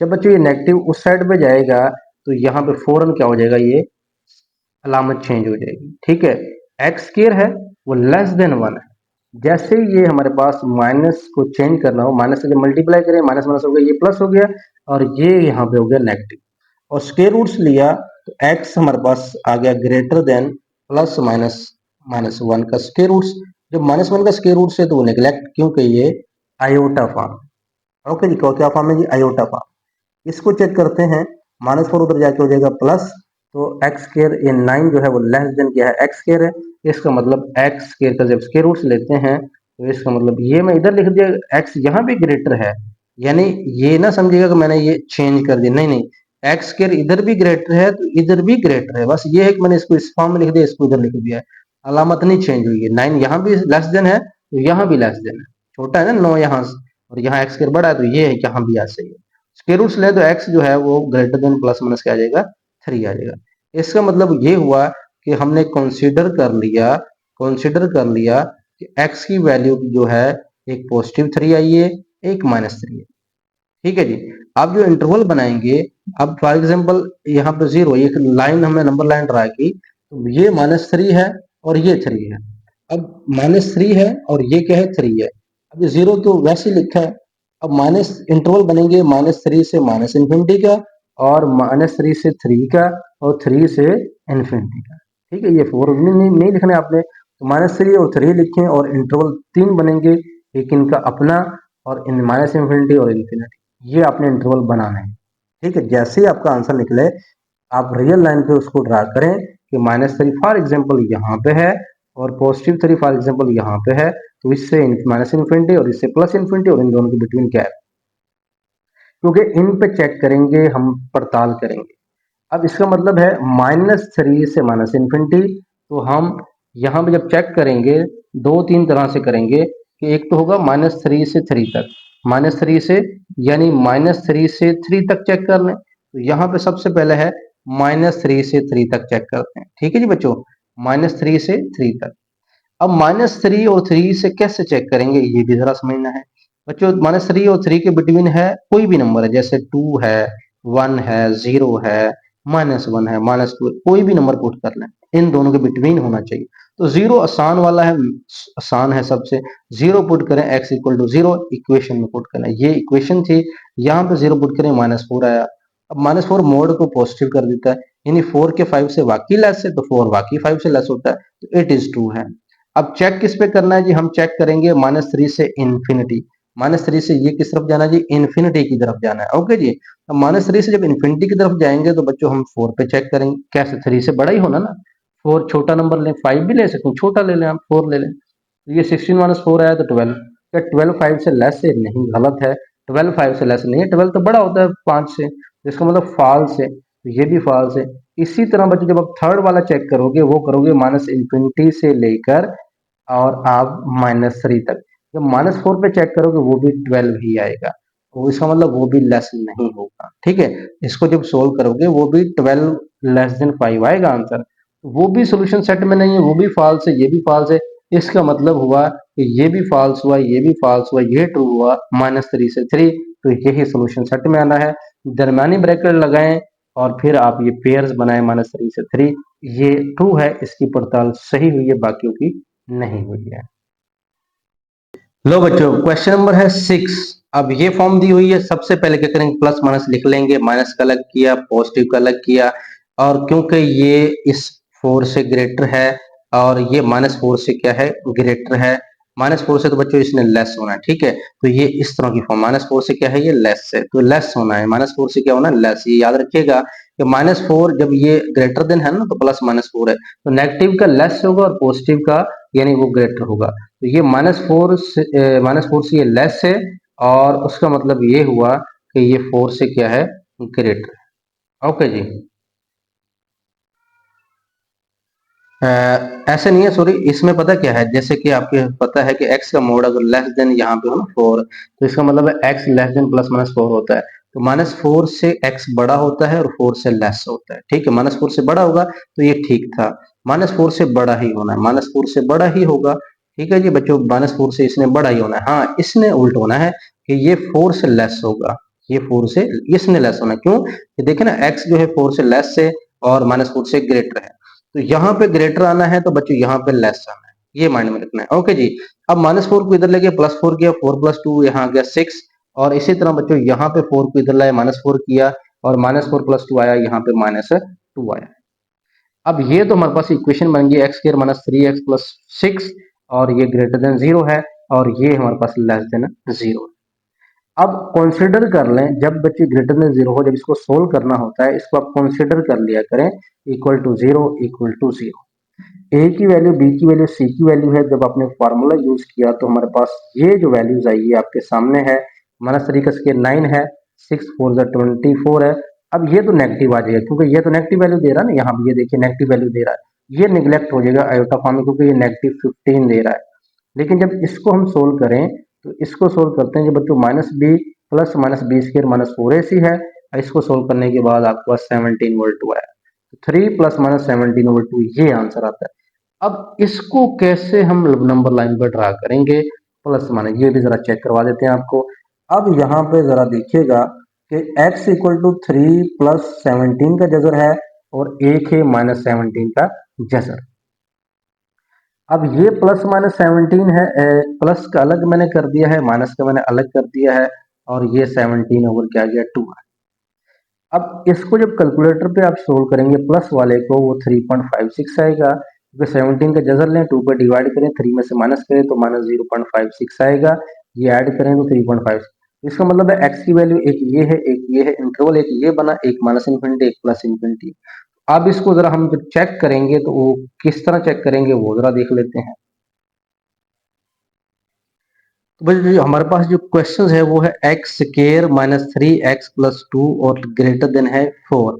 जब बच्चों ये नेगेटिव उस साइड पे जाएगा तो यहाँ पे फौरन क्या हो जाएगा, ये अलामत चेंज हो जाएगी। ठीक है, एक्स स्क्र है वो लेस देन 1 है, जैसे ही ये हमारे पास माइनस को चेंज करना हो, माइनस से जब मल्टीप्लाई करें माइनस माइनस हो गया, ये प्लस हो गया और ये यहाँ पे हो गया नेगेटिव, और स्क्वायर रूट्स लिया तो x हमारे पास आ गया greater than plus minus minus 1 का स्क्वायर रूट्स। जब माइनस 1 का स्क्वायर रूट्स है तो वो नेग्लेक्ट, क्योंकि ये आयोटा फॉर्म। ओके जी, क्या फॉर्म है जी, आयोटा फॉर्म। इसको चेक करते हैं, माइनस 4 उधर जाके हो जाएगा प्लस, तो एक्स स्क्र ये 9 जो है वो लेस देन क्या है, एक्स स्क्र है। इसका मतलब एक्स स्क्र का जब स्क्वायर रूट्स लेते हैं तो इसका मतलब ये मैं इधर लिख दिया, एक्स यहाँ भी ग्रेटर है, यानी ये ना समझिएगा कि मैंने ये चेंज कर दिया, नहीं नहीं, एक्स स्क्र इधर भी ग्रेटर है तो इधर भी ग्रेटर है, बस ये है कि मैंने इसको इस फॉर्म में लिख दिया, इसको इधर लिख दिया है, अलामत नहीं चेंज हुई है। 9 यहाँ भी लेस देन है तो यहाँ भी लेस देन है, छोटा है ना 9 यहाँ से, और यहाँ एक्स स्क्र बड़ा है तो ये है यहाँ भी ऐसे ही है। स्क्वायर रूट्स ले तो एक्स जो है वो ग्रेटर देन प्लस माइनस क्या आ जाएगा, 3 आ जाएगा। इसका मतलब ये हुआ कि हमने कंसीडर कर लिया कि एक्स की वैल्यू जो है एक पॉजिटिव 3 आई है, एक माइनस 3 है। ठीक है जी। अब जो इंटरवल बनाएंगे, अब फॉर एग्जांपल यहाँ पे 0, एक लाइन हमने नंबर लाइन ड्रा की, तो ये -3 है और ये 3 है। अब -3 है और ये क्या है, 3 है। अब ये 0 तो वैसे लिखा है, अब माइनस इंटरवल बनेंगे -3 से माइनस इन्फिनिटी का, और -3 से 3 का, और 3 से इन्फिनिटी का। ठीक है, ये 4 नहीं लिखना है आपने, तो -3 और 3 लिखें, और इंटरवल 3 बनेंगे, एक इनका अपना और इन माइनस इन्फिनिटी और इन्फिनिटी, ये आपने इंटरवल बनाना है। ठीक है, जैसे ही आपका आंसर निकले आप रियल लाइन पे उसको ड्रा करें कि -3 फॉर एग्जांपल यहाँ पे है और +3 फॉर एग्जांपल यहाँ पे है, तो इससे माइनस इन्फिनिटी और इससे प्लस इन्फिनिटी और इन दोनों के बिटवीन क्या है, क्योंकि इन पे चेक करेंगे हम, पड़ताल करेंगे। अब इसका मतलब है -3 से माइनस इन्फिनिटी, तो हम यहाँ पे जब चेक करेंगे दो तीन तरह से करेंगे कि एक तो होगा -3 से 3 तक, -3 से यानी -3 से 3 तक चेक कर लें, तो यहाँ पे सबसे पहले है -3 से 3 तक चेक करते हैं। ठीक है जी बच्चों, -3 से 3 तक। अब -3 और 3 से कैसे चेक करेंगे, ये भी जरा समझना है बच्चों। -3 और 3 के बिटवीन है कोई भी नंबर है, जैसे 2 है, 1 है, 0 है, -1 है, -2, कोई भी नंबर पुट कर लें, इन दोनों के बिटवीन होना चाहिए। तो 0 आसान वाला है, आसान है सबसे, 0 पुट करें, x इक्वल टू 0 इक्वेशन में पुट करें, ये इक्वेशन थी, यहाँ पे 0 पुट करें, -4 आया। अब -4 मोड को पॉजिटिव कर देता है, यानी 4 के 5 से वाकई लेस है, तो 4 वाकई 5 से लेस होता है, तो इट इज 2 है। अब चेक किस पे करना है जी, हम चेक करेंगे -3 से इन्फिनिटी, -3 से ये किस तरफ जाना है जी, इन्फिनिटी की तरफ जाना है। ओके जी, अब -3 से जब इन्फिनिटी की तरफ जाएंगे तो बच्चों हम 4 पे चेक करेंगे, कैसे, 3 से बड़ा ही होना ना, 4 छोटा नंबर लें, 5 भी ले सकते हैं, छोटा ले लें आप, 4 ले लें, तो ये 16 - 4 आया तो 12, क्या 12 5 से लेस है, नहीं गलत है, 12 5 से लेस नहीं है, 12 तो बड़ा होता है 5 से, इसका मतलब फॉल्स है, तो ये भी फॉल्स है। इसी तरह बच्चों जब आप थर्ड वाला चेक करोगे, वो करोगे माइनस इन्फिनिटी से लेकर और आप -3 तक, जब -4 पे चेक करोगे वो भी 12 ही आएगा, तो इसका मतलब वो भी लेस नहीं होगा। ठीक है, इसको जब सोल्व करोगे वो भी 12 लेस देन 5 आएगा आंसर, वो भी सोल्यूशन सेट में नहीं है, वो भी फॉल्स है, ये भी फॉल्स है। इसका मतलब हुआ कि ये भी फॉल्स हुआ, ये भी फॉल्स हुआ, ये ट्रू हुआ, -3 से 3, तो यही सोल्यूशन सेट में आना है। दरमियानी ब्रैकेट लगाएं और फिर आप ये पेयर्स बनाए -3 से 3, ये ट्रू है, इसकी पड़ताल सही हुई है, बाकियों की नहीं हुई है। लो बच्चों, क्वेश्चन नंबर है 6। अब ये फॉर्म दी हुई है, सबसे पहले क्या करेंगे, प्लस माइनस लिख लेंगे, माइनस का अलग किया, पॉजिटिव का अलग किया, और क्योंकि ये इस 4 से ग्रेटर है और ये -4 से क्या है, ग्रेटर है। -4 से तो बच्चों इसने लेस होना है, ठीक है, तो ये इस तरह की फॉर्म, -4 से क्या है, ये लेस है, तो लेस होना है, -4 से क्या होना है, लेस। ये याद रखिएगा कि -4 जब ये ग्रेटर देन है ना, तो प्लस -4 है, तो नेगेटिव का लेस होगा और पॉजिटिव का यानी वो ग्रेटर होगा। तो ये -4 से ये लेस है, और उसका मतलब ये हुआ कि ये 4 से क्या है, ग्रेटर है। ओके जी। अ, ऐसे नहीं है, सॉरी, इसमें पता क्या है, जैसे कि आपको पता है कि x का मोड अगर लेस देन यहाँ पे हो ना 4, तो इसका मतलब है x लेस देन +-4 होता है, तो -4 से x बड़ा होता है और 4 से लेस होता है, ठीक है, -4 से बड़ा होगा तो ये ठीक था, -4 से बड़ा ही होना है, -4 से बड़ा ही होगा, ठीक है जी बच्चों, -4 से इसने बड़ा ही होना है। हाँ, इसने उल्ट होना है कि ये 4 से लेस होगा, ये 4 से इसने लेस होना है, क्यों, कि देखिए ना, x जो है 4 से लेस है और -4 से ग्रेटर है, तो यहाँ पे ग्रेटर आना है तो बच्चों यहाँ पे लेस आना है, ये माइंड में रखना है। ओके जी। अब -4 को इधर लेके +4 किया, 4+2 यहाँ आ गया 6, और इसी तरह बच्चों यहाँ पे 4 को इधर लाए, -4 किया, और -4+2 आया, यहाँ पे -2 आया। अब ये तो हमारे पास इक्वेशन बन गई x² -3x+6, और ये ग्रेटर देन 0 है, और ये हमारे पास लेस देन 0 है। अब कंसीडर कर लें, जब बच्चे ग्रेटर देन 0 हो, जब इसको सोल्व करना होता है, इसको आप कंसीडर कर लिया करें, इक्वल टू 0 इक्वल टू 0। ए की वैल्यू, बी की वैल्यू, सी की वैल्यू है, जब आपने फार्मूला यूज किया तो हमारे पास ये जो वैल्यूज आई है आपके सामने है, -3 का स्क्वायर 9 है, 6 4 24 है। अब ये तो नेगेटिव आ जाएगा, क्योंकि ये तो नेगेटिव वैल्यू दे रहा है ना, यहाँ भी ये देखिए नेगेटिव वैल्यू दे रहा है, ये निगलेक्ट हो जाएगा आयोटा फॉर्म में, क्योंकि ये -15 दे रहा है। लेकिन जब इसको हम सोल्व करें, तो इसको सोल्व करते हैं, जब बच्चों -b प्लस -b² -4ac है, इसको सोल्व करने के बाद आपके पास 17/2 है, 3 + -17/2 ये आंसर आता है। अब इसको कैसे हम नंबर लाइन पर ड्रा करेंगे, प्लस माइनस, ये भी जरा चेक करवा देते हैं आपको। अब यहाँ पे जरा देखिएगा कि x = 3 + 17 का जजर है, और एक है -17 का जजर। अब ये +-17 है, प्लस का अलग मैंने कर दिया है, माइनस का मैंने अलग कर दिया है, और ये 17 ओवर क्या आ गया, 2 है। अब इसको जब कैलकुलेटर पे आप सोल्व करेंगे, प्लस वाले को, वो 3.56 आएगा, क्योंकि 17 का जजर लें, 2 पर डिवाइड करें, 3 में से माइनस करें तो -0.56 आएगा, ये ऐड करें तो 3.5। इसका मतलब है x की वैल्यू एक ये है, एक ये है, इंटरवल एक ये बना, एक -∞ एक +∞। अब इसको जरा हम जब चेक करेंगे तो वो किस तरह चेक करेंगे, वो जरा देख लेते हैं। तो बस जो हमारे पास जो क्वेश्चन है वो है x² -3x+2 और ग्रेटर देन है 4।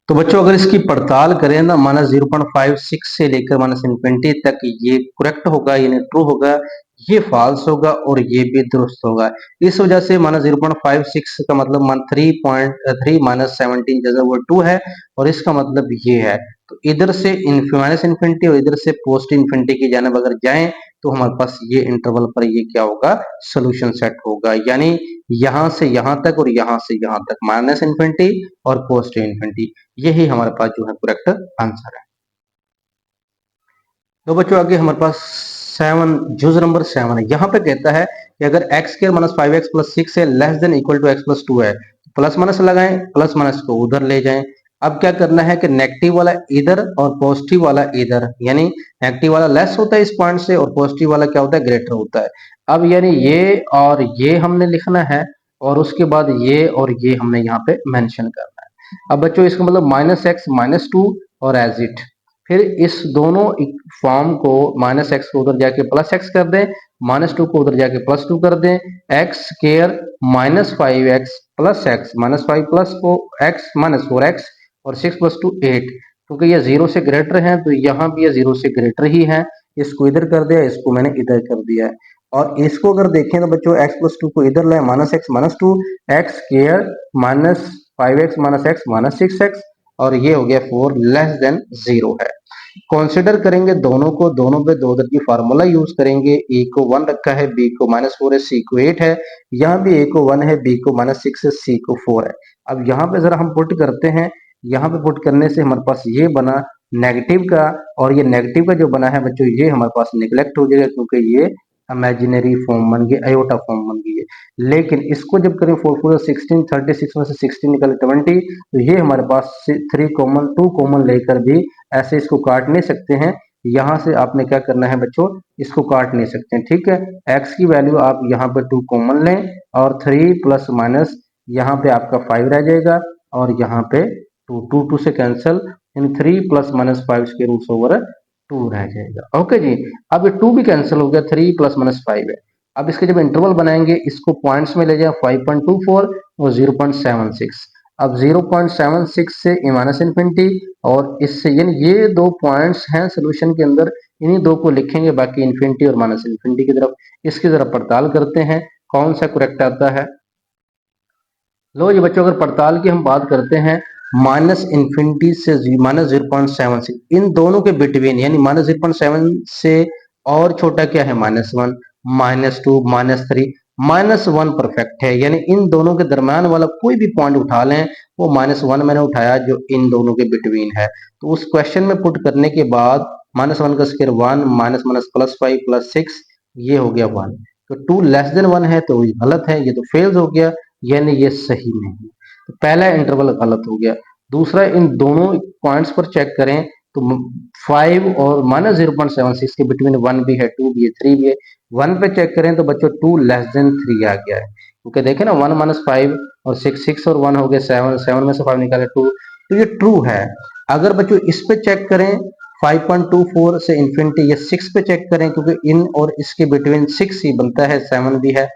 तो बच्चों अगर इसकी पड़ताल करें ना, -0.56 से लेकर -∞ तक ये करेक्ट होगा, यानी ट्रू होगा, ये फॉल्स होगा, और ये भी दुरुस्त होगा। इस वजह से -0.56 का मतलब 3.3 -17 जैसा वो 2 है, और इसका मतलब ये है। तो इधर से -∞ और इधर से +∞ की जानब अगर जाएं तो हमारे पास ये इंटरवल पर ये क्या होगा, सोल्यूशन सेट होगा, यानी यहां से यहां तक और यहां से यहां तक, -∞ और +∞, यही हमारे पास जो है करेक्ट आंसर है। तो बच्चों आगे हमारे पास 7, जूज नंबर 7 है। यहाँ पे कहता है कि अगर x² -5x+6 है, less than equal to x+2 है, प्लस माइनस लगाएं, प्लस माइनस को उधर ले जाएं। अब क्या करना है कि नेगेटिव वाला इधर और पॉजिटिव वाला इधर, यानी नेगेटिव वाला लेस होता है इस पॉइंट से, और पॉजिटिव वाला क्या होता है, ग्रेटर होता है। अब यानी ये और ये हमने लिखना है, और उसके बाद ये और ये हमने यहाँ पे मेंशन करना है। अब बच्चों इसका मतलब -x -2 और एज इट, फिर इस दोनों फॉर्म को, -x को उधर जाके +x कर दें, -2 को उधर जाके +2 कर दें, x² -5x + x, -5 + x -4x, और 6 + 2 8, क्योंकि ये 0 से ग्रेटर है तो यहाँ भी ये 0 से ग्रेटर ही है, इसको इधर कर दिया, इसको मैंने इधर कर दिया है। और इसको अगर देखें तो बच्चों x + 2 को इधर लाए, -x -2, x² -5x -x -6x, और ये हो गया 4 < 0 है। कंसीडर करेंगे दोनों को, दोनों पे दो दर की फार्मूला यूज करेंगे। ए को 1 रखा है, बी को -4 है, सी को 8 है। यहाँ भी ए को 1 है, बी को -6 है, सी को 4 है। अब यहाँ पे जरा हम पुट करते हैं। यहाँ पे पुट करने से हमारे पास ये बना नेगेटिव का, और ये नेगेटिव का जो बना है बच्चों ये हमारे पास निगलेक्ट हो जाएगा क्योंकि ये इमेजिनरी फॉर्म बन गई, अयोटा फॉर्म बन गई है। लेकिन इसको जब करें 4 4 16, 36 में से 16 निकले 20, तो ये हमारे पास 3 कॉमन 2 कॉमन लेकर भी ऐसे इसको काट नहीं सकते हैं। यहाँ से आपने क्या करना है बच्चों, इसको काट नहीं सकते हैं, ठीक है। x की वैल्यू आप यहाँ पे 2 कॉमन लें और 3 प्लस माइनस यहाँ पे आपका 5 रह जाएगा, और यहाँ पे 2 से कैंसिल, इन 3 प्लस माइनस 5 के रूट्स ओवर 2 रह जाएगा। ओके जी, अब ये 2 भी कैंसिल हो गया, 3 प्लस माइनस 5 है। अब इसके जब इंटरवल बनाएंगे इसको पॉइंट्स में ले जाए, 5.24 और 0.76। अब 0.76 से माइनस इन्फिनिटी, और इससे यानी ये दो पॉइंट्स हैं सोल्यूशन के अंदर, इन्हीं दो को लिखेंगे, बाकी इन्फिनिटी और माइनस इन्फिनिटी की तरफ। इसकी जरा पड़ताल करते हैं कौन सा करेक्ट आता है। लो ये बच्चों, अगर पड़ताल की हम बात करते हैं, माइनस इन्फिनिटी से माइनस 0.76, इन दोनों के बिटवीन यानी माइनस 0.7 से और छोटा क्या है, -1, -2, -3, -1 परफेक्ट है। यानी इन दोनों के दरम्यान वाला कोई भी पॉइंट उठा लें, वो -1 मैंने उठाया जो इन दोनों के बिटवीन है। तो उस क्वेश्चन में पुट करने के बाद -1 का स्क्वायर 1, माइनस माइनस +5 +6, ये हो गया 1। तो 2 लेस देन 1 है तो ये गलत है, ये तो फेल हो गया, यानी ये सही नहीं है। तो पहला इंटरवल गलत हो गया। दूसरा, इन दोनों पॉइंट्स पर चेक करें तो 5 और -0.76 के बिटवीन 1 भी है, 2 भी है, 3 भी है। 1 पे चेक करें तो बच्चों 2 लेस देन 3 आ गया है, क्योंकि देखें ना 1 -5 और 6 और 1 हो गए 7, 7 में से 5 निकाले 2, तो ये ट्रू है। अगर बच्चों इस पे चेक करें 5.24 से इन्फिनिटी, ये 6 पे चेक करें क्योंकि इन और इसके बिटवीन 6 ही बनता है, 7 भी है,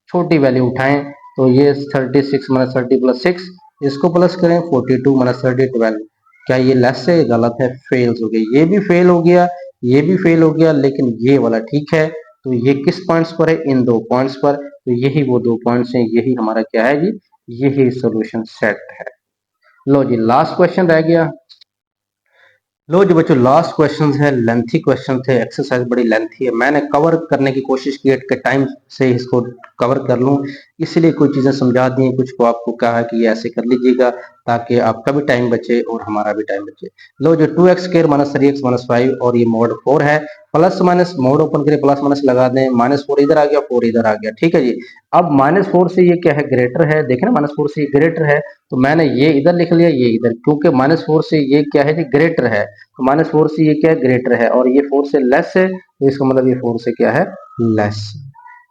छोटी वैल्यू उठाएं तो ये 36 माइनस 30 प्लस 6, इसको प्लस करें 42 माइनस 30 12। क्या ये लेस है, गलत है, फेल हो गई। ये भी फेल हो गया, ये भी फेल हो गया, लेकिन ये वाला ठीक है। तो ये किस पॉइंट्स पर है, इन दो पॉइंट्स पर। तो यही वो दो पॉइंट्स हैं, यही हमारा क्या है जी, यही सोल्यूशन सेट है। लो जी, लास्ट क्वेश्चन रह गया। लो जी बच्चों, लास्ट क्वेश्चन है, लेंथी क्वेश्चन थे, एक्सरसाइज बड़ी लेंथी है, मैंने कवर करने की कोशिश की के टाइम से इसको कवर कर लूं, इसलिए कुछ चीजें समझा दी, कुछ को आपको कहा है कि ये ऐसे कर लीजिएगा ताकि आपका भी टाइम बचे और हमारा भी टाइम बचे। लो जो 2x² माइनस 3x माइनस 5 और ये मोड 4 है, प्लस माइनस मोड ओपन करें, प्लस माइनस लगा दें, -4 इधर आ गया, 4 इधर आ गया, ठीक है जी। अब -4 से ये क्या है, ग्रेटर है, देखें ना -4 से ये ग्रेटर है, तो मैंने ये इधर लिख लिया, ये इधर, क्योंकि -4 से ये क्या है जी, ग्रेटर है। तो -4 से ये क्या है, ग्रेटर है, और ये 4 से लेस है, तो इसका मतलब ये 4 से क्या है, लेस।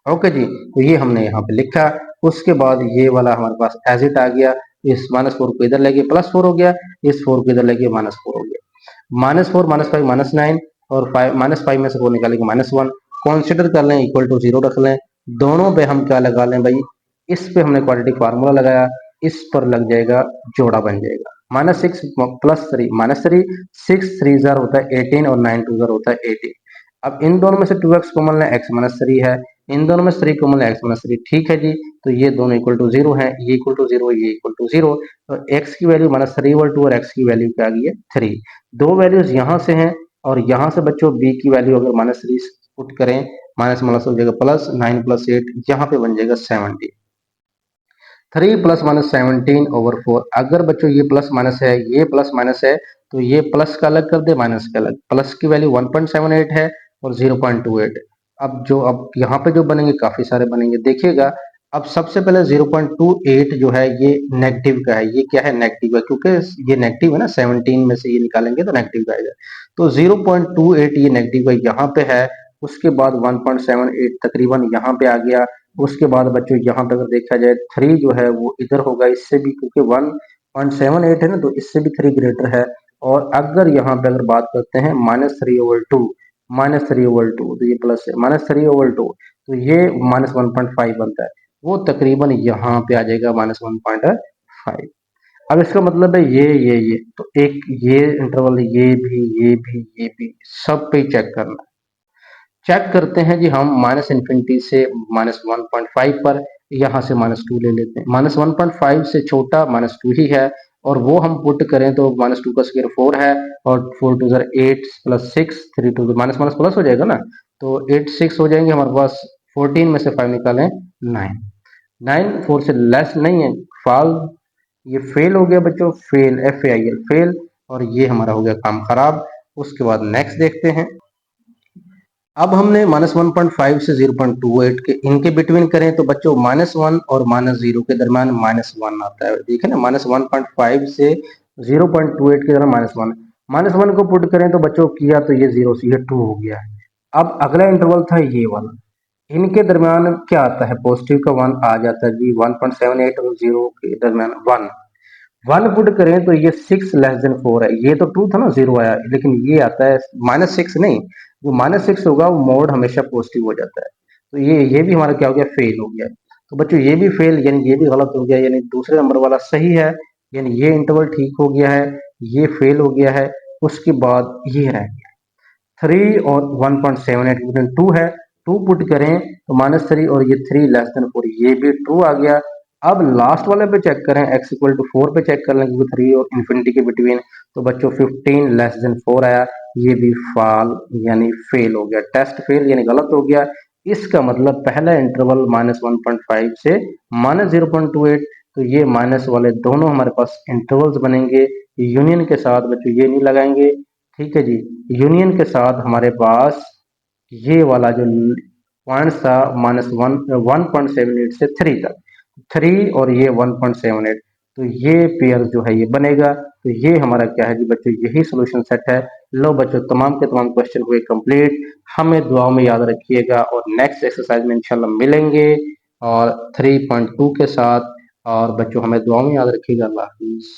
ओके जी, तो ये हमने यहाँ पे लिखा। उसके बाद ये वाला हमारे पास एज इट आ गया, इस -4 को इधर लेके +4 हो गया, इस 4 को इधर लेके -4 हो गया, -4 -5 -9, और -5 में से 4 निकालेंगे -1, कंसिडर कर लें इक्वल टू 0 रख लें। दोनों पे हम क्या लगा लें भाई, इस पे हमने क्वाड्रेटिक फार्मूला लगाया, इस पर लग जाएगा, जोड़ा बन जाएगा, -6 + 3 -3, 6 3 जार होता है 18 और 9 2 जार होता है 18। अब इन दोनों में से 2x कॉमन लें, x -3 है, इन दोनों में से 3 कॉमन लें, x -3, ठीक है जी। तो ये दोनों इक्वल टू 0 है, ये इक्वल टू 0, ये इक्वल टू 0। तो x की वैल्यू -3/2 और x की वैल्यू क्या आ गई है, 3। दो वैल्यूज यहाँ से हैं, और यहाँ से बच्चों b की वैल्यू अगर -3 पुट करें, माइनस माइनस हो जाएगा प्लस, 9 + 8 यहाँ पे बन जाएगा 70। 3 + -17/4। अगर बच्चों ये प्लस माइनस है, ये प्लस माइनस है, तो ये प्लस का अलग कर दे, माइनस का अलग। प्लस की वैल्यू 1.78 है और 0.28। अब यहाँ पे जो बनेंगे काफी सारे बनेंगे, देखिएगा। अब सबसे पहले 0.28 जो है ये नेगेटिव का है, ये क्या है, नेगेटिव है, क्योंकि ये नेगेटिव है ना, 17 में से ये निकालेंगे तो नेगेटिव का आएगा। तो 0.28 ये नेगेटिव है, यहाँ पे है। उसके बाद 1.78 तकरीबन यहाँ पे आ गया। उसके बाद बच्चों यहाँ पे अगर देखा जाए 3 जो है वो इधर होगा, इससे भी, क्योंकि 1.78 है ना, तो इससे भी 3 ग्रेटर है। और अगर यहाँ पे अगर बात करते हैं -3/2, -3/2, तो ये प्लस है, -3/2, तो ये -1.5 बनता है, वो तकरीबन यहाँ पे आ जाएगा -1.5। अब इसका मतलब है ये तो एक ये इंटरवल, ये भी, ये भी, ये भी, सब पे चेक करना। चेक करते हैं जी हम, माइनस इन्फिनिटी से -1.5 पर, यहाँ से -2 ले लेते हैं। -1.5 से छोटा -2 ही है, और वो हम पुट करें तो -2 का स्क्वायर 4 है, और 4 टू ज़र 8 प्लस 6, 3 टू ज़र माइनस माइनस प्लस हो जाएगा ना, तो 8 6 हो जाएंगे हमारे पास। 14 में से 5 निकालें 9, 9 4 से लेस नहीं है, फाल, ये फेल हो गया बच्चों, fail, F A I L, fail. और ये हमारा हो गया काम खराब। उसके बाद नेक्स्ट देखते हैं। अब हमने -1.5 से 0.28 के इनके बिटवीन करें तो बच्चों -1 और -0 के दरमियान -1 आता है। देखिए ना, -1.5 से 0.28 के दरमियान -1, -1 को पुट करें तो बच्चों किया तो ये 0 से ये 2 हो गया है। अब अगला इंटरवल था ये वाला, इनके दरमियान क्या आता है, पॉजिटिव का 1 आ जाता है जी, 1.78 और 0 के दरमियान 1, 1 पुट करें तो ये 6 लेस देन 4 है। ये तो 2 था ना, 0 आया, लेकिन ये आता है -6 नहीं, जो -6 होगा वो मोड हमेशा पॉजिटिव हो जाता है। तो ये भी हमारा क्या हो गया, फेल हो गया। तो बच्चों ये भी फेल, यानी ये भी गलत हो गया, यानी दूसरे नंबर वाला सही है, यानी ये इंटरवल ठीक हो गया है, ये फेल हो गया है। उसके बाद ये रह गया 3 और 1.78 के बीच 2 है, 2 पुट करें तो -3 और ये 3 लेस देन 4, ये भी ट्रू आ गया। अब लास्ट वाले पे चेक करें, x इक्वल टू 4 पे चेक कर लें, क्योंकि 3 और इन्फिनिटी के बिटवीन, तो बच्चों 15 लेस देन 4 आया, ये भी फाल यानी फेल हो गया, टेस्ट फेल यानी गलत हो गया। इसका मतलब पहला इंटरवल -1.5 से -0.28, तो ये माइनस वाले दोनों हमारे पास इंटरवल्स बनेंगे। यूनियन के साथ बच्चों ये नहीं लगाएंगे, ठीक है जी। यूनियन के साथ हमारे पास ये वाला जो पॉइंट था, -1 1.78 से 3 तक, 3 और ये 1.78, तो ये पेयर जो है ये बनेगा। तो ये हमारा क्या है जी बच्चों, यही सॉल्यूशन सेट है। लो बच्चों, तमाम के तमाम क्वेश्चन हुए कंप्लीट। हमें दुआओं में याद रखिएगा, और नेक्स्ट एक्सरसाइज में इंशाल्लाह मिलेंगे और 3.2 के साथ। और बच्चों हमें दुआओं में याद रखिएगा। अल्लाह हाफिज़।